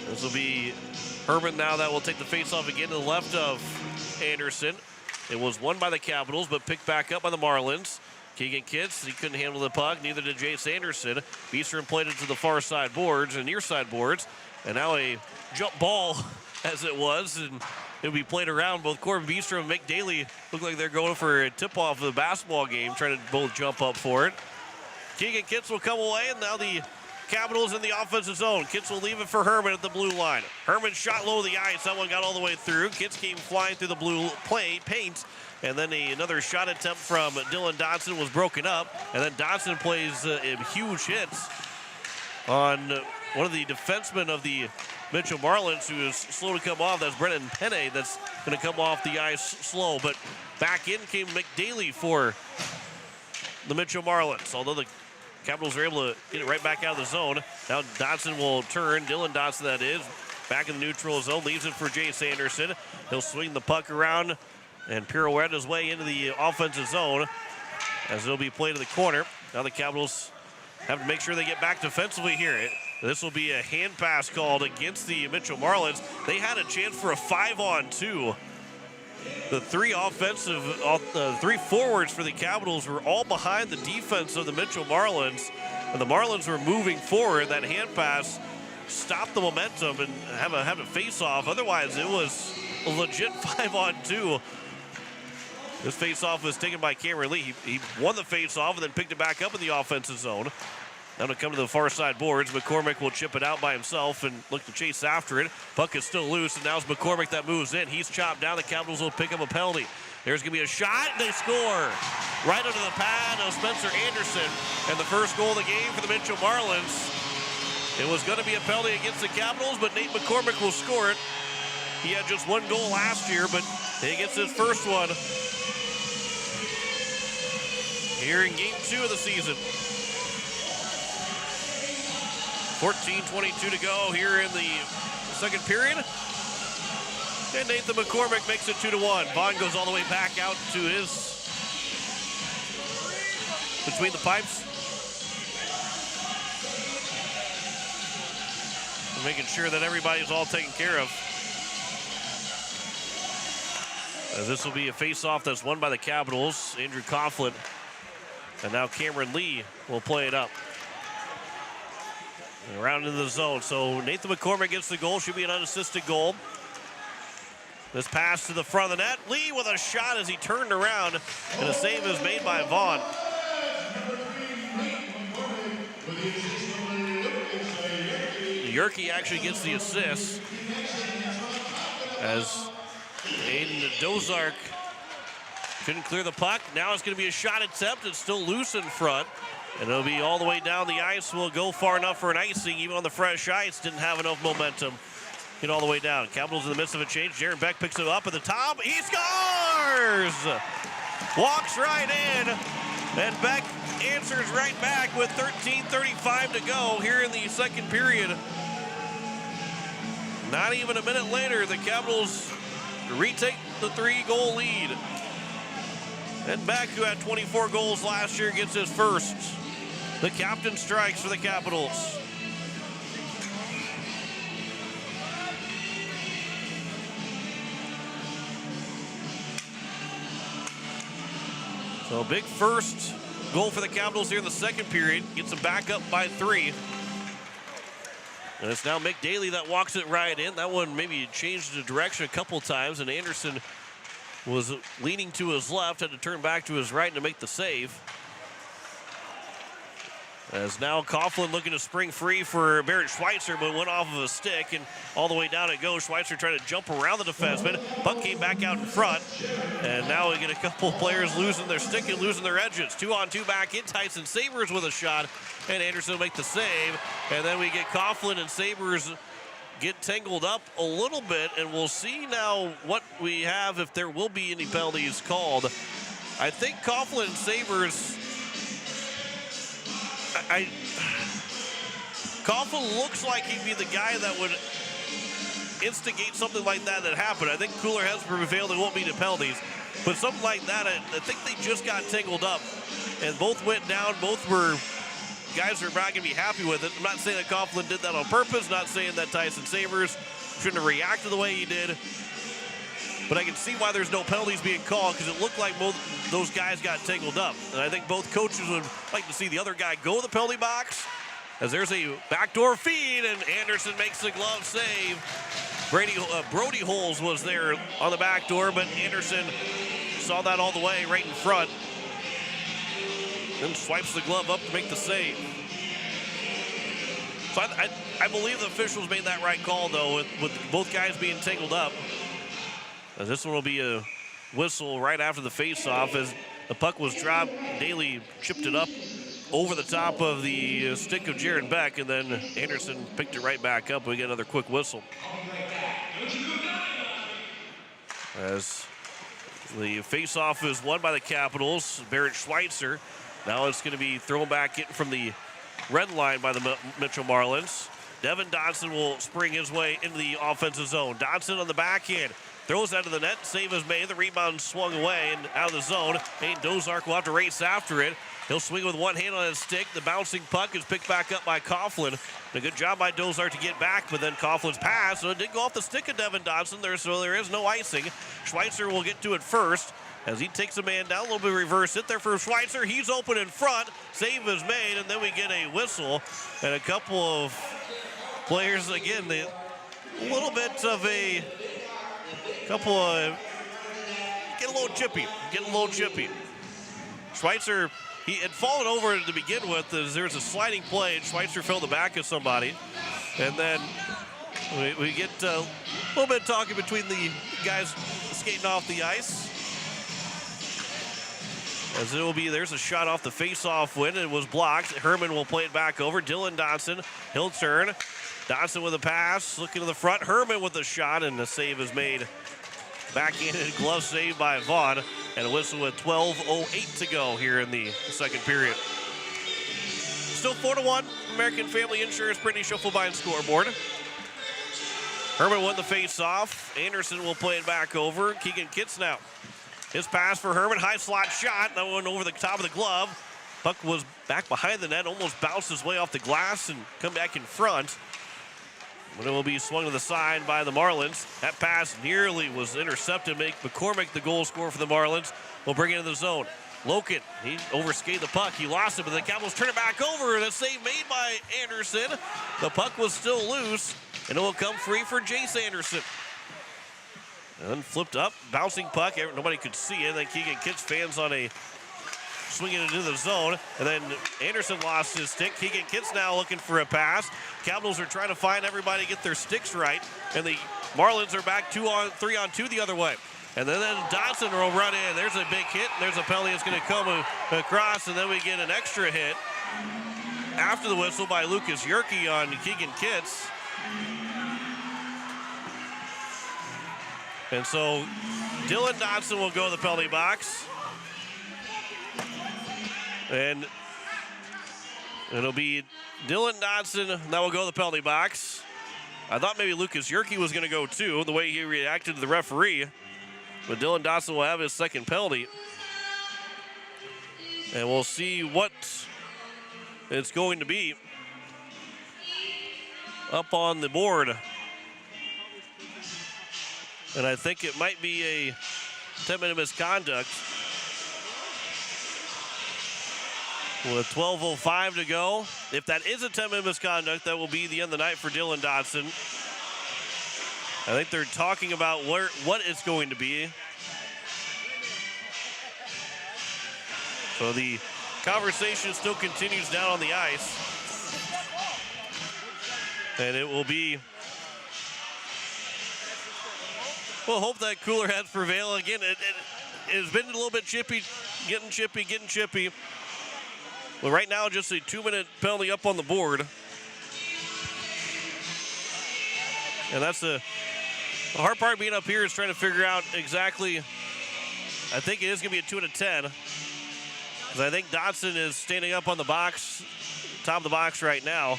This will be Herman now that will take the face-off again to the left of Anderson. It was won by the Capitals, but picked back up by the Marlins. Keegan Kitts, he couldn't handle the puck, neither did Jace Anderson. Beestrom played it to the far side boards and near side boards. And now a jump ball, as it was, and it'll be played around. Both Corbin Beestrom and Mick Daly look like they're going for a tip-off of the basketball game, trying to both jump up for it. Keegan Kitts will come away, and now the Capitals in the offensive zone. Kitts will leave it for Herman at the blue line. Herman shot low the ice. That one got all the way through. Kitts came flying through the blue paint. And then another shot attempt from Dylan Dodson was broken up. And then Dodson plays huge hits on one of the defensemen of the Mitchell Marlins, who is slow to come off. That's Brennan Penne that's going to come off the ice slow. But back in came McDaly for the Mitchell Marlins. Although the Capitals are able to get it right back out of the zone. Now Dodson will turn. Dylan Dodson, that is. Back in the neutral zone. Leaves it for Jace Anderson. He'll swing the puck around and pirouette his way into the offensive zone as it'll be played to the corner. Now the Capitals have to make sure they get back defensively here. This will be a hand pass called against the Mitchell Marlins. They had a chance for a 5-on-2. The three forwards for the Capitals were all behind the defense of the Mitchell Marlins. And the Marlins were moving forward. That hand pass stopped the momentum and have a face-off. Otherwise, it was a legit 5-on-2. This face-off was taken by Cameron Lee. He won the face-off and then picked it back up in the offensive zone. Now to come to the far side boards. McCormick will chip it out by himself and look to chase after it. Puck is still loose, and now it's McCormick that moves in. He's chopped down. The Capitals will pick up a penalty. There's going to be a shot, and they score. Right under the pad of Spencer Anderson. And the first goal of the game for the Mitchell Marlins. It was going to be a penalty against the Capitals, but Nate McCormick will score it. He had just one goal last year, but he gets his first one here in Game 2 of the season. 14:22 to go here in the second period. And Nathan McCormick makes it 2-1. Vaughn goes all the way back out to his between the pipes. Making sure that everybody's all taken care of. As this will be a face-off that's won by the Capitals. Andrew Coughlin. And now Cameron Lee will play it up. And around into the zone. So Nathan McCormick gets the goal. Should be an unassisted goal. This pass to the front of the net. Lee with a shot as he turned around, and a save is made by Vaughn. Yerke actually gets the assist as Aiden Dozark couldn't clear the puck. Now it's going to be a shot attempt. It's still loose in front, and it'll be all the way down the ice. Will go far enough for an icing. Even on the fresh ice, didn't have enough momentum. Get all the way down. Capitals in the midst of a change. Jaron Beck picks it up at the top. He scores! Walks right in, and Beck answers right back with 13:35 to go here in the second period. Not even a minute later, the Capitals retake the 3-goal lead. And Beck, who had 24 goals last year, gets his first. The captain strikes for the Capitals. So a big first goal for the Capitals here in the second period. Gets them back up by 3. And it's now Mick Daly that walks it right in. That one maybe changed the direction a couple times, and Anderson was leaning to his left, had to turn back to his right to make the save. As now Coughlin looking to spring free for Barrett Schweitzer, but went off of a stick, and all the way down it goes. Schweitzer trying to jump around the defenseman. Puck came back out in front, and now we get a couple of players losing their stick and losing their edges. 2-on-2 back in. Tyson Sabres with a shot, and Anderson will make the save. And then we get Coughlin and Sabres get tangled up a little bit, and we'll see now what we have, if there will be any penalties called. I think Coughlin and Sabres, Coughlin looks like he'd be the guy that would instigate something like that happened. I think cooler heads prevailed. There won't be the penalties, but something like that, I think they just got tangled up, and both went down. Both were guys who are not going to be happy with it. I'm not saying that Coughlin did that on purpose, not saying that Tyson Sabres shouldn't have reacted the way he did, but I can see why there's no penalties being called, because it looked like both those guys got tangled up. And I think both coaches would like to see the other guy go to the penalty box, as there's a backdoor feed, and Anderson makes the glove save. Brody Holes was there on the back door, but Anderson saw that all the way right in front. Then swipes the glove up to make the save. So I believe the officials made that right call, though, with both guys being tangled up. As this one will be a whistle right after the face-off, as the puck was dropped. Daly chipped it up over the top of the stick of Jaron Beck, and then Anderson picked it right back up. We get another quick whistle. As the face-off is won by the Capitals, Barrett Schweitzer. Now it's going to be thrown back in from the red line by the Mitchell Marlins. Devin Dodson will spring his way into the offensive zone. Dodson on the backhand. Throws out of the net. Save is made. The rebound swung away and out of the zone. Aiden Dozark will have to race after it. He'll swing with one hand on his stick. The bouncing puck is picked back up by Coughlin. A good job by Dozark to get back, but then Coughlin's pass, so it did go off the stick of Devin Dodson there, so there is no icing. Schweitzer will get to it first as he takes a man down. A little bit of reverse hit there for Schweitzer. He's open in front. Save is made, and then we get a whistle. And a couple of players, again, a little bit of a couple of, get a little chippy. Schweitzer, he had fallen over to begin with as there was a sliding play, and Schweitzer fell the back of somebody. And then we get a little bit of talking between the guys skating off the ice. As it will be, there's a shot off the face-off win. It was blocked. Herman will play it back over. Dylan Dodson, he'll turn. Dodson with a pass, looking to the front. Herman with a shot, and the save is made. Backhanded glove save by Vaughn, and a whistle with 12:08 to go here in the second period. Still 4-1. American Family Insurance, Brittany Schuffelbein scoreboard. Herman won the face-off. Anderson will play it back over. Keegan Kitts now. His pass for Herman, high slot shot. That one over the top of the glove. Puck was back behind the net, almost bounced his way off the glass and come back in front. But it will be swung to the side by the Marlins. That pass nearly was intercepted. Make McCormick the goal scorer for the Marlins. Will bring it into the zone. Loken, he overskated the puck. He lost it, but the Capitals turn it back over. And a save made by Anderson. The puck was still loose, and it will come free for Jace Anderson. And then flipped up, bouncing puck. Nobody could see it. And then Keegan Kitts fans on a swinging into the zone. And then Anderson lost his stick. Keegan Kitts now looking for a pass. Capitals are trying to find everybody, get their sticks right. And the Marlins are back 3-on-2 the other way. And then Dotson will run in. There's a big hit. And there's a penalty that's going to come across. And then we get an extra hit after the whistle by Lucas Yerke on Keegan Kitts. And so Dylan Dotson will go to the penalty box. And it'll be Dylan Dotson that will go to the penalty box. I thought maybe Lucas Yerke was going to go too, the way he reacted to the referee. But Dylan Dotson will have his second penalty. And we'll see what it's going to be up on the board. And I think it might be a 10-minute misconduct. With 12:05 to go. If that is a 10-minute misconduct, that will be the end of the night for Dylan Dotson. I think they're talking about what it's going to be. So the conversation still continues down on the ice. And it will be, we'll hope that cooler heads prevail. Again, it has been a little bit chippy, getting chippy. Well, right now, just a 2-minute penalty up on the board. And that's the hard part being up here is trying to figure out exactly. I think it is going to be a 2 and a 10. Because I think Dotson is standing up on the box, top of the box right now.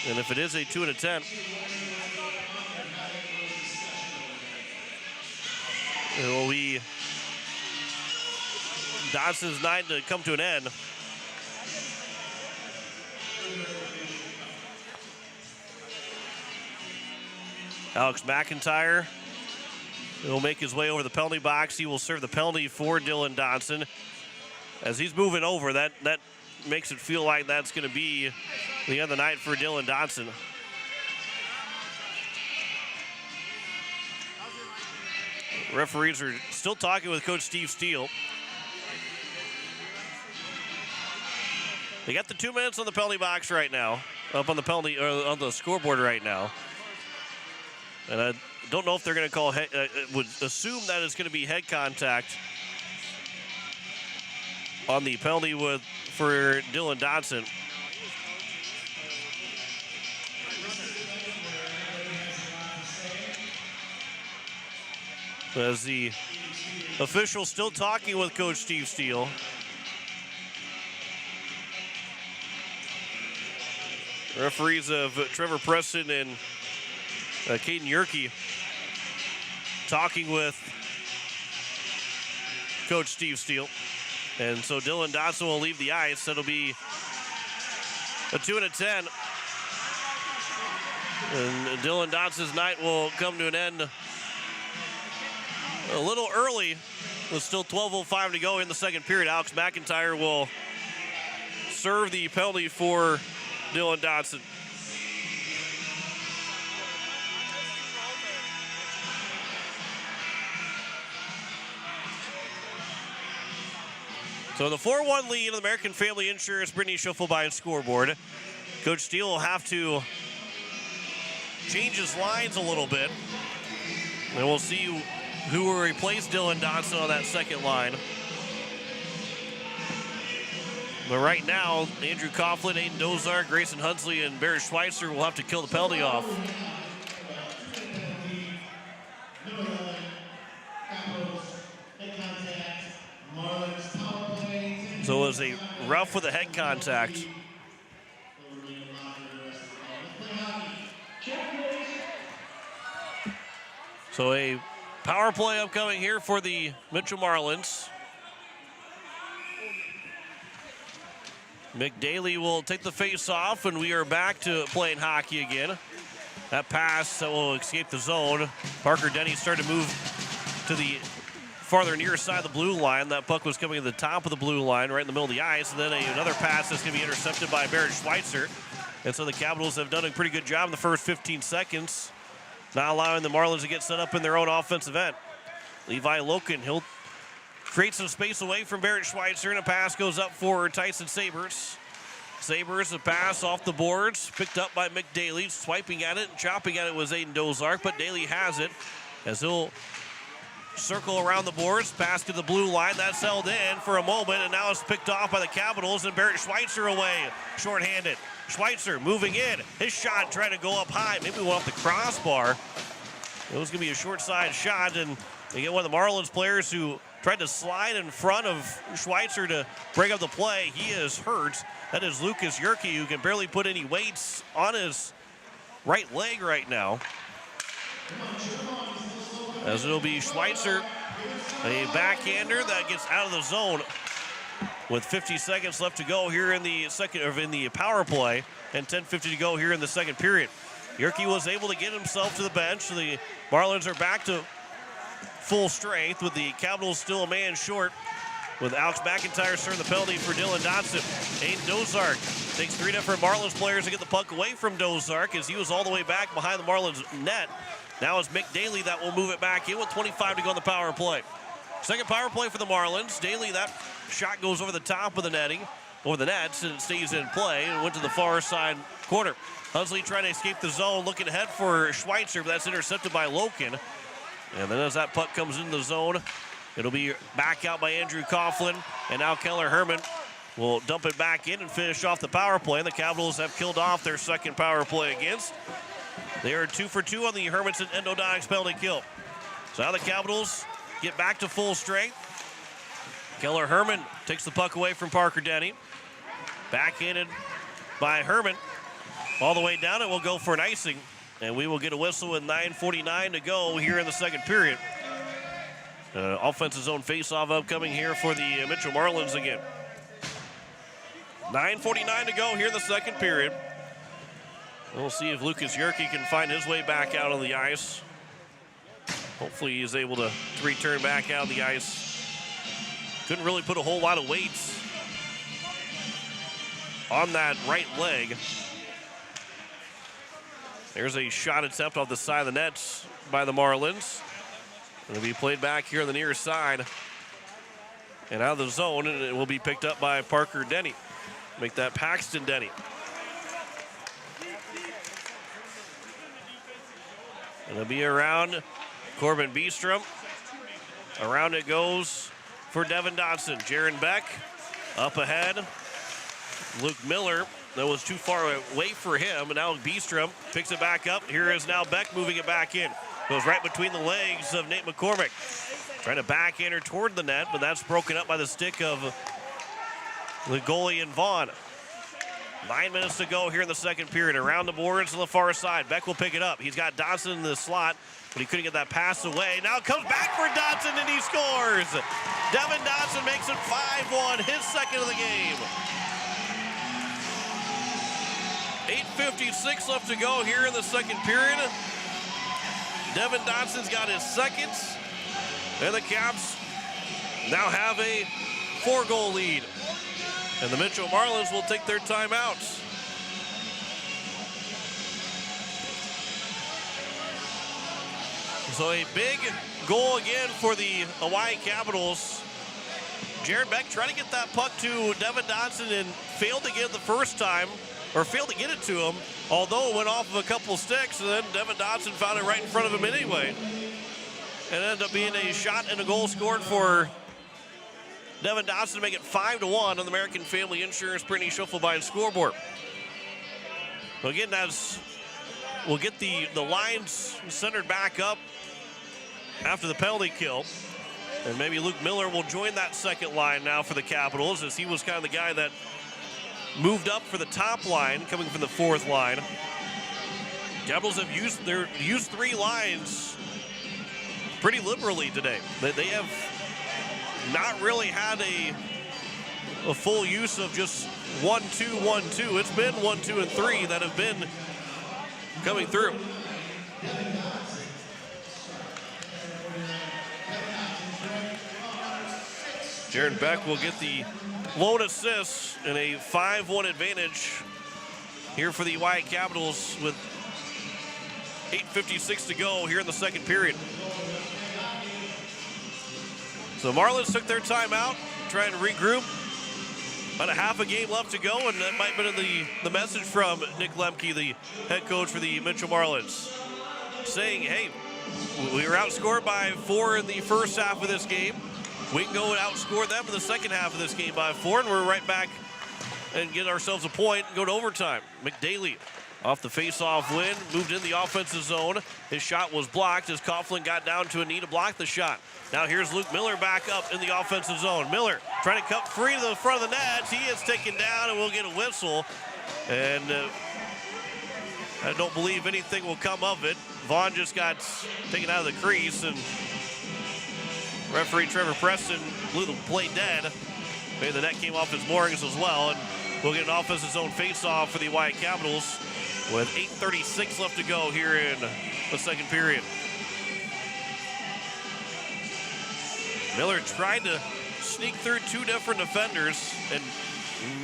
And if it is a 2 and a 10, it will be Dotson's night to come to an end. Alex McIntyre will make his way over the penalty box. He will serve the penalty for Dylan Dotson. As he's moving over, that makes it feel like that's going to be the end of the night for Dylan Dotson. Referees are still talking with Coach Steve Steele. They got the 2 minutes on the penalty box right now, up on the penalty or on the scoreboard right now. And I don't know if they're going to call would assume that it's going to be head contact on the penalty for Dylan Dotson. As the official still talking with Coach Steve Steele. Referees of Trevor Preston and Caden Yerke talking with Coach Steve Steele. And so Dylan Dotson will leave the ice. That'll be a 2 and a 10. And Dylan Dotson's night will come to an end a little early with still 12:05 to go in the second period. Alex McIntyre will serve the penalty for Dylan Dotson. So the 4-1 lead of the American Family Insurance Brittany Schuffelbein scoreboard. Coach Steele will have to change his lines a little bit. And we'll see who will replace Dylan Dotson on that second line. But right now, Andrew Coughlin, Aiden Dozar, Grayson Hunsley, and Barrett Schweitzer will have to kill the penalty off. So it was a rough with a head contact. So a power play upcoming here for the Mitchell Marlins. McDaly will take the face off, and we are back to playing hockey again. That pass that will escape the zone. Parker Denny started to move to the farther near side of the blue line. That puck was coming to the top of the blue line, right in the middle of the ice. And then another pass that's going to be intercepted by Barrett Schweitzer. And so the Capitals have done a pretty good job in the first 15 seconds not allowing the Marlins to get set up in their own offensive end. Levi Loken, he'll create some space away from Barrett Schweitzer, and a pass goes up for Tyson Sabers. Sabers, a pass off the boards, picked up by Mick Daly. Swiping at it and chopping at it was Aiden Dozark, but Daly has it as he'll circle around the boards, pass to the blue line. That's held in for a moment, and now it's picked off by the Capitals, and Barrett Schweitzer away, shorthanded. Schweitzer moving in. His shot trying to go up high. Maybe went off the crossbar. It was going to be a short side shot, and they get one of the Marlins players who tried to slide in front of Schweitzer to break up the play. He is hurt. That is Lucas Yerke, who can barely put any weights on his right leg right now. As it'll be Schweitzer, a backhander that gets out of the zone with 50 seconds left to go here in the second, or in the power play, and 10:50 to go here in the second period. Yerke was able to get himself to the bench. The Marlins are back to full strength with the Capitals still a man short, with Alex McIntyre serving the penalty for Dylan Dotson. Aiden Dozark takes three different Marlins players to get the puck away from Dozark as he was all the way back behind the Marlins net. Now it's Mick Daly that will move it back in with 25 to go on the power play. Second power play for the Marlins. Daly, that shot goes over the top of the netting, over the nets, and it stays in play and went to the far side corner. Hunsley trying to escape the zone, looking ahead for Schweitzer, but that's intercepted by Loken. And then as that puck comes into the zone, it'll be back out by Andrew Coughlin, and now Keller Herman will dump it back in and finish off the power play. The Capitals have killed off their second power play against. They are 2 for 2 on the Hermanson Endodontics penalty kill. So now the Capitals get back to full strength. Keller Herman takes the puck away from Parker Denny. Backhanded by Herman. All the way down, it will go for an icing. And we will get a whistle with 9:49 to go here in the second period. Offensive zone faceoff upcoming here for the Mitchell Marlins again. 9:49 to go here in the second period. We'll see if Lucas Yerke can find his way back out on the ice. Hopefully he's able to return back out on the ice. Couldn't really put a whole lot of weights on that right leg. There's a shot attempt off the side of the nets by the Marlins. It'll be played back here on the near side and out of the zone, and it will be picked up by Parker Denny. Make that Paxton Denny. It'll be around Corbin Beestrom. Around it goes for Devin Dotson. Jaron Beck up ahead. Luke Miller. That was too far away for him, and now Beestrom picks it back up. Here is now Beck moving it back in. Goes right between the legs of Nate McCormick. Trying to backhand her toward the net, but that's broken up by the stick of the goalie and Vaughn. 9 minutes to go here in the second period. Around the boards on the far side. Beck will pick it up. He's got Dotson in the slot, but he couldn't get that pass away. Now it comes back for Dotson, and he scores. Devin Dotson makes it 5-1, his second of the game. 8:56 left to go here in the second period. Devin Dotson's got his second, and the Caps now have a 4-goal lead. And the Mitchell Marlins will take their timeouts. So a big goal again for the Hawaii Capitals. Jared Beck trying to get that puck to Devin Dotson and failed to get it the first time, or failed to get it to him, although it went off of a couple sticks, and then Devin Dotson found it right in front of him anyway. And ended up being a shot and a goal scored for Devin Dotson to make it 5-1 on the American Family Insurance Brittany Schuffelbein scoreboard. But again, we'll get the lines centered back up after the penalty kill. And maybe Luke Miller will join that second line now for the Capitals, as he was kind of the guy that moved up for the top line, coming from the fourth line. Capitals have used three lines pretty liberally today. They have not really had a full use of just 1-2, 1-2. It's been 1, 2, and 3 that have been coming through. Jaron Beck will get the lone assist and a 5-1 advantage here for the Hawaii Capitals, with 8:56 to go here in the second period. So Marlins took their timeout, trying to regroup. About a half a game left to go, and that might have been the message from Nick Lemke, the head coach for the Mitchell Marlins, saying, hey, we were outscored by 4 in the first half of this game. We can go and outscore them in the second half of this game by 4, and we're right back and get ourselves a point and go to overtime. McDaly off the face-off win, moved in the offensive zone. His shot was blocked as Coughlin got down to a knee to block the shot. Now here's Luke Miller back up in the offensive zone. Miller trying to cut free to the front of the net. He is taken down and we'll get a whistle. And I don't believe anything will come of it. Vaughn just got taken out of the crease, and referee Trevor Preston blew the play dead. Maybe the net came off his moorings as well. And we'll get an offensive zone face-off for the Hawaii Capitals with 8:36 left to go here in the second period. Miller tried to sneak through 2 different defenders and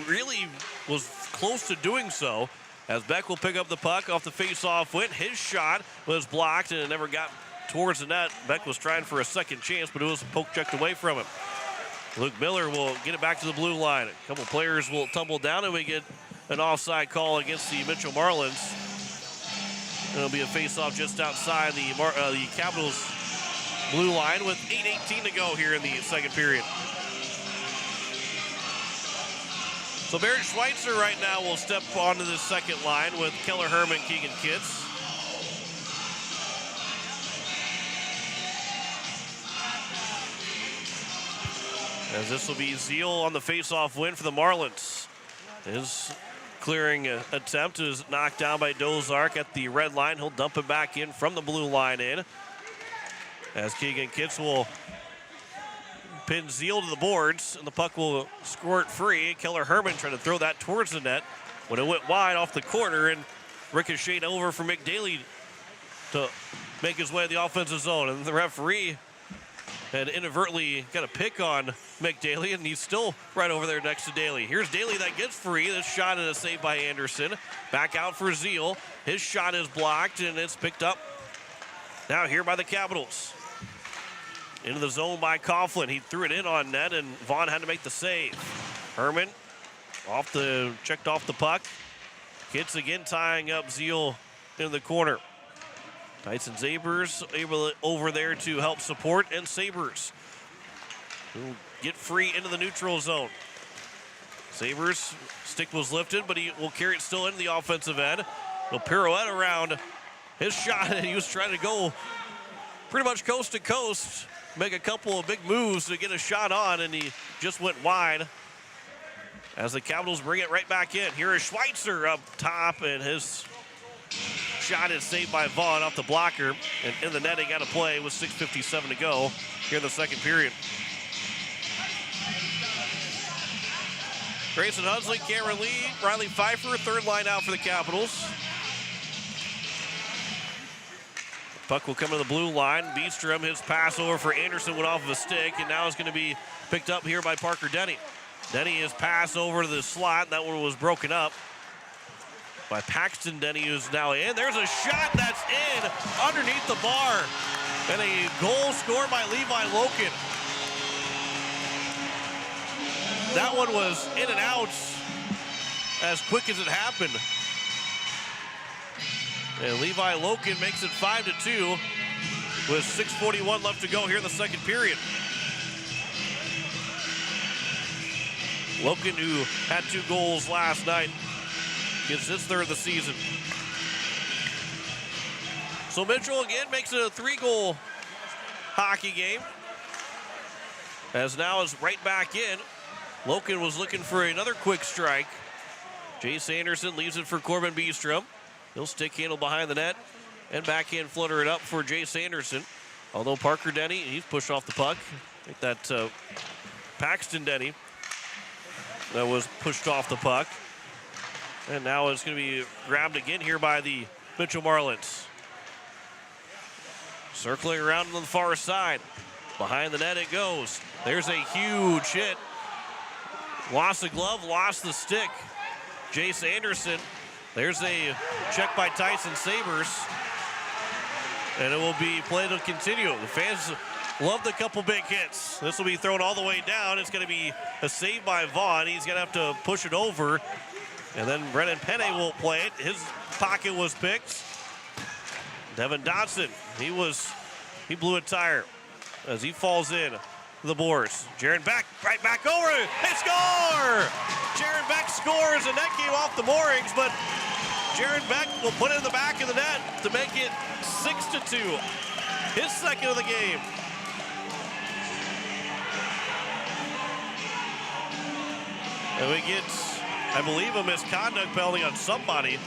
really was close to doing so, as Beck will pick up the puck off the face-off win. His shot was blocked and it never got towards the net. Beck was trying for a second chance, but it was poke checked away from him. Luke Miller will get it back to the blue line. A couple players will tumble down, and we get an offside call against the Mitchell Marlins. It'll be a face-off just outside the Capitals blue line with 8:18 to go here in the second period. So Barrett Schweitzer right now will step onto the second line with Keller Herman, Keegan Kitts. As this will be Zeal on the face-off win for the Marlins. His clearing attempt is knocked down by Dozark at the red line. He'll dump it back in from the blue line in, as Keegan Kitts will pin Zeal to the boards, and the puck will squirt free. Keller Herman trying to throw that towards the net when it went wide off the corner and ricocheted over for McDaly to make his way to the offensive zone. And the referee had inadvertently got a pick on McDaly, and he's still right over there next to Daly. Here's Daly that gets free. This shot and a save by Anderson. Back out for Zeal. His shot is blocked, and it's picked up now here by the Capitals. Into the zone by Coughlin. He threw it in on net, and Vaughn had to make the save. Herman checked off the puck. Kitts again tying up Zeal in the corner. Tyson Zabers able over there to help support, and Sabers will get free into the neutral zone. Sabers' stick was lifted, but he will carry it still into the offensive end. He'll pirouette around his shot, and he was trying to go pretty much coast to coast, make a couple of big moves to get a shot on, and he just went wide as the Capitals bring it right back in. Here is Schweitzer up top, and his shot is saved by Vaughn off the blocker, and in the netting out of play with 6:57 to go here in the second period. Grayson Hunsley, Cameron Lee, Riley Pfeiffer, third line out for the Capitals. Puck will come to the blue line. Beastrom, his pass over for Anderson went off of a stick, and now it's going to be picked up here by Parker Denny. Denny is pass over to the slot. That one was broken up by Paxton Denny, who's now in. There's a shot that's in underneath the bar, and a goal scored by Levi Loken. That one was in and out as quick as it happened. And Levi Loken makes it 5-2 with 6:41 left to go here in the second period. Loken, who had 2 goals last night, gets his third of the season. So Mitchell again makes it a 3-goal hockey game, as now is right back in. Loken was looking for another quick strike. Jace Anderson leaves it for Corbin Beastrom. He'll stick handle behind the net and backhand flutter it up for Jace Anderson. Although Parker Denny, he's pushed off the puck. I think that Paxton Denny that was pushed off the puck. And now it's going to be grabbed again here by the Mitchell Marlins. Circling around on the far side. Behind the net it goes. There's a huge hit. Lost the glove, lost the stick. Jace Anderson. There's a check by Tyson Sabers. And it will be play to continue. The fans love the couple big hits. This will be thrown all the way down. It's going to be a save by Vaughn. He's going to have to push it over. And then Brennan Penne will play it. His pocket was picked. Devin Dodson, he blew a tire as he falls in the boards. Jaron Beck right back over. They score! Jaron Beck scores, and that came off the moorings, but Jaron Beck will put it in the back of the net to make it 6-2. His second of the game. And we get, I believe, a misconduct penalty on somebody.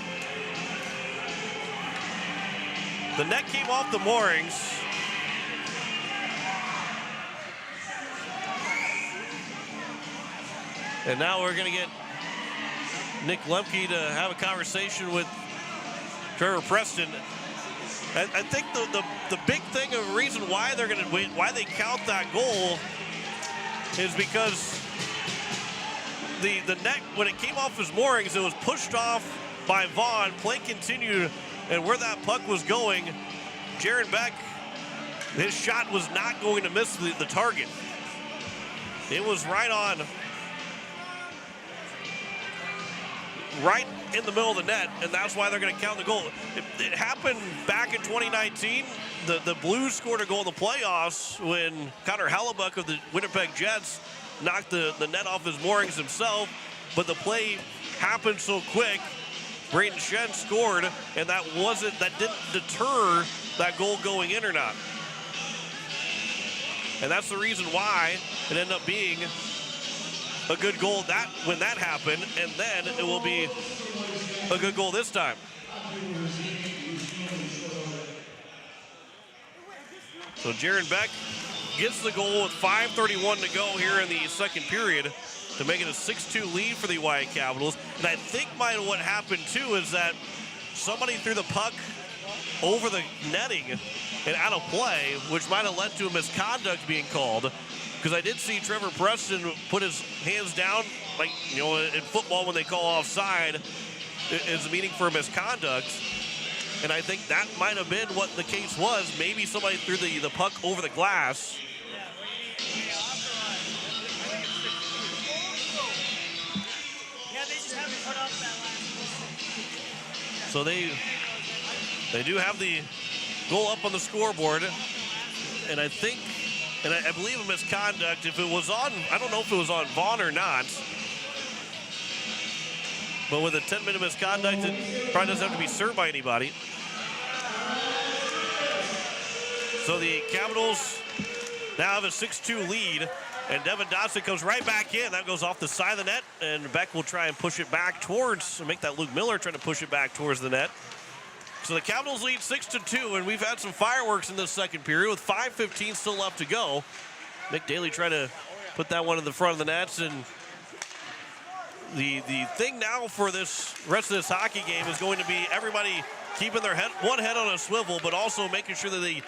The net came off the moorings. And now we're going to get Nick Lemke to have a conversation with Trevor Preston. I think the big thing, a reason why they're going to win, why they count that goal, is because the net, when it came off his moorings, it was pushed off by Vaughn. Play continued, and where that puck was going, Jaron Beck, his shot was not going to miss the target. It was right on, right in the middle of the net, and that's why they're going to count the goal. It happened back in 2019. The Blues scored a goal in the playoffs when Connor Hellebuck of the Winnipeg Jets knocked the net off his moorings himself, but the play happened so quick. Braden Shen scored, and that didn't deter that goal going in or not. And that's the reason why it ended up being a good goal when that happened, and then it will be a good goal this time. So Jaron Beck gets the goal with 5:31 to go here in the second period to make it a 6-2 lead for the Hawaii Capitals. And I think what happened too is that somebody threw the puck over the netting and out of play, which might have led to a misconduct being called. Because I did see Trevor Preston put his hands down, like, you know, in football when they call offside, is meaning for misconduct. And I think that might have been what the case was. Maybe somebody threw the puck over the glass. So they do have the goal up on the scoreboard. And I think, and I believe a misconduct, if it was on, I don't know if it was on Vaughn or not. But with a 10-minute misconduct, it probably doesn't have to be served by anybody. So the Capitals now have a 6-2 lead, and Devin Dodson comes right back in. That goes off the side of the net, and Beck will try and push it back towards, make that Luke Miller trying to push it back towards the net. So the Capitals lead 6-2, and we've had some fireworks in this second period with 5:15 still left to go. Nick Daly trying to put that one in the front of the nets, and the thing now for this rest of this hockey game is going to be everybody keeping their one head on a swivel, but also making sure that they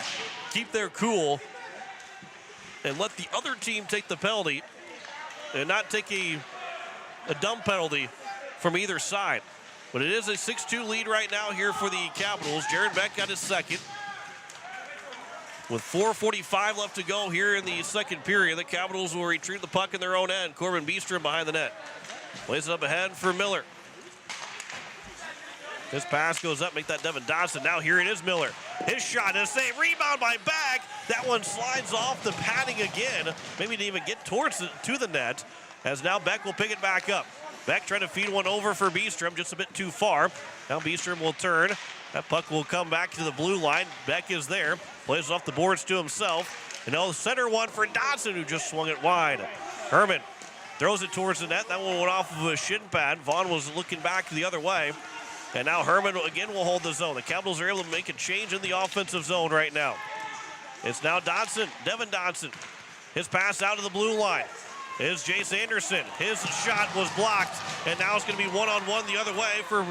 keep their cool and let the other team take the penalty and not take a dumb penalty from either side. But it is a 6-2 lead right now here for the Capitals. Jaron Beck got his second. With 4:45 left to go here in the second period, the Capitals will retrieve the puck in their own end. Corbin Beestrom behind the net. Plays it up ahead for Miller. His pass goes up, make that Devin Dodson. Now here it is Miller. His shot is saved. Rebound by Beck. That one slides off the padding again. Maybe didn't even get to the net, as now Beck will pick it back up. Beck trying to feed one over for Beestrom, just a bit too far. Now Beestrom will turn. That puck will come back to the blue line. Beck is there. Plays off the boards to himself. And now the center one for Dodson, who just swung it wide. Herman throws it towards the net. That one went off of a shin pad. Vaughn was looking back the other way. And now Herman again will hold the zone. The Capitals are able to make a change in the offensive zone right now. It's now Dodson, Devin Dodson. His pass out to the blue line. Is Jace Anderson. His shot was blocked, and now it's going to be one-on-one the other way for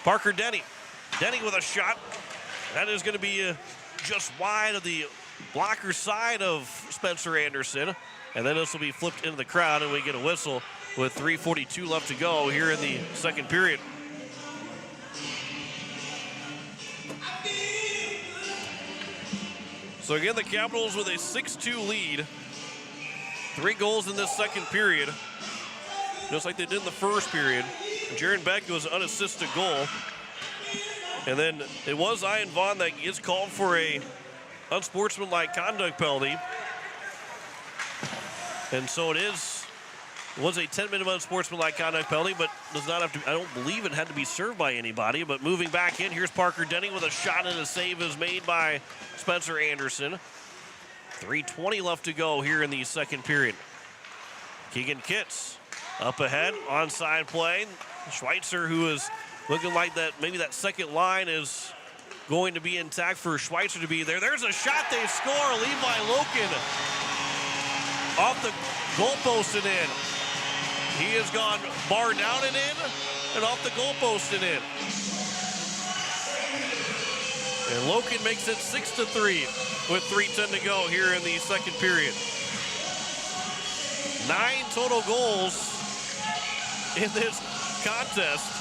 Parker Denny. Denny with a shot. That is going to be just wide of the blocker side of Spencer Anderson. And then this will be flipped into the crowd, and we get a whistle with 3:42 left to go here in the second period. So again, the Capitals with a 6-2 lead. 3 goals in this second period, just like they did in the first period. Jaron Beck was an unassisted goal. And then it was Ian Vaughn that is called for a unsportsmanlike conduct penalty. And so it was a 10-minute unsportsmanlike conduct penalty, but does not have to, I don't believe it had to be served by anybody. But moving back in, here's Parker Denny with a shot, and a save is made by Spencer Anderson. 3:20 left to go here in the second period. Keegan Kitts up ahead, onside play. Schweitzer, who is looking like that, maybe that second line is going to be intact for Schweitzer to be there. There's a shot, they score. Levi Loken off the goalpost and in. He has gone bar down and in, and off the goalpost and in. And Loken makes it 6-3 with 3:10 to go here in the second period. 9 total goals in this contest.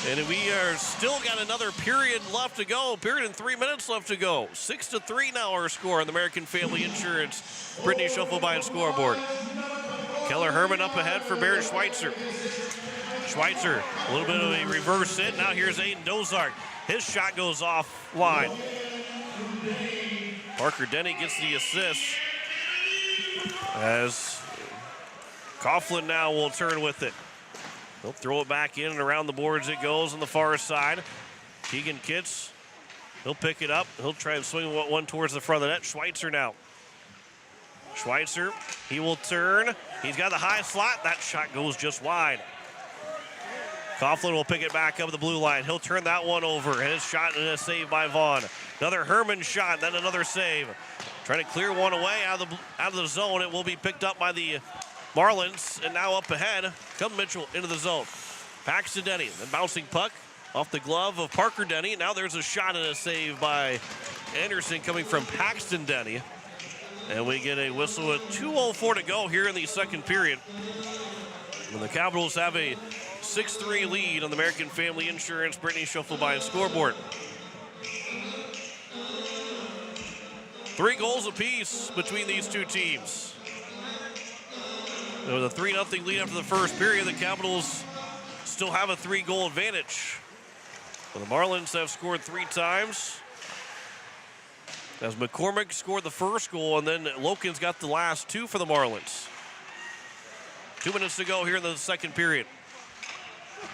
And we are still got another period left to go. Period and 3 minutes left to go. 6-3 now our score on the American Family Insurance Brittany Schuffelbein scoreboard. Keller Herman up ahead for Barrett Schweitzer. Schweitzer, a little bit of a reverse hit. Now here's Aiden Dozark. His shot goes offline. Parker Denny gets the assist as Coughlin now will turn with it. He'll throw it back in and around the boards it goes on the far side. Keegan Kitts, he'll pick it up. He'll try and swing one towards the front of the net. Schweitzer now. Schweitzer, he will turn. He's got the high slot. That shot goes just wide. Coughlin will pick it back up the blue line. He'll turn that one over. And his shot and a save by Vaughn. Another Herman shot, then another save. Trying to clear one away out of the zone. It will be picked up by the Marlins. And now up ahead, come Mitchell into the zone. Paxton Denny, the bouncing puck off the glove of Parker Denny. Now there's a shot and a save by Anderson coming from Paxton Denny. And we get a whistle with 2:04 to go here in the second period. And the Capitals have a 6-3 lead on the American Family Insurance Brittany Schuffelbein scoreboard. 3 goals apiece between these two teams. With a 3-0 lead after the first period, the Capitals still have a 3-goal advantage. But the Marlins have scored 3 times. As McCormick scored the first goal, and then Loken's got the last 2 for the Marlins. 2 minutes to go here in the second period.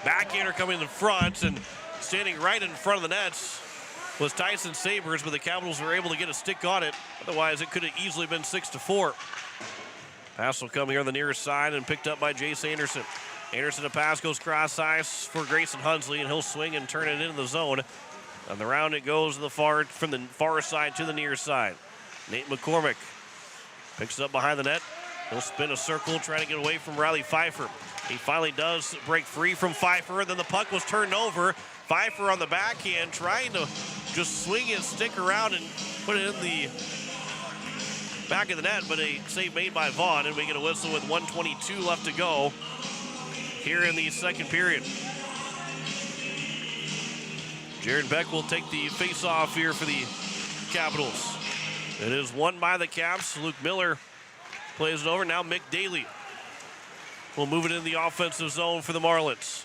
Backhander coming in front, and standing right in front of the nets was Tyson Sabers, but the Capitals were able to get a stick on it. Otherwise, it could have easily been 6-4. Pass will come here on the near side and picked up by Jace Anderson. Anderson, a pass goes cross ice for Grayson Hunsley, and he'll swing and turn it into the zone. On the round it goes to the from the far side to the near side. Nate McCormick picks it up behind the net. He'll spin a circle, trying to get away from Riley Pfeiffer. He finally does break free from Pfeiffer, and then the puck was turned over. Pfeiffer on the backhand, trying to just swing his stick around and put it in the back of the net, but a save made by Vaughn, and we get a whistle with 1:22 left to go here in the second period. Jared Beck will take the face-off here for the Capitals. It is won by the Caps. Luke Miller plays it over. Now Mick Daly will move it in the offensive zone for the Marlins.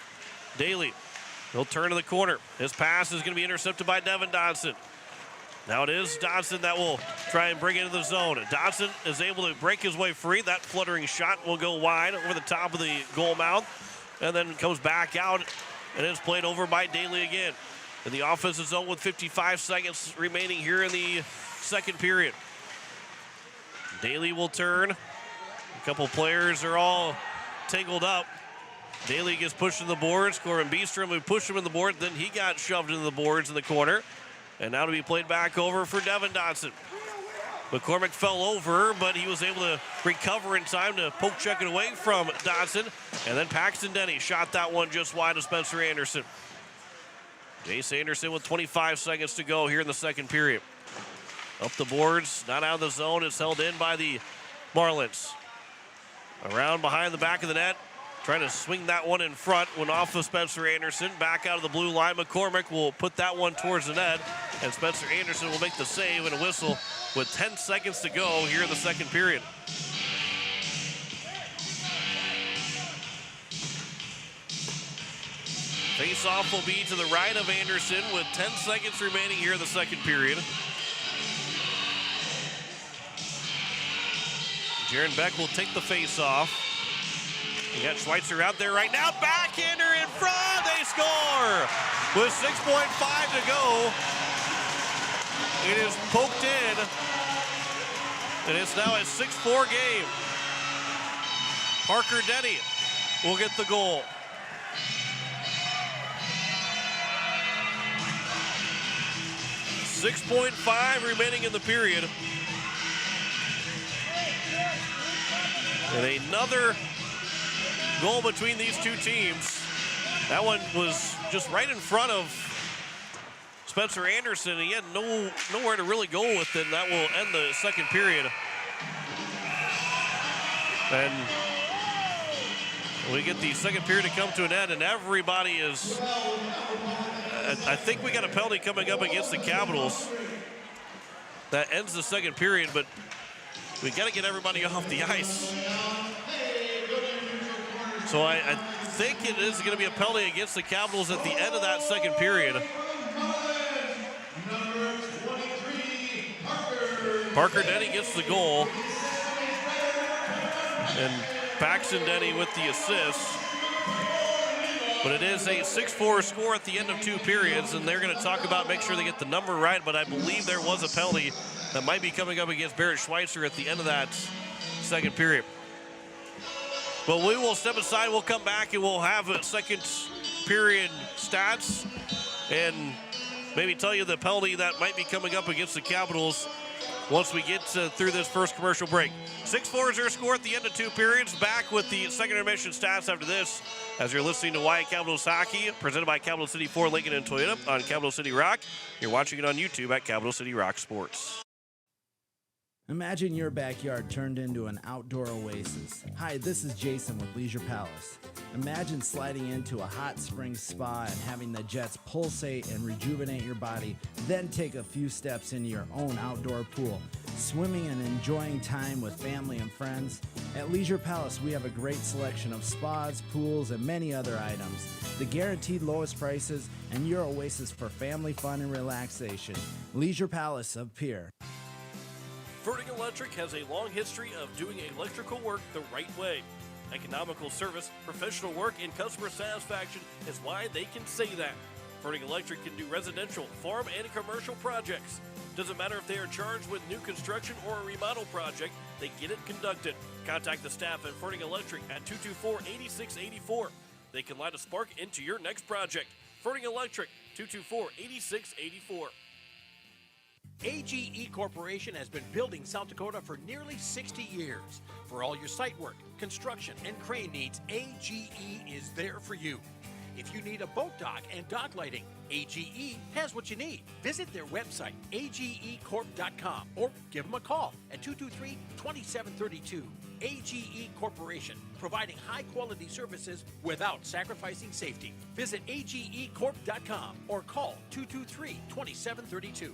Daly, he'll turn to the corner. His pass is going to be intercepted by Devin Dodson. Now it is Dodson that will try and bring it into the zone. Dodson is able to break his way free. That fluttering shot will go wide over the top of the goal mouth, and then comes back out, and it's played over by Daly again. In the offensive zone with 55 seconds remaining here in the second period. Daly will turn. A couple players are all tangled up. Daly gets pushed to the boards. Corbin Beestrom would push him in the board. Then he got shoved into the boards in the corner. And now to be played back over for Devin Dodson. McCormick fell over, but he was able to recover in time to poke check it away from Dodson. And then Paxton Denny shot that one just wide of Spencer Anderson. Jace Anderson with 25 seconds to go here in the second period. Up the boards, not out of the zone. It's held in by the Marlins. Around behind the back of the net. Trying to swing that one in front when off of Spencer Anderson. Back out of the blue line. McCormick will put that one towards the net. And Spencer Anderson will make the save and a whistle with 10 seconds to go here in the second period. Face-off will be to the right of Anderson with 10 seconds remaining here in the second period. Jaron Beck will take the face-off. You got Schweitzer out there right now. Backhander in front. They score with 6.5 to go. It is poked in. And it's now a 6-4 game. Parker Denny will get the goal. .5 remaining in the period. And another goal between these two teams. That one was just right in front of Spencer Anderson. He had nowhere to really go with it. That will end the second period. And we get the second period to come to an end, and everybody is... I think we got a penalty coming up against the Capitals. That ends the second period, but we got to get everybody off the ice. So I think it is going to be a penalty against the Capitals at the end of that second period. Parker Denny gets the goal. And Paxton Denny with the assist. But it is a 6-4 score at the end of two periods, and they're going to talk about make sure they get the number right, but I believe there was a penalty that might be coming up against Barrett Schweitzer at the end of that second period. But we will step aside. We'll come back and we'll have a second period stats and maybe tell you the penalty that might be coming up against the Capitals once we get through this first commercial break. 6-4 is their score at the end of two periods. Back with the second intermission stats after this as you're listening to Hawaii Capitals Hockey, presented by Capital City Ford, Lincoln, and Toyota on Capital City Rock. You're watching it on YouTube at Capital City Rock Sports. Imagine your backyard turned into an outdoor oasis. Hi, this is Jason with Leisure Palace. Imagine sliding into a hot spring spa and having the jets pulsate and rejuvenate your body, then take a few steps into your own outdoor pool, swimming and enjoying time with family and friends. At Leisure Palace, we have a great selection of spas, pools, and many other items. The guaranteed lowest prices and your oasis for family fun and relaxation. Leisure Palace of Pier. Verting Electric has a long history of doing electrical work the right way. Economical service, professional work, and customer satisfaction is why they can say that. Verting Electric can do residential, farm, and commercial projects. Doesn't matter if they are charged with new construction or a remodel project, they get it conducted. Contact the staff at Verting Electric at 224-8684. They can light a spark into your next project. Verting Electric, 224-8684. AGE Corporation has been building South Dakota for nearly 60 years. For all your site work, construction, and crane needs, AGE is there for you. If you need a boat dock and dock lighting, AGE has what you need. Visit their website, agecorp.com, or give them a call at 223-2732. AGE Corporation, providing high-quality services without sacrificing safety. Visit agecorp.com or call 223-2732.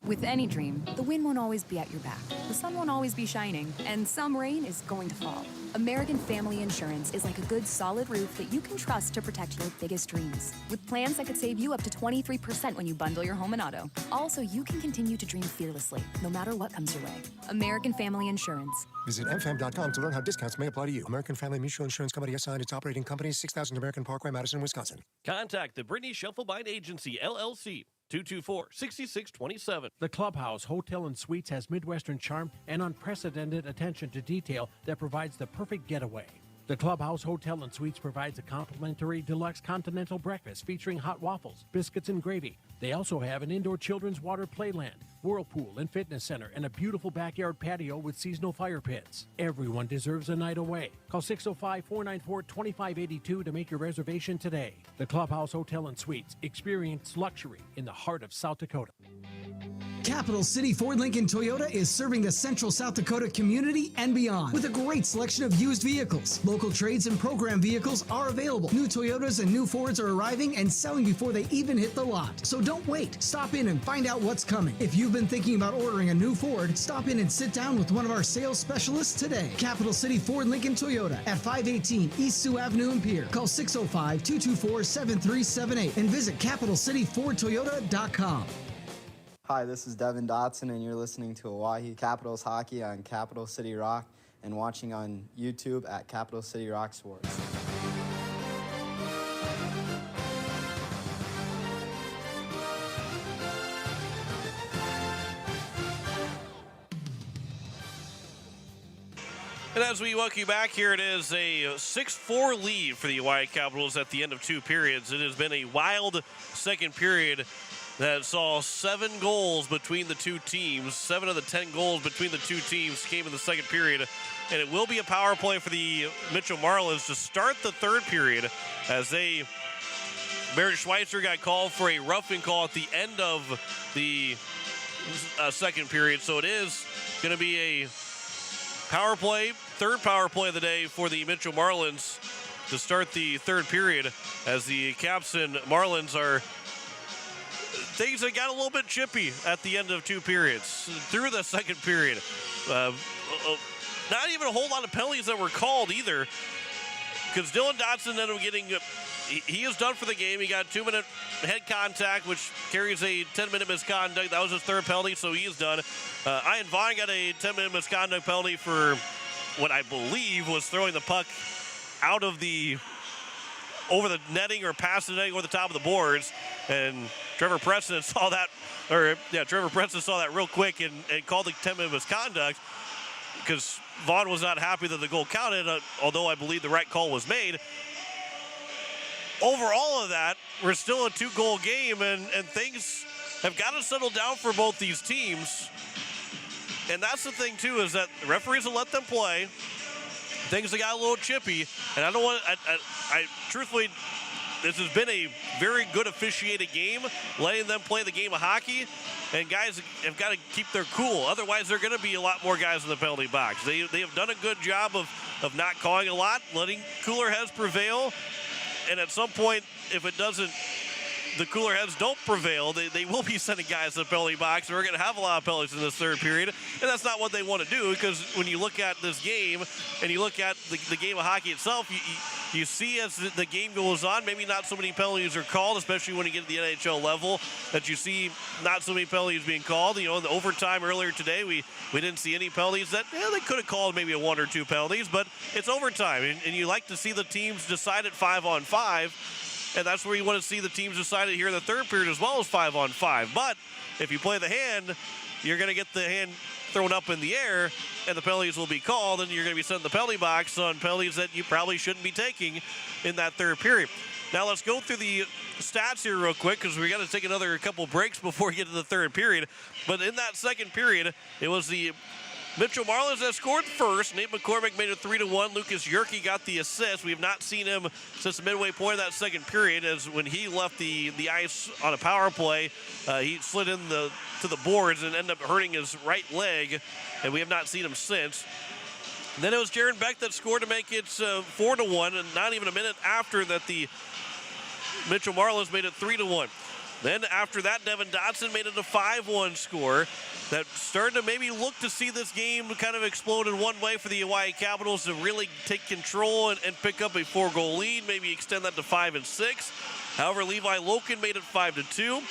With any dream, the wind won't always be at your back, the sun won't always be shining, and some rain is going to fall. American Family Insurance is like a good solid roof that you can trust to protect your biggest dreams. With plans that could save you up to 23% when you bundle your home and auto. Also, you can continue to dream fearlessly, no matter what comes your way. American Family Insurance. Visit mfam.com to learn how discounts may apply to you. American Family Mutual Insurance Company assigned its operating company, 6000 American Parkway, Madison, Wisconsin. Contact the Brittany Shufflebind Agency, LLC, 224-6627. The Clubhouse Hotel and Suites has Midwestern charm and unprecedented attention to detail that provides the perfect getaway. The Clubhouse Hotel and Suites provides a complimentary deluxe continental breakfast featuring hot waffles, biscuits, and gravy. They also have an indoor children's water playland, whirlpool and fitness center, and a beautiful backyard patio with seasonal fire pits. Everyone deserves a night away. Call 605-494-2582 to make your reservation today. The Clubhouse Hotel and Suites. Experience luxury in the heart of South Dakota. Capital City Ford Lincoln Toyota is serving the central South Dakota community and beyond with a great selection of used vehicles. Local trades and program vehicles are available. New Toyotas and new Fords are arriving and selling before they even hit the lot. So don't wait. Stop in and find out what's coming. If you've been thinking about ordering a new Ford, stop in and sit down with one of our sales specialists today. Capital City Ford Lincoln Toyota at 518 East Sioux Avenue in Pierre. Call 605-224-7378 and visit CapitalCityFordToyota.com. Hi, this is Devin Dotson, and you're listening to Oahe Capitals Hockey on Capital City Rock and watching on YouTube at Capital City Rock Sports. And as we welcome you back here, it is a 6-4 lead for the Oahe Capitals at the end of 2 periods. It has been a wild second period that saw 7 goals between the two teams. 7 of the 10 goals between the two teams came in the second period. And it will be a power play for the Mitchell Marlins to start the third period as Barrett Schweitzer got called for a roughing call at the end of the second period. So it is going to be a power play, third power play of the day for the Mitchell Marlins to start the third period as the Caps and Marlins are things that got a little bit chippy at the end of 2 periods. Through the second period, not even a whole lot of penalties that were called either, because Dylan Dotson ended up getting, he is done for the game. He got 2-minute head contact, which carries a 10-minute misconduct. That was his third penalty, so he is done. Ian Vaughn got a 10-minute misconduct penalty for what I believe was throwing the puck out of over the netting or past the netting over the top of the boards. And Trevor Preston saw that real quick and called the 10-minute misconduct because Vaughn was not happy that the goal counted, although I believe the right call was made. Over all of that, we're still a 2-goal game, and things have got to settle down for both these teams. And that's the thing, too, is that the referees will let them play. Things have got a little chippy, and I don't want I truthfully, this has been a very good officiated game, letting them play the game of hockey, and guys have got to keep their cool. Otherwise, there are going to be a lot more guys in the penalty box. They have done a good job of not calling a lot, letting cooler heads prevail, and at some point, if the cooler heads don't prevail, they will be sending guys to the penalty box, and we're going to have a lot of penalties in this third period, and that's not what they want to do, because when you look at this game and you look at the game of hockey itself, you see as the game goes on, maybe not so many penalties are called, especially when you get to the NHL level, that you see not so many penalties being called. You know, in the overtime earlier today, we didn't see any penalties that they could have called maybe 1 or 2 penalties, but it's overtime, and you like to see the teams decide it 5-on-5. And that's where you want to see the teams decide it here in the third period as well as 5-on-5. But if you play the hand, you're going to get the hand thrown up in the air, and the penalties will be called, and you're going to be sent in the penalty box on penalties that you probably shouldn't be taking in that third period. Now let's go through the stats here real quick, because we got to take another couple breaks before we get to the third period. But in that second period, it was the Mitchell Marlins that scored first. Nate McCormick made it 3-1. Lucas Yerke got the assist. We have not seen him since the midway point of that second period, as when he left the ice on a power play, he slid in to the boards and ended up hurting his right leg, and we have not seen him since. And then it was Jaron Beck that scored to make it 4-1, and not even a minute after that, the Mitchell Marlins made it 3-1. Then after that, Devin Dotson made it a 5-1 score that started to maybe look to see this game kind of explode in one way for the Oahe Capitals to really take control and pick up a 4-goal lead, maybe extend that to 5-6. However, Levi Loken made it 5-2.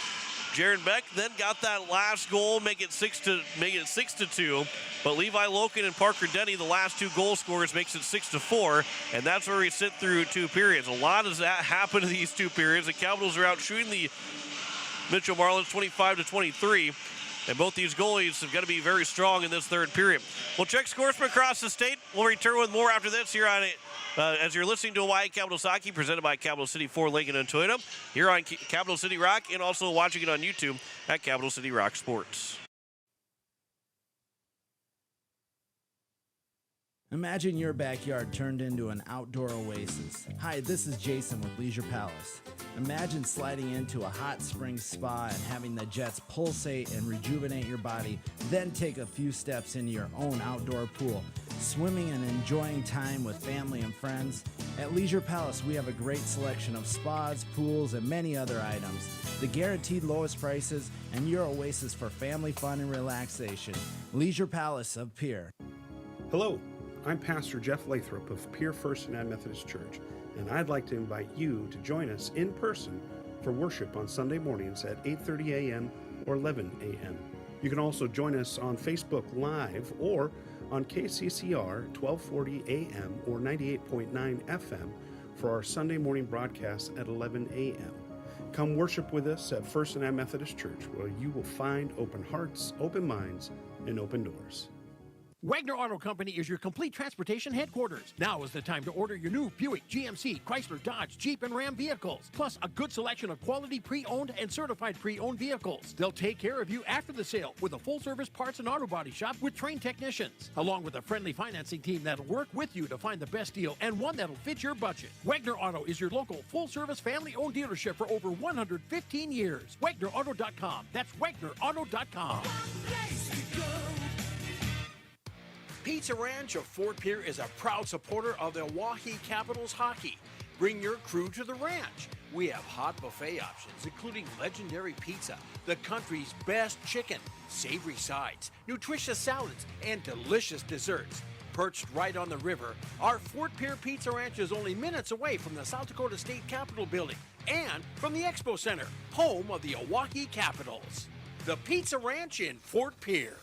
Jaron Beck then got that last goal, make it 6-2. But Levi Loken and Parker Denny, the last 2 goal scorers, makes it 6-4. And that's where we sit through 2 periods. A lot has happened in these 2 periods. The Capitals are out shooting the Mitchell Marlins 25-23. And both these goalies have got to be very strong in this third period. We'll check scores from across the state. We'll return with more after this here on as you're listening to Hawaii Capitals Hockey, presented by Capital City Ford Lincoln and Toyota, here on Capital City Rock, and also watching it on YouTube at Capital City Rock Sports. Imagine your backyard turned into an outdoor oasis. Hi, this is Jason with Leisure Palace. Imagine sliding into a hot spring spa and having the jets pulsate and rejuvenate your body, then take a few steps into your own outdoor pool, swimming and enjoying time with family and friends. At Leisure Palace, we have a great selection of spas, pools, and many other items. The guaranteed lowest prices and your oasis for family fun and relaxation. Leisure Palace of Pierre. Hello, I'm Pastor Jeff Lathrop of Pierre First United Methodist Church, and I'd like to invite you to join us in person for worship on Sunday mornings at 8:30 a.m. or 11 a.m. You can also join us on Facebook Live or on KCCR 1240 a.m. or 98.9 FM for our Sunday morning broadcast at 11 a.m. Come worship with us at First United Methodist Church, where you will find open hearts, open minds, and open doors. Wagner Auto Company is your complete transportation headquarters. Now is the time to order your new Buick, GMC, Chrysler, Dodge, Jeep, and Ram vehicles, plus a good selection of quality pre-owned and certified pre-owned vehicles. They'll take care of you after the sale with a full-service parts and auto body shop with trained technicians, along with a friendly financing team that'll work with you to find the best deal and one that'll fit your budget. Wagner Auto is your local full-service family-owned dealership for over 115 years. WagnerAuto.com. That's WagnerAuto.com. Pizza Ranch of Fort Pierre is a proud supporter of the Oahe Capitals hockey. Bring your crew to the ranch. We have hot buffet options, including legendary pizza, the country's best chicken, savory sides, nutritious salads, and delicious desserts. Perched right on the river, our Fort Pierre Pizza Ranch is only minutes away from the South Dakota State Capitol building and from the Expo Center, home of the Oahe Capitals. The Pizza Ranch in Fort Pierre.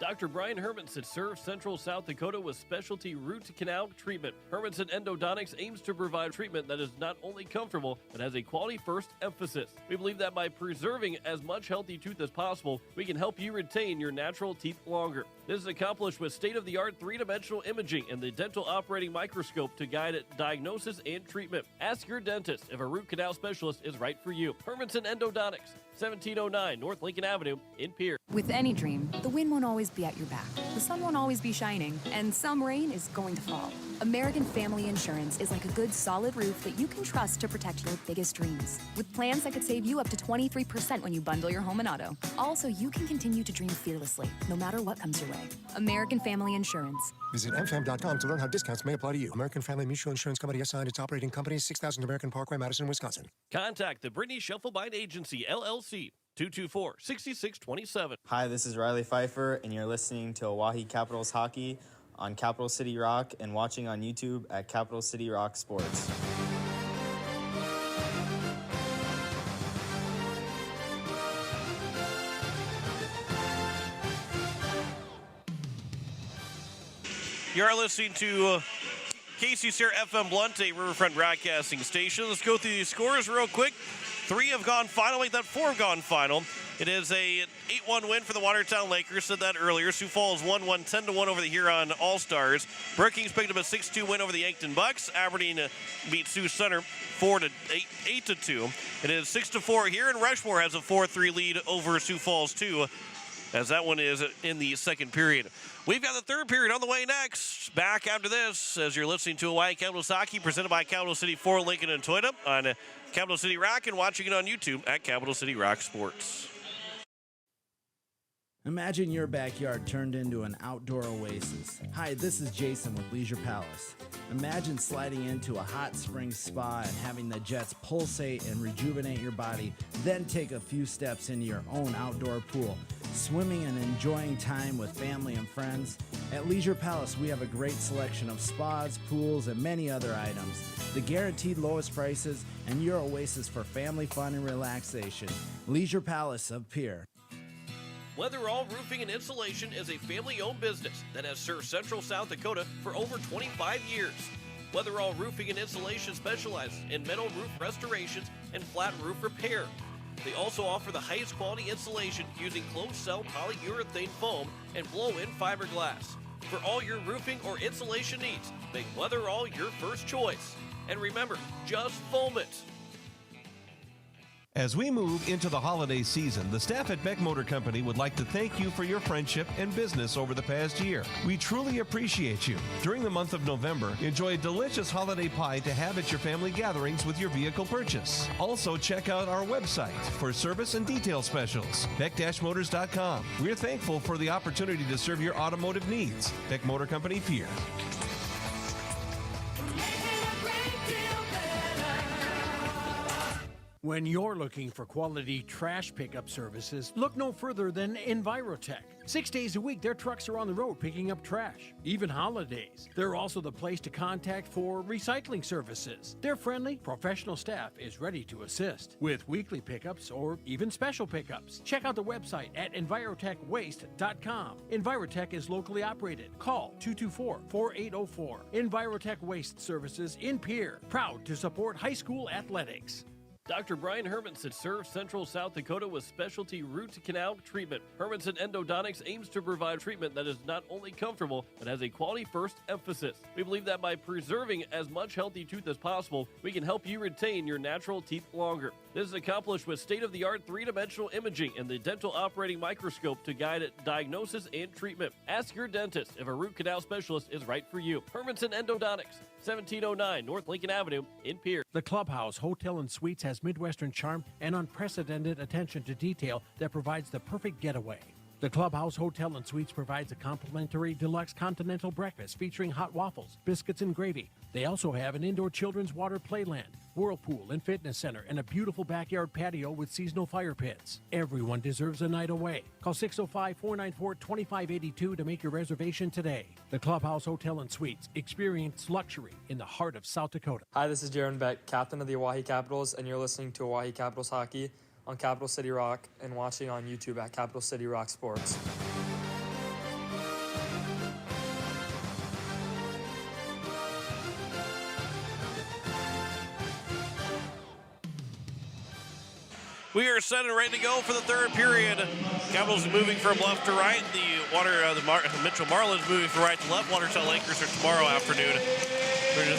Dr. Brian Hermanson serves Central South Dakota with specialty root canal treatment. Hermanson Endodontics aims to provide treatment that is not only comfortable, but has a quality-first emphasis. We believe that by preserving as much healthy tooth as possible, we can help you retain your natural teeth longer. This is accomplished with state-of-the-art three-dimensional imaging and the dental operating microscope to guide diagnosis and treatment. Ask your dentist if a root canal specialist is right for you. Hermanson Endodontics, 1709 North Lincoln Avenue in Pierre. With any dream, the wind won't always be at your back. The sun won't always be shining, and some rain is going to fall. American Family Insurance is like a good solid roof that you can trust to protect your biggest dreams. With plans that could save you up to 23% when you bundle your home and auto. Also, you can continue to dream fearlessly, no matter what comes your way. American Family Insurance. Visit mfam.com to learn how discounts may apply to you. American Family Mutual Insurance Company assigned its operating company, 6000 American Parkway, Madison, Wisconsin. Contact the Brittany Shufflebind Agency, LLC, 224-6627. Hi, this is Riley Pfeiffer, and you're listening to Oahe Capitals Hockey on Capital City Rock and watching on YouTube at Capital City Rock Sports. You are listening to KCCR FM Blunt, a Riverfront broadcasting station. Let's go through these scores real quick. 3 have gone final, make that 4 have gone final. It is a 8-1 win for the Watertown Lakers, said that earlier. Sioux Falls won 10-1 over the Huron All-Stars. Brookings picked up a 6-2 win over the Yankton Bucks. Aberdeen beat Sioux Center 8-2. It is 6-4 here, and Rushmore has a 4-3 lead over Sioux Falls 2, as that one is in the second period. We've got the third period on the way next. Back after this, as you're listening to Hawaii Capitals Hockey, presented by Capital City Ford, Lincoln, and Toyota on Capital City Rock, and watching it on YouTube at Capital City Rock Sports. Imagine your backyard turned into an outdoor oasis. Hi, this is Jason with Leisure Palace. Imagine sliding into a hot spring spa and having the jets pulsate and rejuvenate your body, then take a few steps into your own outdoor pool, swimming and enjoying time with family and friends. At Leisure Palace, we have a great selection of spas, pools, and many other items. The guaranteed lowest prices and your oasis for family fun and relaxation. Leisure Palace of Pierre. Weatherall Roofing and Insulation is a family-owned business that has served Central South Dakota for over 25 years. Weatherall Roofing and Insulation specializes in metal roof restorations and flat roof repair. They also offer the highest quality insulation using closed-cell polyurethane foam and blow-in fiberglass. For all your roofing or insulation needs, make Weatherall your first choice. And remember, just foam it. As we move into the holiday season, the staff at Beck Motor Company would like to thank you for your friendship and business over the past year. We truly appreciate you. During the month of November, enjoy a delicious holiday pie to have at your family gatherings with your vehicle purchase. Also, check out our website for service and detail specials, beck-motors.com. We're thankful for the opportunity to serve your automotive needs. Beck Motor Company, Pier. When you're looking for quality trash pickup services, look no further than Envirotech. 6 days a week, their trucks are on the road picking up trash, even holidays. They're also the place to contact for recycling services. Their friendly, professional staff is ready to assist with weekly pickups or even special pickups. Check out the website at envirotechwaste.com. Envirotech is locally operated. Call 224-4804. Envirotech Waste Services in Pierre, proud to support high school athletics. Dr. Brian Hermanson serves Central South Dakota with specialty root canal treatment. Hermanson Endodontics aims to provide treatment that is not only comfortable, but has a quality-first emphasis. We believe that by preserving as much healthy tooth as possible, we can help you retain your natural teeth longer. This is accomplished with state-of-the-art three-dimensional imaging and the dental operating microscope to guide diagnosis and treatment. Ask your dentist if a root canal specialist is right for you. Hermanson Endodontics, 1709 North Lincoln Avenue in Pierre. The Clubhouse Hotel and Suites has Midwestern charm and unprecedented attention to detail that provides the perfect getaway. The Clubhouse Hotel and Suites provides a complimentary deluxe continental breakfast featuring hot waffles, biscuits, and gravy. They also have an indoor children's water playland, whirlpool and fitness center, and a beautiful backyard patio with seasonal fire pits. Everyone deserves a night away. Call 605-494-2582 to make your reservation today. The Clubhouse Hotel and Suites. Experience luxury in the heart of South Dakota. Hi, this is Jaron Beck, captain of the Oahe Capitals, and you're listening to Oahe Capitals Hockey on Capital City Rock and watching on YouTube at Capital City Rock Sports. We are set and ready to go for the third period. Capitals moving from left to right. The Mitchell Marlins moving from right to left. Watertown Lakers are tomorrow afternoon. We're going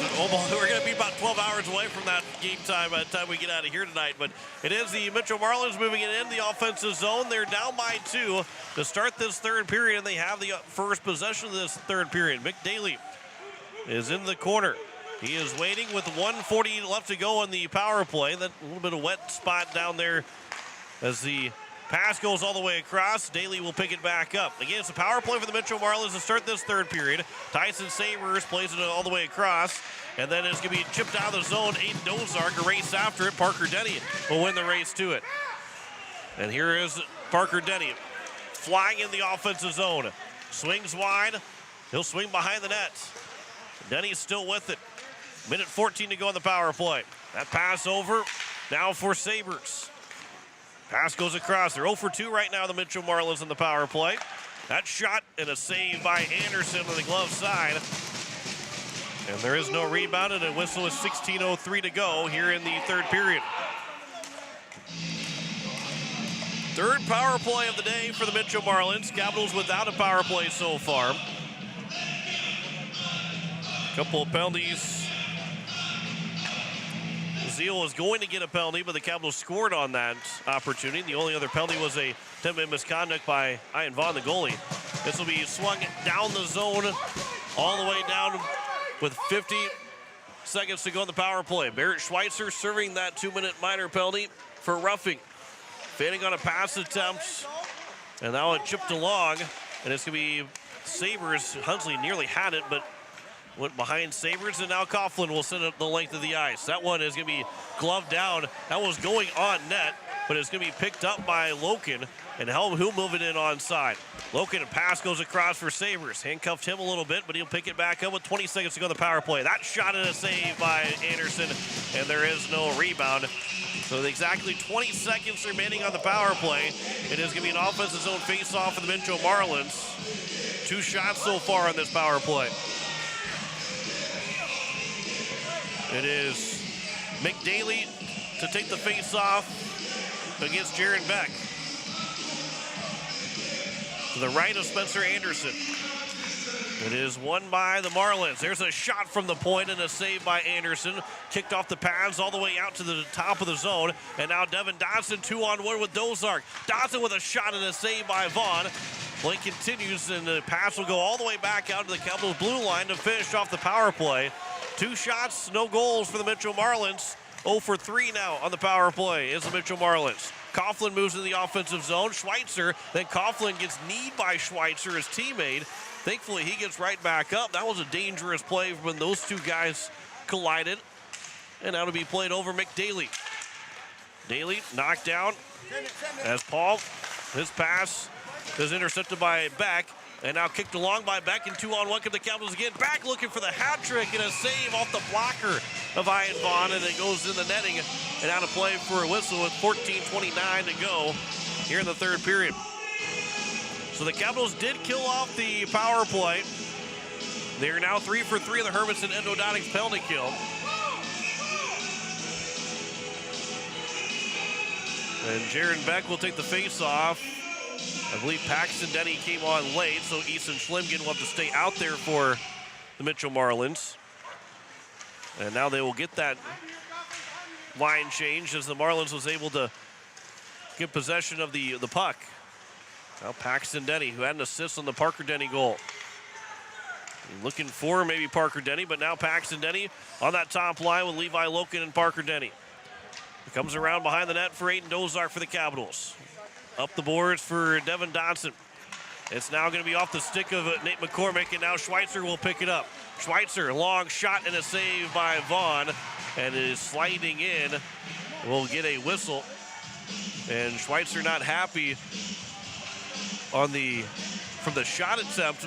to be about 12 hours away from that game time by the time we get out of here tonight. But it is the Mitchell Marlins moving it in the offensive zone. They're down by 2 to start this third period, and they have the first possession of this third period. Mick Daly is in the corner. He is waiting with 1:40 left to go on the power play. That a little bit of wet spot down there as the pass goes all the way across. Daly will pick it back up. Again, it's a power play for the Mitchell Marlins to start this third period. Tyson Sabers plays it all the way across. And then it's going to be chipped out of the zone. Aiden Dozark, a race after it. Parker Denny will win the race to it. And here is Parker Denny flying in the offensive zone. Swings wide. He'll swing behind the net. Denny's still with it. Minute 14 to go on the power play. That pass over now for Sabres. Pass goes across. They're 0 for 2 right now, the Mitchell Marlins on the power play. That shot and a save by Anderson on the glove side. And there is no rebound, and a whistle is 16:03 to go here in the third period. Third power play of the day for the Mitchell Marlins. Capitals without a power play so far. Couple of penalties. Zeal was going to get a penalty, but the Capitals scored on that opportunity. The only other penalty was a 10-minute misconduct by Ian Vaughn, the goalie. This will be swung down the zone, all the way down with 50 seconds to go on the power play. Barrett Schweitzer serving that 2-minute minor penalty for roughing. Fading on a pass attempt, and now it chipped along, and it's going to be Sabres. Hunsley nearly had it, but went behind Sabres, and now Coughlin will send it the length of the ice. That one is going to be gloved down. That was going on net, but it's going to be picked up by Loken, and he'll move it in onside. Loken, a pass goes across for Sabres. Handcuffed him a little bit, but he'll pick it back up with 20 seconds to go on the power play. That shot and a save by Anderson, and there is no rebound. So exactly 20 seconds remaining on the power play. It is going to be an offensive zone face-off for the Mitchell Marlins. 2 shots so far on this power play. It is Mick Daly to take the face-off against Jaron Beck. To the right of Spencer Anderson. It is won by the Marlins. There's a shot from the point and a save by Anderson. Kicked off the pads all the way out to the top of the zone. And now Devin Dodson 2-on-1 with Dozark. Dodson with a shot and a save by Vaughn. Play continues, and the pass will go all the way back out to the Capitals blue line to finish off the power play. 2 shots, no goals for the Mitchell Marlins. 0 for 3 now on the power play is the Mitchell Marlins. Coughlin moves in the offensive zone. Schweitzer, then Coughlin gets kneed by Schweitzer, his teammate. Thankfully, he gets right back up. That was a dangerous play when those two guys collided. And now to be played over McDaly. Daly knocked down as Paul, his pass is intercepted by Beck. And now kicked along by Beck, and 2-on-1 come the Capitals again. Beck looking for the hat trick and a save off the blocker of Ian Vaughn, and it goes in the netting and out of play for a whistle with 14:29 to go here in the third period. So the Capitals did kill off the power play. They are now 3 for 3 of the Hermanson Endodontics penalty kill. And Jaron Beck will take the face-off. I believe Paxton Denny came on late, so Easton Schlimgen will have to stay out there for the Mitchell Marlins. And now they will get that line change as the Marlins was able to get possession of the puck. Now Paxton Denny, who had an assist on the Parker Denny goal. Looking for maybe Parker Denny, but now Paxton Denny on that top line with Levi Loken and Parker Denny. He comes around behind the net for Aiden Dozark for the Capitals. Up the boards for Devin Dodson. It's now going to be off the stick of Nate McCormick, and now Schweitzer will pick it up. Schweitzer, long shot and a save by Vaughn, and is sliding in. Will get a whistle. And Schweitzer not happy from the shot attempt.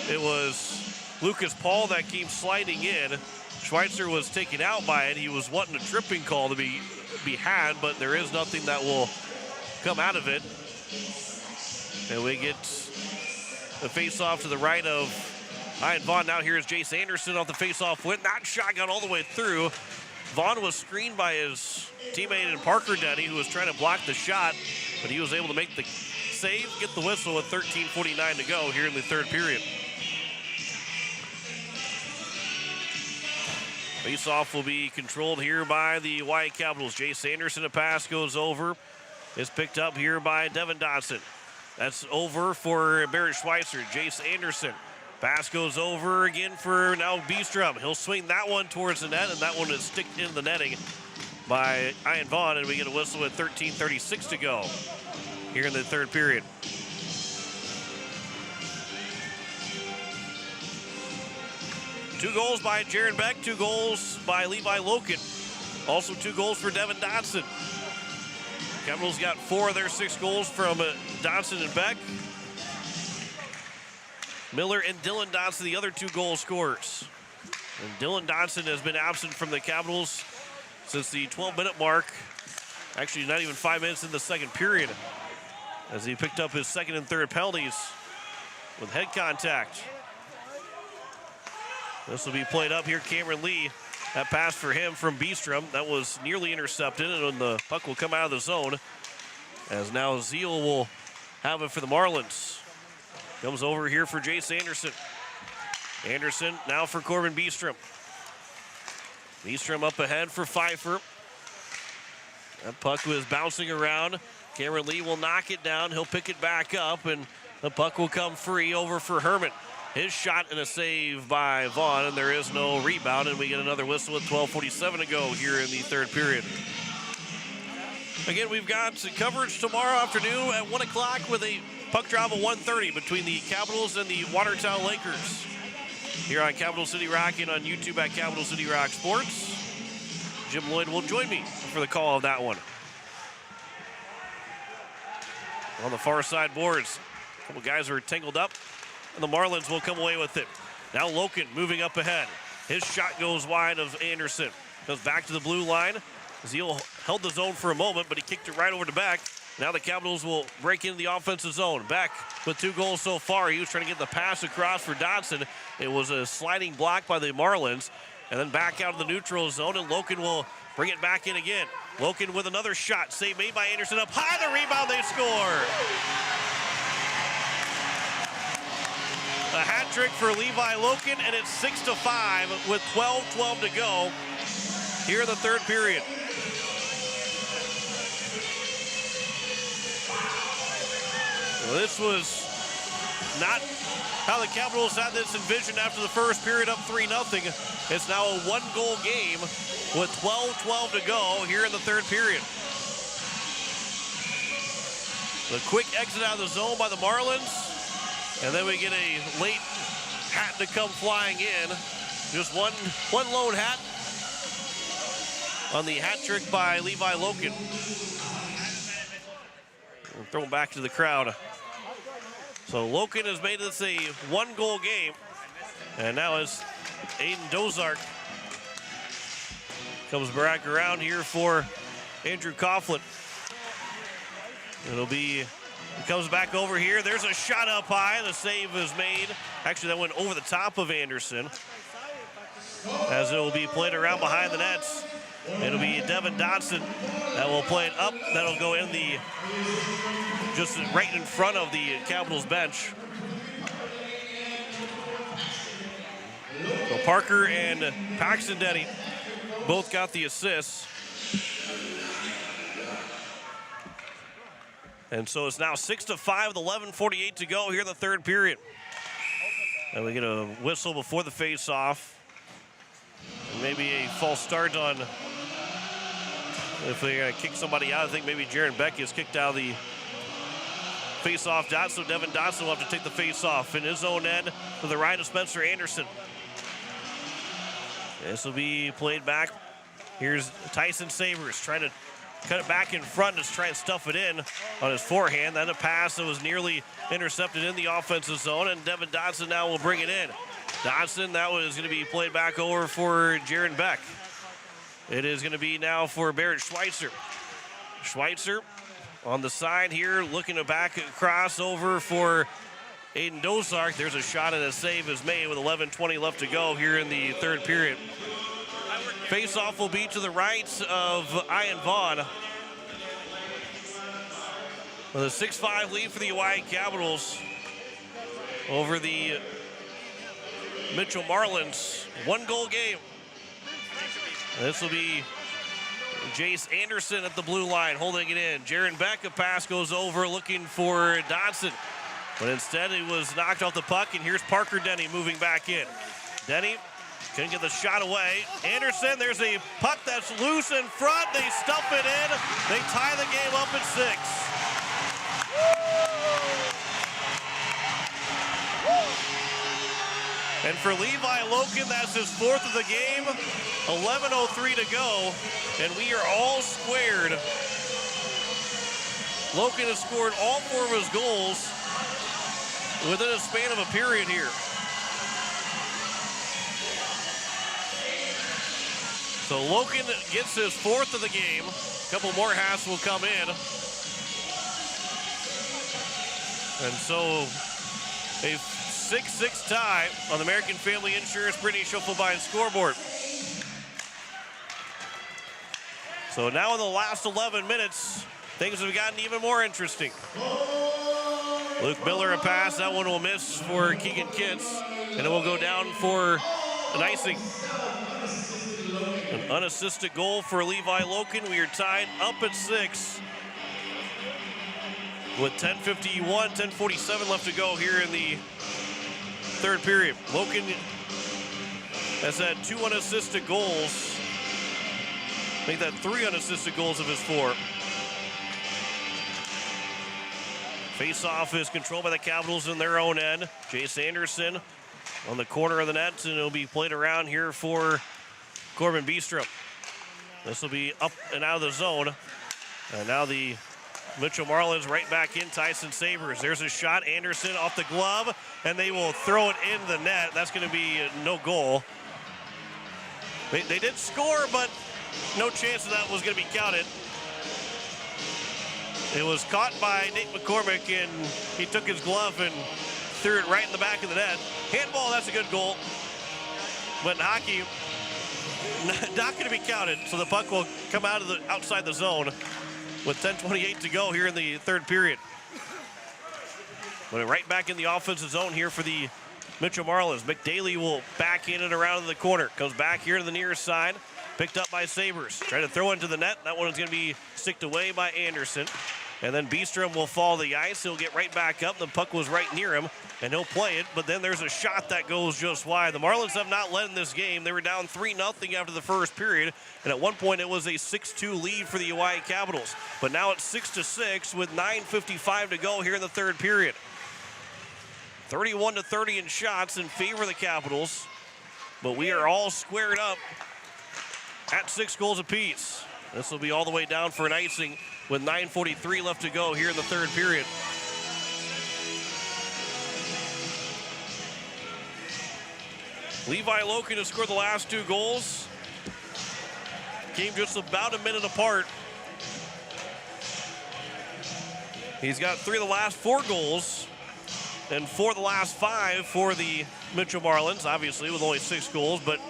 It was Lucas Paul that came sliding in. Schweitzer was taken out by it. He was wanting a tripping call to be had, but there is nothing that will come out of it. And we get the face-off to the right of Ian Vaughn. Now here's Jace Anderson off the face-off win. That shot got all the way through. Vaughn was screened by his teammate in Parker Denny, who was trying to block the shot, but he was able to make the save, get the whistle with 13:49 to go here in the third period. Face-off will be controlled here by the White Capitals. Jace Anderson, a pass goes over. Is picked up here by Devin Dodson. That's over for Barrett Schweitzer. Jace Anderson. Pass goes over again for now Beestrom. He'll swing that one towards the net, and that one is sticked in the netting by Ian Vaughn, and we get a whistle with 13:36 to go here in the third period. Two goals by Jaron Beck, 2 goals by Levi Loken. Also 2 goals for Devin Dodson. Capitals got 4 of their 6 goals from Dodson and Beck. Miller and Dylan Dodson, the other 2 goal scorers. And Dylan Dodson has been absent from the Capitals since the 12-minute mark. Actually, not even 5 minutes in the second period, as he picked up his second and third penalties with head contact. This will be played up here. Cameron Lee. That pass for him from Beestrom. That was nearly intercepted, and the puck will come out of the zone. As now Zeal will have it for the Marlins. Comes over here for Jace Anderson. Anderson now for Corbin Beestrom. Beestrom up ahead for Pfeiffer. That puck was bouncing around. Cameron Lee will knock it down. He'll pick it back up, and the puck will come free over for Herman. His shot and a save by Vaughn, and there is no rebound, and we get another whistle with 12:47 to go here in the third period. Again, we've got coverage tomorrow afternoon at 1 o'clock with a puck drop of 1:30 between the Capitals and the Watertown Lakers here on Capital City Rock and on YouTube at Capital City Rock Sports. Jim Lloyd will join me for the call of that one. On the far side boards, a couple guys are tangled up, and the Marlins will come away with it. Now Loken moving up ahead. His shot goes wide of Anderson. Goes back to the blue line. Zeal held the zone for a moment, but he kicked it right over to Beck. Now the Capitals will break into the offensive zone. Beck with 2 goals so far. He was trying to get the pass across for Dodson. It was a sliding block by the Marlins. And then back out of the neutral zone, and Loken will bring it back in again. Loken with another shot. Save made by Anderson up high. The rebound, they score. A hat trick for Levi Loken, and it's 6-5 with 12:12 to go here in the third period. Well, this was not how the Capitals had this envisioned after the first period, up 3-0. It's now a one-goal game with 12:12 to go here in the third period. The quick exit out of the zone by the Marlins. And then we get a late hat to come flying in. Just one lone hat on the hat trick by Levi Loken. We'll throw him back to the crowd. So Loken has made this a one-goal game. And now as Aiden Dozark comes back around here for Andrew Coughlin. It'll be... He comes back over here. There's a shot up high. The save is made. Actually, that went over the top of Anderson. As it will be played around behind the nets. It'll be Devin Dodson that will play it up. That'll go in the, just right in front of the Capitals bench. So Parker and Paxton Denny both got the assists. And so it's now 6-5 with 11:48 to go here in the third period. And we get a whistle before the face-off. And maybe a false start on, if they're going to kick somebody out, I think maybe Jaron Beck is kicked out of the face-off dot, so Devin Dodson will have to take the face-off in his own end to the right of Spencer Anderson. This will be played back. Here's Tyson Sabers trying to cut it back in front to try and stuff it in on his forehand. Then a pass that was nearly intercepted in the offensive zone, and Devin Dodson now will bring it in. Dodson, that was going to be played back over for Jaron Beck. It is going to be now for Barrett Schweitzer. Schweitzer on the side here, looking to back across over for Aiden Dozark. There's a shot and a save is made with 11:20 left to go here in the third period. Face-off will be to the right of Ian Vaughn. With a 6-5 lead for the Oahe Capitals over the Mitchell Marlins. One-goal game. This will be Jace Anderson at the blue line holding it in. Jaron Beck, a pass goes over looking for Dodson. But instead he was knocked off the puck, and here's Parker Denny moving back in. Denny couldn't get the shot away. Anderson, there's a puck that's loose in front. They stuff it in. They tie the game up at 6. And for Levi Loken, that's his 4th of the game. 11:03 to go, and we are all squared. Loken has scored all 4 of his goals within a span of a period here. So Loken gets his 4th of the game. A couple more hats will come in. And so a 6-6 tie on the American Family Insurance Brittany Schuffelbein scoreboard. So now in the last 11 minutes, things have gotten even more interesting. Luke Miller a pass. That one will miss for Keegan Kitts. And it will go down for an icing. An unassisted goal for Levi Loken. We are tied up at 6 with 10:51, 10:47 left to go here in the third period. Loken has had 2 unassisted goals. Make that 3 unassisted goals of his 4. Face-off is controlled by the Capitals in their own end. Jace Anderson on the corner of the net, and it'll be played around here for Corbin Beestrom. This will be up and out of the zone. And now the Mitchell Marlins right back in. Tyson Sabers. There's a shot. Anderson off the glove, and they will throw it in the net. That's going to be no goal. They did score, but no chance that was going to be counted. It was caught by Nate McCormick, and he took his glove and threw it right in the back of the net. Handball, that's a good goal. But in hockey, not going to be counted, so the puck will come out of the outside the zone with 10:28 to go here in the third period. But right back in the offensive zone here for the Mitchell Marlins. McDaly will back in and around the corner. Comes back here to the near side. Picked up by Sabres. Trying to throw into the net. That one is going to be sticked away by Anderson. And then Beestrom will fall the ice. He'll get right back up. The puck was right near him, and he'll play it. But then there's a shot that goes just wide. The Marlins have not led in this game. They were down 3-0 after the first period. And at one point, it was a 6-2 lead for the Oahe Capitals. But now it's 6-6 with 9:55 to go here in the third period. 31-30 in shots in favor of the Capitals. But we are all squared up at 6 goals apiece. This will be all the way down for an icing with 9:43 left to go here in the third period. Levi Loken has scored the last 2 goals. Came just about a minute apart. He's got 3 of the last 4 goals and 4 of the last 5 for the Mitchell Marlins, obviously with only 6 goals, but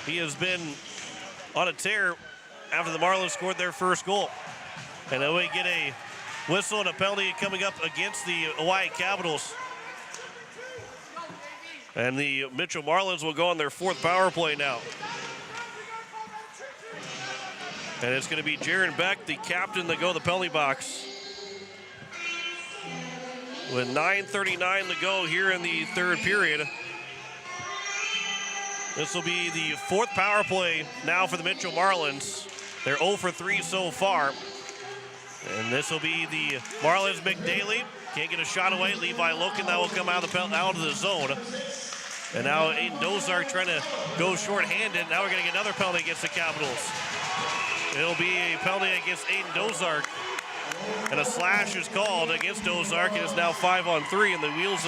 he has been on a tear after the Marlins scored their first goal. And then we get a whistle and a penalty coming up against the Oahe Capitals. And the Mitchell Marlins will go on their 4th power play now. And it's going to be Jaron Beck, the captain, that go to the penalty box. With 9:39 to go here in the third period. This will be the 4th power play now for the Mitchell Marlins. They're 0 for 3 so far. And this will be the Marlins. McDaly can't get a shot away. Levi Loken, that will come out of the zone. And now Aiden Dozark trying to go short-handed. Now we're going to get another penalty against the Capitals. It'll be a penalty against Aiden Dozark. And a slash is called against Dozark. It is now 5-on-3, and the wheels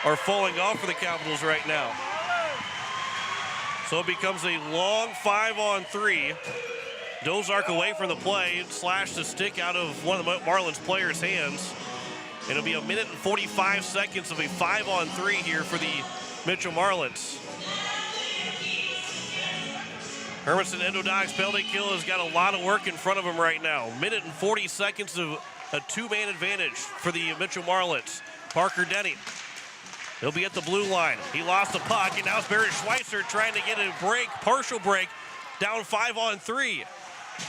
are falling off for the Capitals right now. So it becomes a long 5-on-3. Dozark away from the play, slashed the stick out of one of the Marlins players' hands. It'll be 1 minute and 45 seconds of a 5-on-3 here for the Mitchell Marlins. Hermanson Endodog's penalty kill has got a lot of work in front of him right now. 1 minute and 40 seconds of a 2-man advantage for the Mitchell Marlins. Parker Denny. He'll be at the blue line. He lost the puck, and now it's Barrett Schweitzer trying to get a break, partial break, down 5-on-3.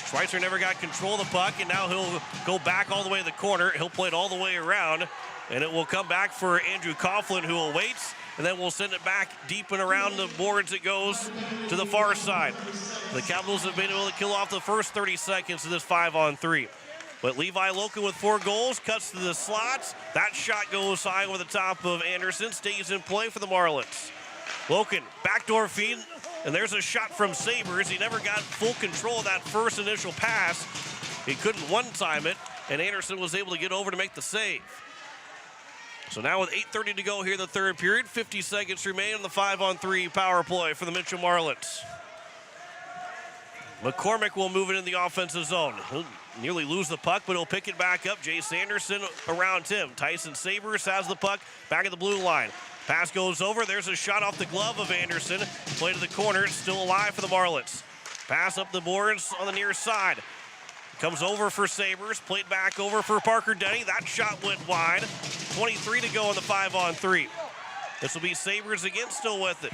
Schweitzer never got control of the puck, and now he'll go back all the way to the corner. He'll play it all the way around, and it will come back for Andrew Coughlin, who awaits, and then we'll send it back deep and around the boards. It goes to the far side. The Capitals have been able to kill off the first 30 seconds of this 5-on-3. But Levi Loken with 4 goals, cuts to the slots. That shot goes high over the top of Anderson, stays in play for the Marlins. Loken, backdoor feed, and there's a shot from Sabres. He never got full control of that first initial pass. He couldn't one-time it, and Anderson was able to get over to make the save. So now with 8:30 to go here in the third period, 50 seconds remain on the 5-on-3 power play for the Mitchell Marlins. McCormick will move it in the offensive zone. He'll nearly lose the puck, but he'll pick it back up. Jace Anderson around him. Tyson Sabres has the puck back at the blue line. Pass goes over. There's a shot off the glove of Anderson. Play to the corner. It's still alive for the Marlins. Pass up the boards on the near side. Comes over for Sabres. Played back over for Parker Denny. That shot went wide. 23 to go on the 5-on-3. This will be Sabres again, still with it.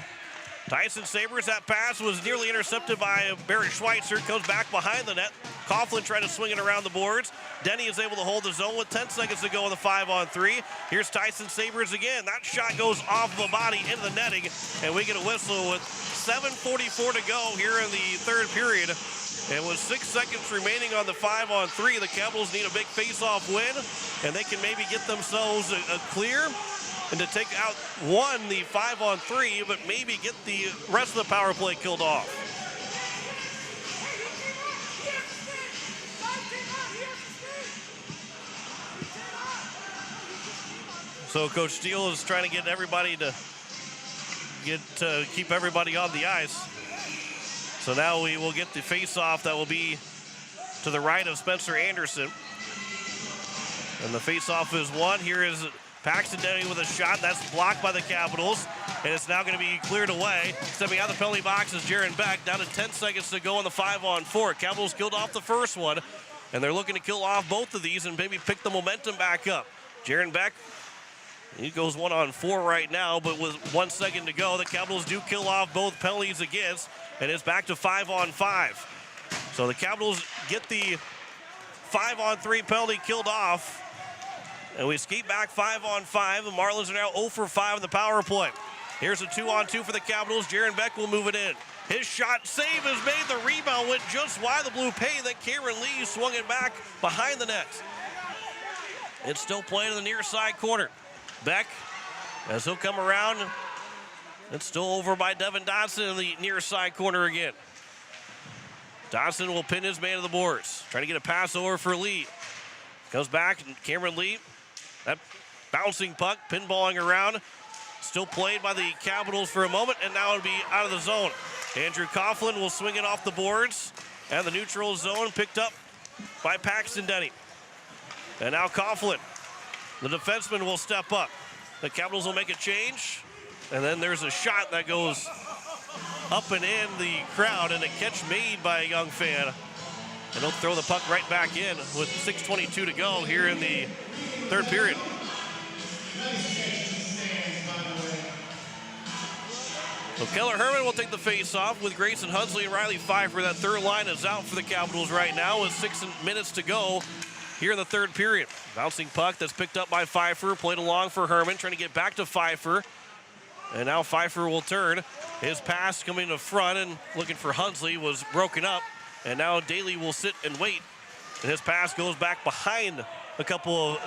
Tyson Sabres, that pass was nearly intercepted by Barrett Schweitzer. Comes back behind the net. Coughlin tried to swing it around the boards. Denny is able to hold the zone with 10 seconds to go on the 5-on-3. Here's Tyson Sabres again. That shot goes off of the body into the netting, and we get a whistle with 7:44 to go here in the third period. And with 6 seconds remaining on the 5-on-3, the Capitals need a big face-off win, and they can maybe get themselves a clear and to take out the 5-on-3, but maybe get the rest of the power play killed off. So Coach Steele is trying to get everybody to keep everybody on the ice. So now we will get the face-off that will be to the right of Spencer Anderson. And the face-off is won. Here is Paxton Denny with a shot. That's blocked by the Capitals. And it's now going to be cleared away. Stepping out of the penalty box is Jaron Beck. Down to 10 seconds to go on the 5-on-4. Capitals killed off the first one. And they're looking to kill off both of these and maybe pick the momentum back up. Jaron Beck He goes 1-on-4 right now, but with 1 second to go, the Capitals do kill off both penalties against, and it's back to 5-on-5. So the Capitals get the 5-on-3 penalty killed off, and we skate back 5-on-5. The Marlins are now 0 for 5 in the power play. Here's a 2-on-2 for the Capitals. Jaron Beck will move it in. His shot save is made. The rebound went just wide the blue paint. Then Cameron Lee swung it back behind the net. It's still playing in the near side corner. Beck, as he'll come around, it's still over by Devin Dodson in the near side corner again. Dodson will pin his man to the boards. Trying to get a pass over for Lee. Comes back, Cameron Lee. That bouncing puck, pinballing around. Still played by the Capitals for a moment, and now it'll be out of the zone. Andrew Coughlin will swing it off the boards, and the neutral zone picked up by Paxton Denny. And now Coughlin, the defenseman, will step up. The Capitals will make a change, and then there's a shot that goes up and in the crowd, and a catch made by a young fan. And he'll throw the puck right back in with 6:22 to go here in the third period. So Keller Herman will take the face-off with Grayson Hunsley and Riley Pfeiffer. That third line is out for the Capitals right now with 6 minutes to go here in the third period. Bouncing puck that's picked up by Pfeiffer, played along for Herman, trying to get back to Pfeiffer. And now Pfeiffer will turn. His pass coming to front and looking for Hunsley was broken up. And now Daly will sit and wait. And his pass goes back behind a couple of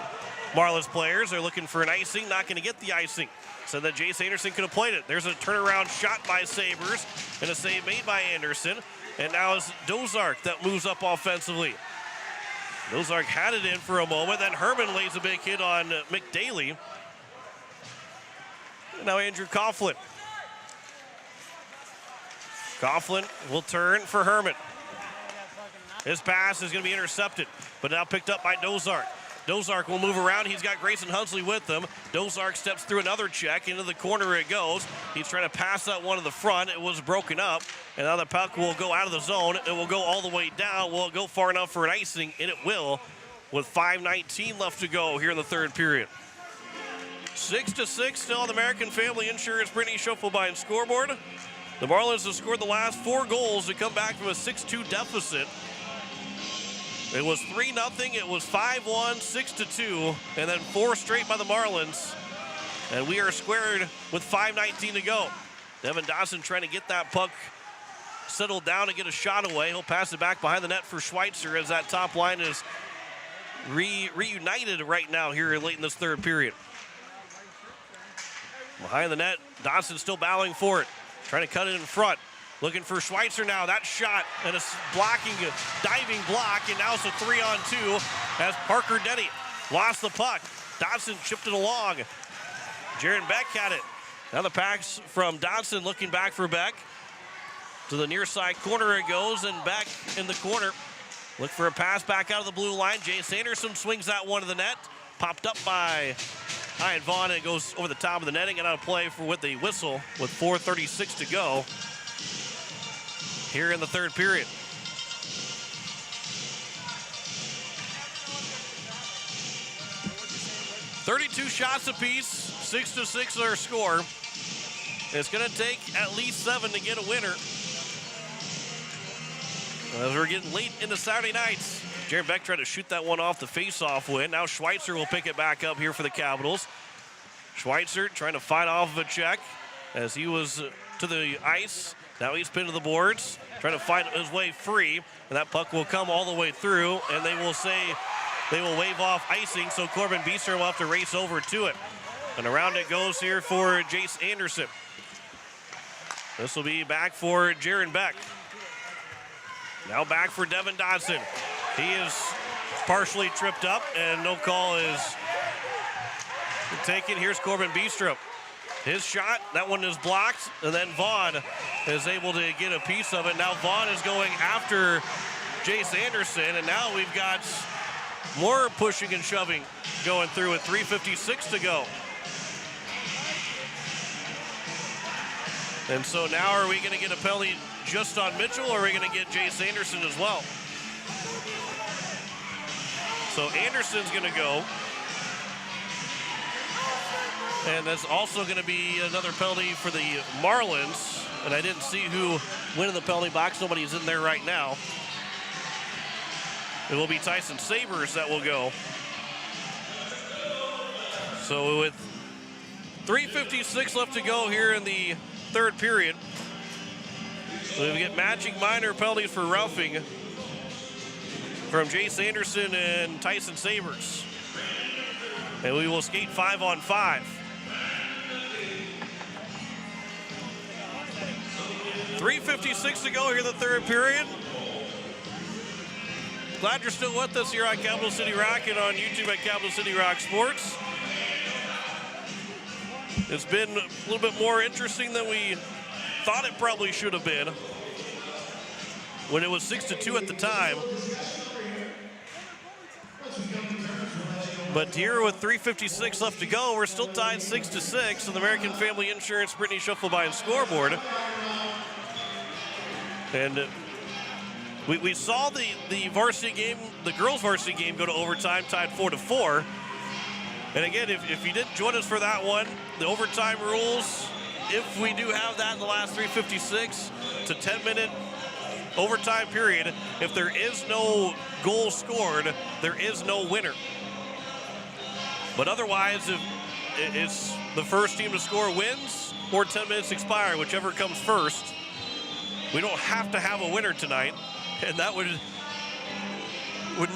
Marlins players. They're looking for an icing, not going to get the icing. So that Jace Anderson could have played it. There's a turnaround shot by Sabres and a save made by Anderson. And now it's Dozark that moves up offensively. Dozark had it in for a moment. Then Herman lays a big hit on McDaly. And now Andrew Coughlin. Coughlin will turn for Herman. His pass is going to be intercepted, but now picked up by Dozark. Dozark will move around. He's got Grayson Hunsley with him. Dozark steps through another check. Into the corner it goes. He's trying to pass that one to the front. It was broken up. And now the puck will go out of the zone. It will go all the way down. Will it go far enough for an icing? And it will, with 5:19 left to go here in the third period. 6-6 still on the American Family Insurance Brittany Schoffelbein scoreboard. The Marlins have scored the last 4 goals to come back from a 6-2 deficit. It was 3-0, it was 5-1, 6-2, and then 4 straight by the Marlins. And we are squared with 5:19 to go. Devin Dawson trying to get that puck settled down and get a shot away. He'll pass it back behind the net for Schweitzer as that top line is reunited right now here late in this third period. Behind the net, Dawson still battling for it. Trying to cut it in front. Looking for Schweitzer now. That shot and a blocking, diving block, and now it's a 3-on-2 as Parker Denny lost the puck. Dodson chipped it along. Jaron Beck had it. Now the pass from Dodson looking back for Beck. To the near side corner it goes, and Beck in the corner. Look for a pass back out of the blue line. Jace Anderson swings that one to the net. Popped up by Ian Vaughn, and it goes over the top of the netting and out of play with the whistle with 4:36 to go here in the third period. .32 shots apiece, 6-6 their score. It's going to take at least 7 to get a winner. As we're getting late into Saturday nights. Jaron Beck tried to shoot that one off the face-off win. Now Schweitzer will pick it back up here for the Capitals. Schweitzer trying to fight off of a check as he was to the ice. Now he's pinned to the boards, trying to find his way free, and that puck will come all the way through, and they will wave off icing, so Corbin Beeser will have to race over to it. And around it goes here for Jace Anderson. This will be back for Jaron Beck. Now back for Devin Dodson. He is partially tripped up, and no call is taken. Here's Corbin Beestrup. His shot, that one is blocked, and then Vaughn is able to get a piece of it. Now Vaughn is going after Jace Anderson, and now we've got more pushing and shoving going through with 3:56 to go. And so now are we going to get a penalty just on Mitchell, or are we going to get Jace Anderson as well? So Anderson's going to go. And that's also going to be another penalty for the Marlins. And I didn't see who went in the penalty box. Nobody's in there right now. It will be Tyson Sabers that will go. So with 3:56 left to go here in the third period, we get matching minor penalties for roughing from Jace Anderson and Tyson Sabers. And we will skate 5-on-5. 3:56 to go here in the third period. Glad you're still with us here on Capital City Rock and on YouTube at Capital City Rock Sports. It's been a little bit more interesting than we thought it probably should have been when it was 6-2 at the time. But here with 3:56 left to go, we're still tied 6-6 on the American Family Insurance Brittany Schuffelbein scoreboard. And we saw the varsity game, the girls varsity game, go to overtime, tied 4-4. And again, if you didn't join us for that one, the overtime rules, if we do have that in the last 3:56, it's a 10-minute overtime period. If there is no goal scored, there is no winner. But otherwise, if it's the first team to score wins or 10 minutes expire, whichever comes first. We don't have to have a winner tonight, and that would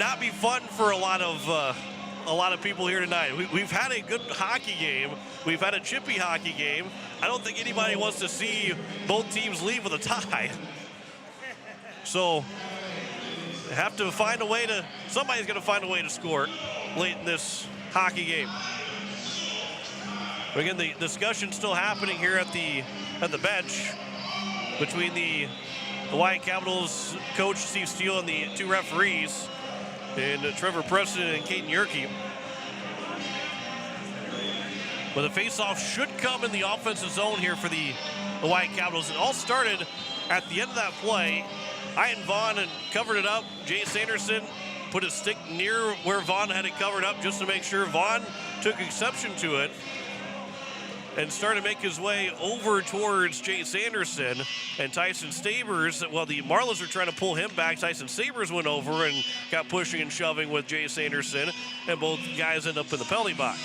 not be fun for a lot of people here tonight. We've had a good hockey game. We've had a chippy hockey game. I don't think anybody wants to see both teams leave with a tie. So have to find a way to, somebody's going to find a way to score late in this hockey game. Again, the discussion's still happening here at the bench between the Hawaii Capitals coach Steve Steele and the two referees, and Trevor Preston and Caden Yerke. But the faceoff should come in the offensive zone here for the Hawaii Capitals. It all started at the end of that play. Ian Vaughn had covered it up. Jace Anderson put his stick near where Vaughn had it covered up just to make sure. Vaughn took exception to it and started to make his way over towards Jace Anderson and Tyson Sabers. Well, the Marlins were trying to pull him back. Tyson Sabers went over and got pushing and shoving with Jace Anderson, and both guys end up in the penalty box.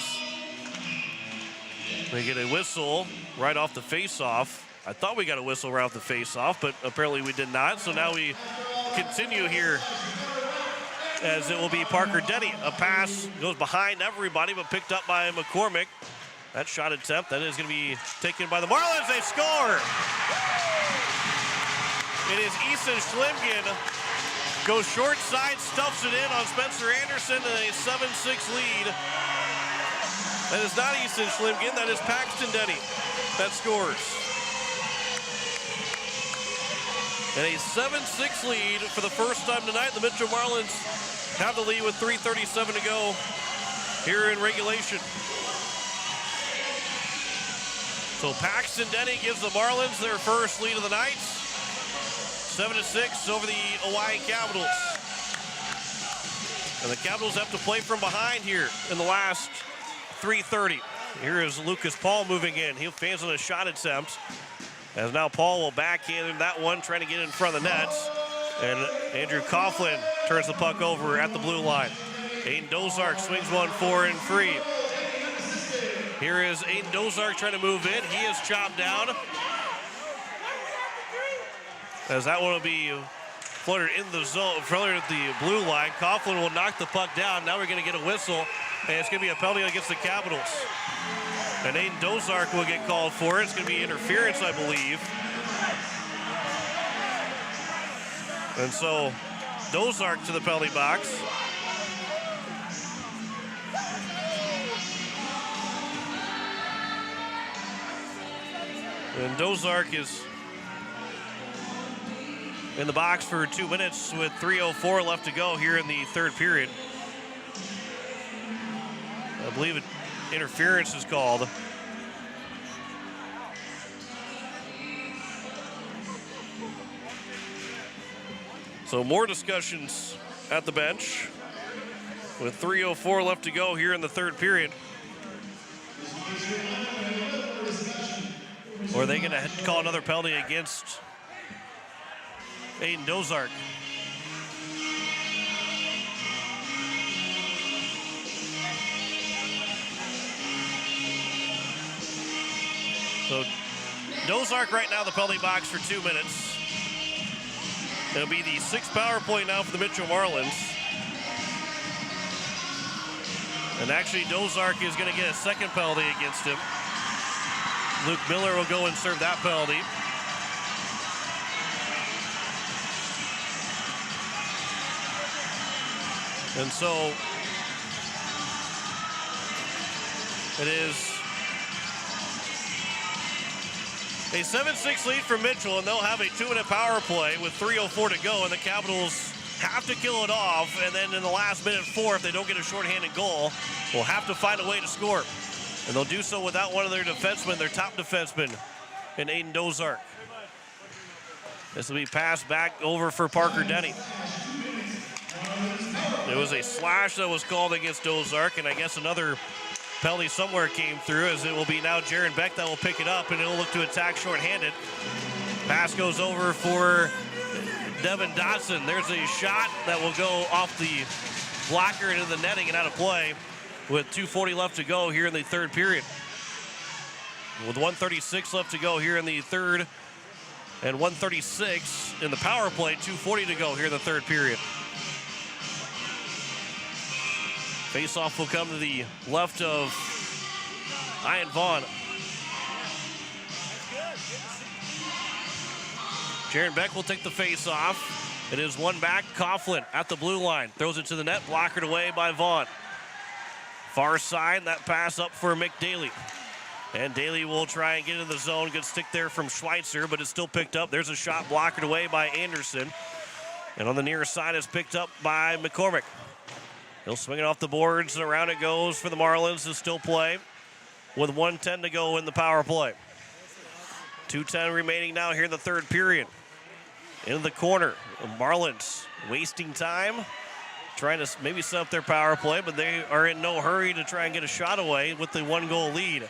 They get a whistle right off the face-off. I thought we got a whistle right off the face-off, but apparently we did not. So now we continue here as it will be Parker Denny. A pass goes behind everybody, but picked up by McCormick. That shot attempt, that is going to be taken by the Marlins. They score! It is Easton Schlimgen. Goes short side, stuffs it in on Spencer Anderson, and a 7-6 lead. That is not Easton Schlimgen, that is Paxton Denny that scores. And a 7-6 lead for the first time tonight. The Mitchell Marlins have the lead with 3:37 to go here in regulation. So Paxton Denny gives the Marlins their first lead of the night. 7-6 over the Oahe Capitals. And the Capitals have to play from behind here in the last 3:30. Here is Lucas Paul moving in. He fans on a shot attempt. As now Paul will backhand that one, trying to get in front of the nets. And Andrew Coughlin turns the puck over at the blue line. Aiden Dozark swings one forward and free. Here is Aiden Dozark trying to move in. He is chopped down. As that one will be floated in the zone, floated at the blue line. Coughlin will knock the puck down. Now we're going to get a whistle, and it's going to be a penalty against the Capitals. And Aiden Dozark will get called for it. It's going to be interference, I believe. And so Dozark to the penalty box. And Dozark is in the box for 2 minutes with 3:04 left to go here in the third period. I believe interference is called. So more discussions at the bench with 3:04 left to go here in the third period. Or are they going to call another penalty against Aiden Dozark? So Dozark right now in the penalty box for 2 minutes. It'll be the 6th power play now for the Mitchell Marlins. And actually Dozark is going to get a second penalty against him. Luke Miller will go and serve that penalty. And so it is a 7-6 lead for Mitchell, and they'll have a 2-minute power play with 3:04 to go, and the Capitals have to kill it off, and then in the last minute 4, if they don't get a shorthanded goal, will have to find a way to score. And they'll do so without one of their defensemen, their top defenseman, in Aiden Dozark. This will be passed back over for Parker Denny. There was a slash that was called against Dozark, and I guess another penalty somewhere came through, as it will be now Jaron Beck that will pick it up, and he'll look to attack shorthanded. Pass goes over for Devin Dotson. There's a shot that will go off the blocker into the netting and out of play with 2:40 left to go here in the third period. With 1:36 left to go here in the third and 1:36 in the power play, 2:40 to go here in the third period. Face-off will come to the left of Ian Vaughn. Jaron Beck will take the face-off. It is one back. Coughlin at the blue line. Throws it to the net. Blockered away by Vaughn. Far side, that pass up for Mick Daly. And Daly will try and get into the zone. Good stick there from Schweitzer, but it's still picked up. There's a shot blockered away by Anderson. And on the near side, it's picked up by McCormick. He'll swing it off the boards, and around it goes for the Marlins to still play with 1:10 to go in the power play. 2:10 remaining now here in the third period. Into the corner, the Marlins wasting time, trying to maybe set up their power play, but they are in no hurry to try and get a shot away with the 1-goal lead.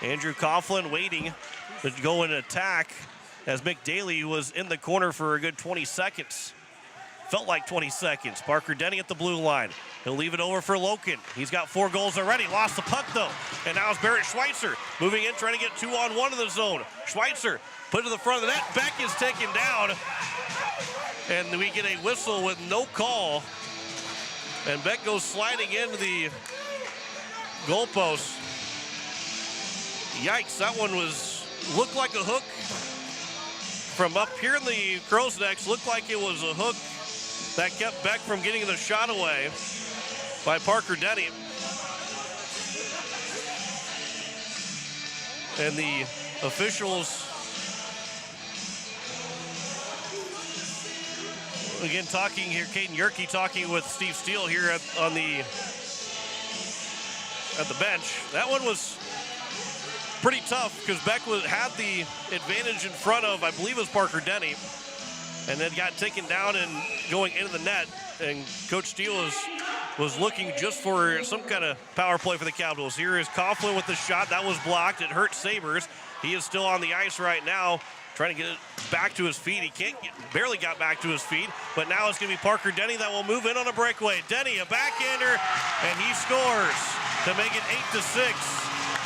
Andrew Coughlin waiting to go and attack as Mick Daly was in the corner for a good 20 seconds. Felt like 20 seconds. Parker Denny at the blue line. He'll leave it over for Loken. He's got 4 goals already. Lost the puck, though. And now it's Barrett Schweitzer moving in, trying to get 2-on-1 in the zone. Schweitzer put to the front of the net. Beck is taken down. And we get a whistle with no call. And Beck goes sliding into the goalpost. Yikes, that one looked like a hook. From up here in the crow's necks, looked like it was a hook that kept Beck from getting the shot away by Parker Denny. And the officials, again talking here, Caden Yerke talking with Steve Steele here at the bench. That one was pretty tough because Beck had the advantage in front of, I believe it was Parker Denny, and then got taken down and going into the net. And Coach Steele was looking just for some kind of power play for the Capitals. Here is Coughlin with the shot. That was blocked. It hurt Sabres. He is still on the ice right now, trying to get it back to his feet. He barely got back to his feet, but now it's going to be Parker Denny that will move in on a breakaway. Denny, a backhander, and he scores to make it 8-6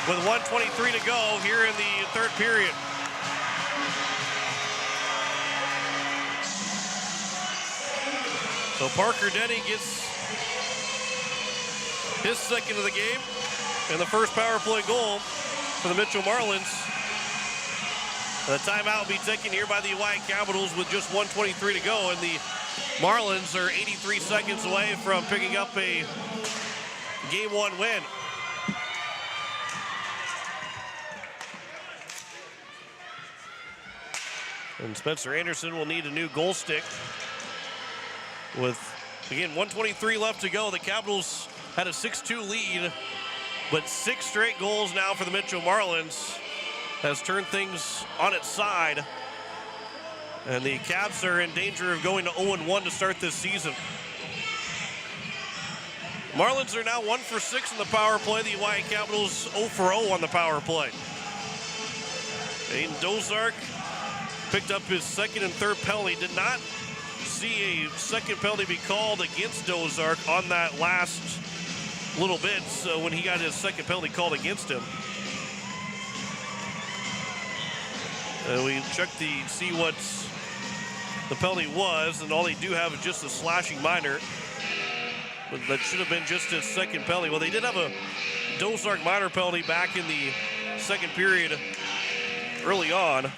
with 1:23 to go here in the third period. So Parker Denny gets his second of the game and the first power play goal for the Mitchell Marlins. The timeout will be taken here by the Oahe Capitals with just 1:23 to go, and the Marlins are 83 seconds away from picking up a Game 1 win. And Spencer Anderson will need a new goal stick. With, again, 1:23 left to go. The Capitals had a 6-2 lead, but 6 straight goals now for the Mitchell Marlins has turned things on its side. And the Caps are in danger of going to 0-1 to start this season. Marlins are now 1 for 6 in the power play. The Oahe Capitals 0 for 0 on the power play. Aiden Dozark picked up his second and third penalty. Did not see a second penalty be called against Dozark on that last little bit, so when he got his second penalty called against him. We checked to see what the penalty was, and all they do have is just a slashing minor. But that should have been just his second penalty. Well, they did have a Dozark minor penalty back in the second period early on.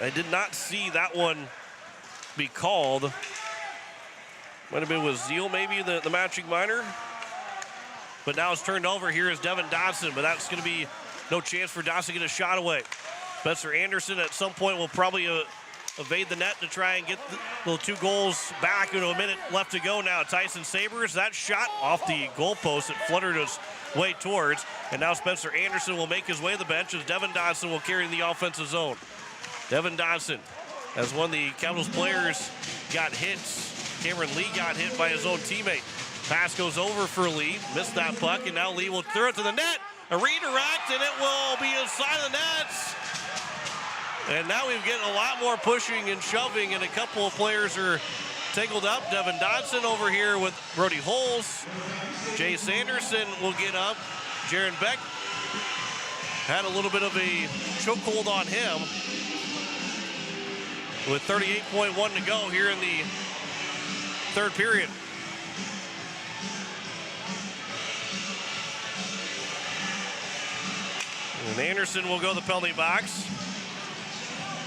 I did not see that one be called. Might have been with Zeal, maybe, the matching minor. But now it's turned over. Here is Devin Dodson, but that's going to be no chance for Dodson to get a shot away. Spencer Anderson at some point will probably evade the net to try and get the 2 goals back. A minute left to go now. Tyson Sabers, that shot off the goalpost. It fluttered his way towards. And now Spencer Anderson will make his way to the bench as Devin Dodson will carry the offensive zone. Devin Dodson, as one of the Capitals players got hit. Cameron Lee got hit by his own teammate. Pass goes over for Lee. Missed that puck, and now Lee will throw it to the net. A redirect, and it will be inside the nets. And now we've getting a lot more pushing and shoving, and a couple of players are tangled up. Devin Dodson over here with Brody Holes. Jay Sanderson will get up. Jaron Beck had a little bit of a chokehold on him with 38.1 to go here in the third period. And Anderson will go to the penalty box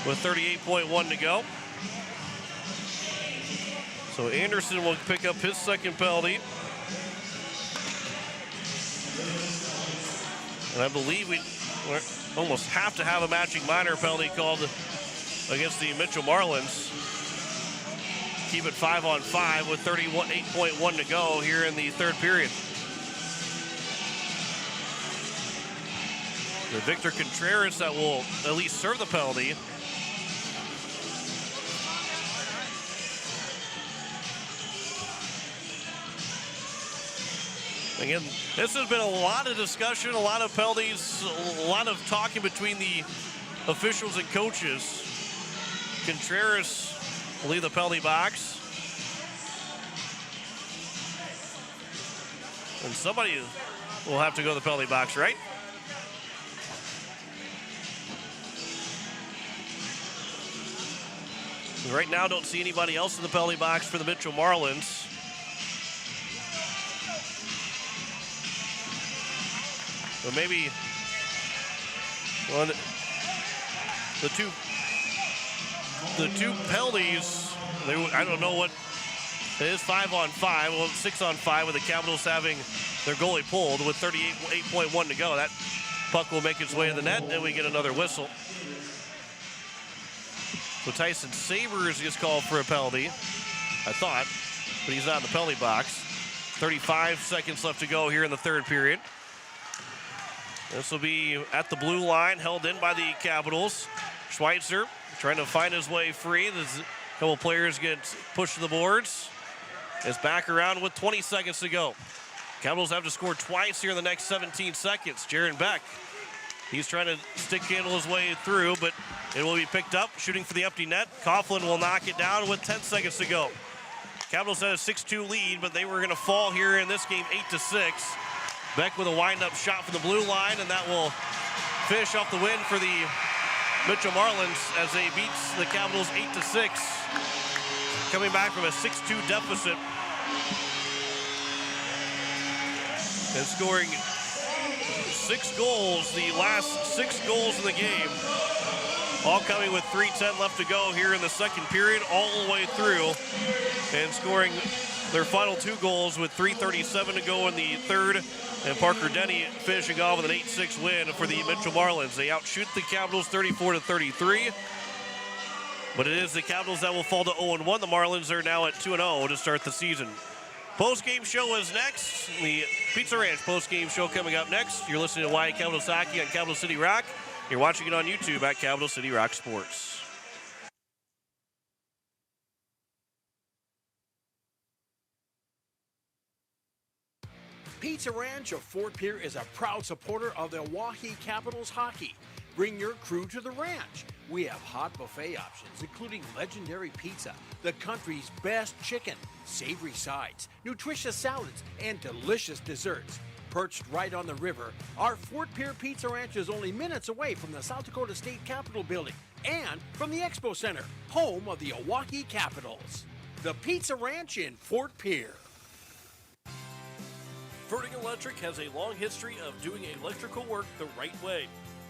with 38.1 to go. So Anderson will pick up his second penalty. And I believe we almost have to have a matching minor penalty called against the Mitchell Marlins. Keep it 5-on-5 with 38.1 to go here in the third period. The Victor Contreras that will at least serve the penalty. Again, this has been a lot of discussion, a lot of penalties, a lot of talking between the officials and coaches. Contreras will leave the penalty box. And somebody will have to go to the penalty box, right? Right now, don't see anybody else in the penalty box for the Mitchell Marlins. But maybe the two penalties, I don't know what it is. 5-on-5, well, 6-on-5 with the Capitals having their goalie pulled with 38.1 to go. That puck will make its way to the net, and we get another whistle. So Tyson Sabers gets called for a penalty, I thought, but he's not in the penalty box. 35 seconds left to go here in the third period. This will be at the blue line, held in by the Capitals. Schweitzer trying to find his way free. There's a couple players get pushed to the boards. It's back around with 20 seconds to go. Capitals have to score twice here in the next 17 seconds. Jaron Beck, he's trying to stick handle his way through, but it will be picked up. Shooting for the empty net. Coughlin will knock it down with 10 seconds to go. Capitals had a 6-2 lead, but they were going to fall here in this game 8-6. Beck with a wind-up shot from the blue line, and that will finish off the win for the Mitchell Marlins as they beat the Capitals 8-6. Coming back from a 6-2 deficit. And scoring 6 goals, the last 6 goals in the game. All coming with 3:10 left to go here in the second period, all the way through. And scoring their final 2 goals with 3:37 to go in the third. And Parker Denny finishing off with an 8-6 win for the Mitchell Marlins. They outshoot the Capitals 34-33. But it is the Capitals that will fall to 0-1. The Marlins are now at 2-0 to start the season. Postgame show is next. The Pizza Ranch postgame show coming up next. You're listening to Oahe Capitals Hockey on Capital City Rock. You're watching it on YouTube at Capital City Rock Sports. Pizza Ranch of Fort Pierre is a proud supporter of the Oahe Capitals hockey, bring your crew to the ranch. We have hot buffet options, including legendary pizza, the country's best chicken, savory sides, nutritious salads, and delicious desserts. Perched right on the river, our Fort Pierre Pizza Ranch is only minutes away from the South Dakota State Capitol building and from the Expo Center, home of the Oahe Capitals. The Pizza Ranch in Fort Pierre. Verting Electric has a long history of doing electrical work the right way.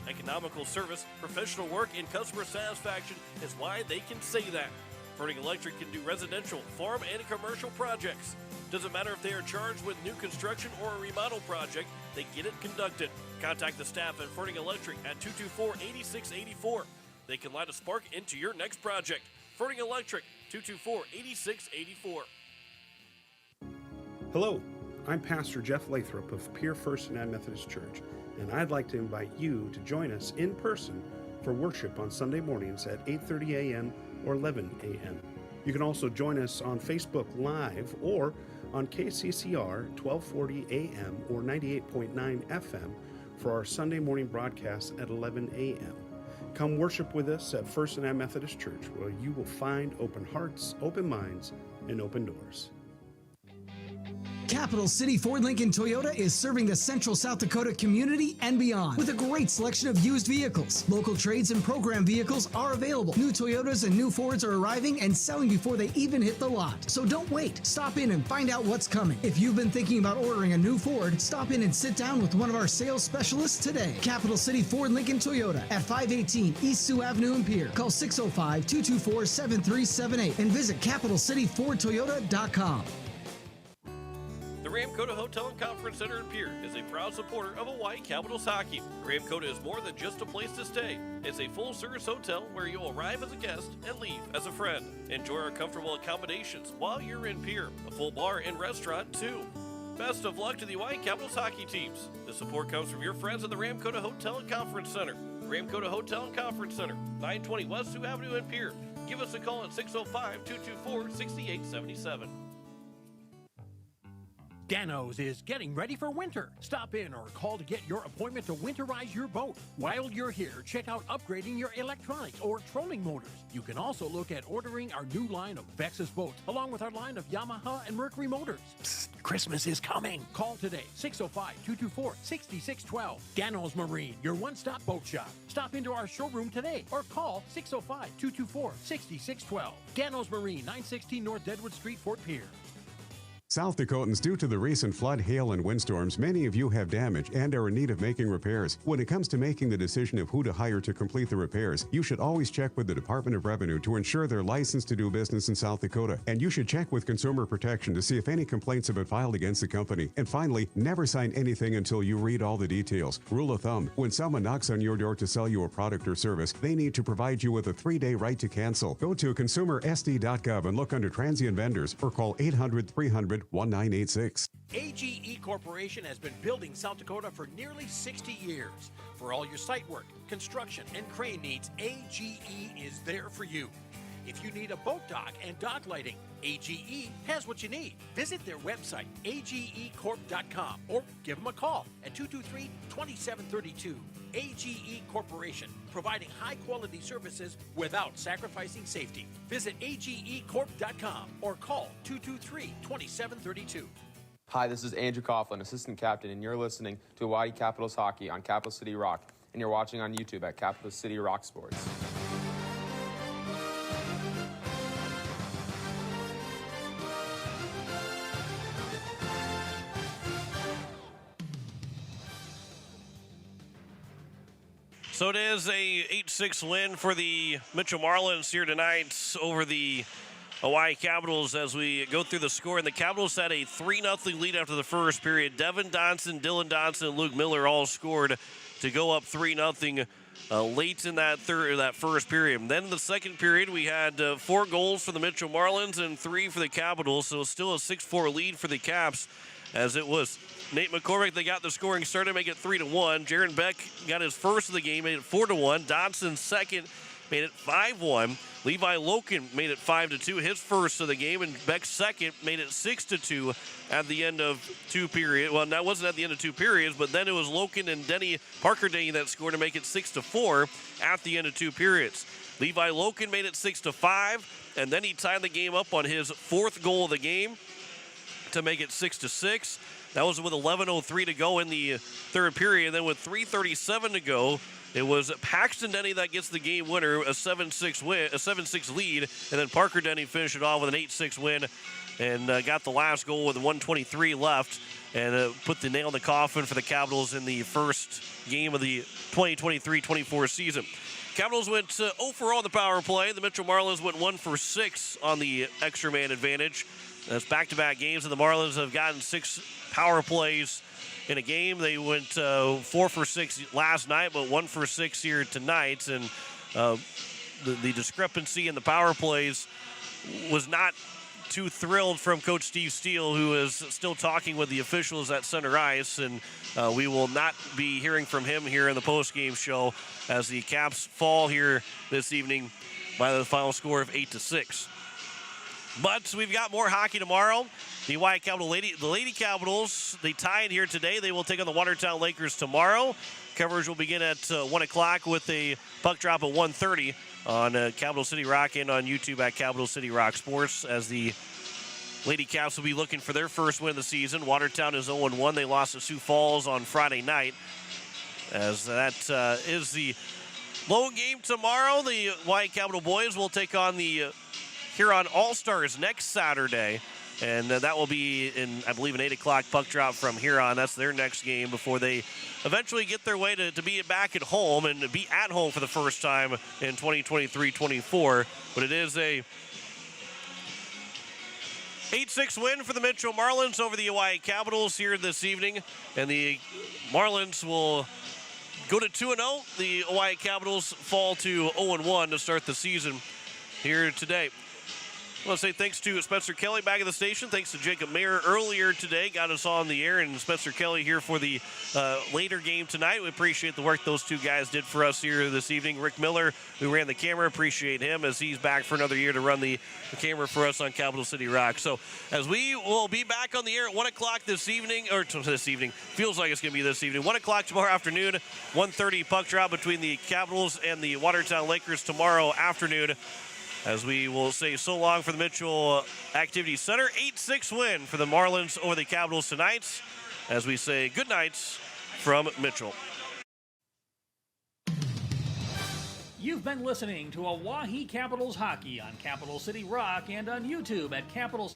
Economical service, professional work, and customer satisfaction is why they can say that. Verting Electric can do residential, farm, and commercial projects. Doesn't matter if they are charged with new construction or a remodel project, they get it conducted. Contact the staff at Verting Electric at 224-8684. They can light a spark into your next project. Verting Electric, 224-8684. Hello, I'm Pastor Jeff Lathrop of Pierre First United Methodist Church, and I'd like to invite you to join us in person for worship on Sunday mornings at 8:30 a.m. or 11 a.m. You can also join us on Facebook Live or on KCCR 1240 AM or 98.9 FM for our Sunday morning broadcast at 11 a.m. Come worship with us at First United Methodist Church, where you will find open hearts, open minds, and open doors. Capital City Ford Lincoln Toyota is serving the central South Dakota community and beyond with a great selection of used vehicles. Local trades and program vehicles are available. New Toyotas and new Fords are arriving and selling before they even hit the lot. So don't wait. Stop in and find out what's coming. If you've been thinking about ordering a new Ford, stop in and sit down with one of our sales specialists today. Capital City Ford Lincoln Toyota at 518 East Sioux Avenue in Pierre. Call 605-224-7378 and visit CapitalCityFordToyota.com. The Ramkota Hotel and Conference Center in Pierre is a proud supporter of Hawaii Capitals hockey. Ramkota is more than just a place to stay. It's a full-service hotel where you'll arrive as a guest and leave as a friend. Enjoy our comfortable accommodations while you're in Pierre. A full bar and restaurant, too. Best of luck to the Hawaii Capitals hockey teams. The support comes from your friends at the Ramkota Hotel and Conference Center. Ramkota Hotel and Conference Center, 920 West Sioux Avenue in Pierre. Give us a call at 605-224-6877. Dano's is getting ready for winter. Stop in or call to get your appointment to winterize your boat. While you're here, check out upgrading your electronics or trolling motors. You can also look at ordering our new line of Vexus boats, along with our line of Yamaha and Mercury motors. Psst, Christmas is coming. Call today, 605-224-6612. Dano's Marine, your one-stop boat shop. Stop into our showroom today or call 605-224-6612. Dano's Marine, 916 North Deadwood Street, Fort Pierre. South Dakotans, due to the recent flood, hail, and windstorms, many of you have damage and are in need of making repairs. When it comes to making the decision of who to hire to complete the repairs, you should always check with the Department of Revenue to ensure they're licensed to do business in South Dakota. And you should check with Consumer Protection to see if any complaints have been filed against the company. And finally, never sign anything until you read all the details. Rule of thumb, when someone knocks on your door to sell you a product or service, they need to provide you with a 3-day right to cancel. Go to consumersd.gov and look under transient vendors or call 800-300-1986. AGE Corporation has been building South Dakota for nearly 60 years. For all your site work, construction, and crane needs, AGE is there for you. If you need a boat dock and dock lighting, AGE has what you need. Visit their website, agecorp.com, or give them a call at 223-2732. AGE Corporation, providing high-quality services without sacrificing safety. Visit agecorp.com or call 223-2732. Hi, this is Andrew Coughlin, Assistant Captain, and you're listening to Hawaii Capitals Hockey on Capital City Rock, and you're watching on YouTube at Capital City Rock Sports. So it is a 8-6 win for the Mitchell Marlins here tonight over the Hawaii Capitals as we go through the score. And the Capitals had a 3-0 lead after the first period. Devin Donson, Dylan Donson, and Luke Miller all scored to go up 3-0 late in that first period. And then in the second period, we had 4 goals for the Mitchell Marlins and 3 for the Capitals. So still a 6-4 lead for the Caps, as it was Nate McCormick, they got the scoring started, make it 3-1. Jaron Beck got his first of the game, made it 4-1. Dodson second, made it 5-1. Levi Loken made it 5-2, his first of the game, and Beck's second made it 6-2 at the end of 2 periods. Well, that wasn't at the end of 2 periods, but then it was Loken and Denny Parker-Denny that scored to make it 6-4 at the end of 2 periods. Levi Loken made it 6-5, and then he tied the game up on his 4th goal of the game to make it 6-6. That was with 11:03 to go in the 3rd period. And then with 3:37 to go, it was Paxton Denny that gets the game winner, a 7-6 lead, and then Parker Denny finished it off with an 8-6 win and got the last goal with 1:23 left and put the nail in the coffin for the Capitals in the first game of the 2023-24 season. Capitals went 0 for all on the power play. The Mitchell Marlins went 1 for 6 on the extra man advantage. That's back-to-back games, and the Marlins have gotten 6 power plays in a game. They went 4 for 6 last night, but 1 for 6 here tonight. And the discrepancy in the power plays was not too thrilled from Coach Steve Steele, who is still talking with the officials at center ice. And we will not be hearing from him here in the postgame show as the Caps fall here this evening by the final score of 8-6. But we've got more hockey tomorrow. The Hawaii Capital the Lady Capitals, they tied here today. They will take on the Watertown Lakers tomorrow. Coverage will begin at 1 o'clock with a puck drop at 1:30 on Capital City Rock and on YouTube at Capital City Rock Sports, as the Lady Caps will be looking for their first win of the season. Watertown is 0-1. They lost to Sioux Falls on Friday night, as that is the lone game tomorrow. The Hawaii Capital boys will take on the Huron All-Stars next Saturday, and that will be in, I believe, an 8 o'clock puck drop from Huron. That's their next game before they eventually get their way to be back at home and be at home for the first time in 2023-24. But it is a 8-6 win for the Mitchell Marlins over the Hawaii Capitals here this evening, and the Marlins will go to 2-0. The Hawaii Capitals fall to 0-1 to start the season here today. I want to say thanks to Spencer Kelly back at the station. Thanks to Jacob Mayer earlier today. Got us on the air. And Spencer Kelly here for the later game tonight. We appreciate the work those two guys did for us here this evening. Rick Miller, who ran the camera, appreciate him as he's back for another year to run the camera for us on Capital City Rock. So as we will be back on the air at 1 o'clock this evening, or this evening, feels like it's going to be this evening. 1 o'clock tomorrow afternoon, 1:30 puck drop between the Capitals and the Watertown Lakers tomorrow afternoon, as we will say so long for the Mitchell Activity Center. 8-6 win for the Marlins over the Capitals tonight, as we say good nights from Mitchell. You've been listening to Oahe Capitals Hockey on Capital City Rock and on YouTube at Capitals.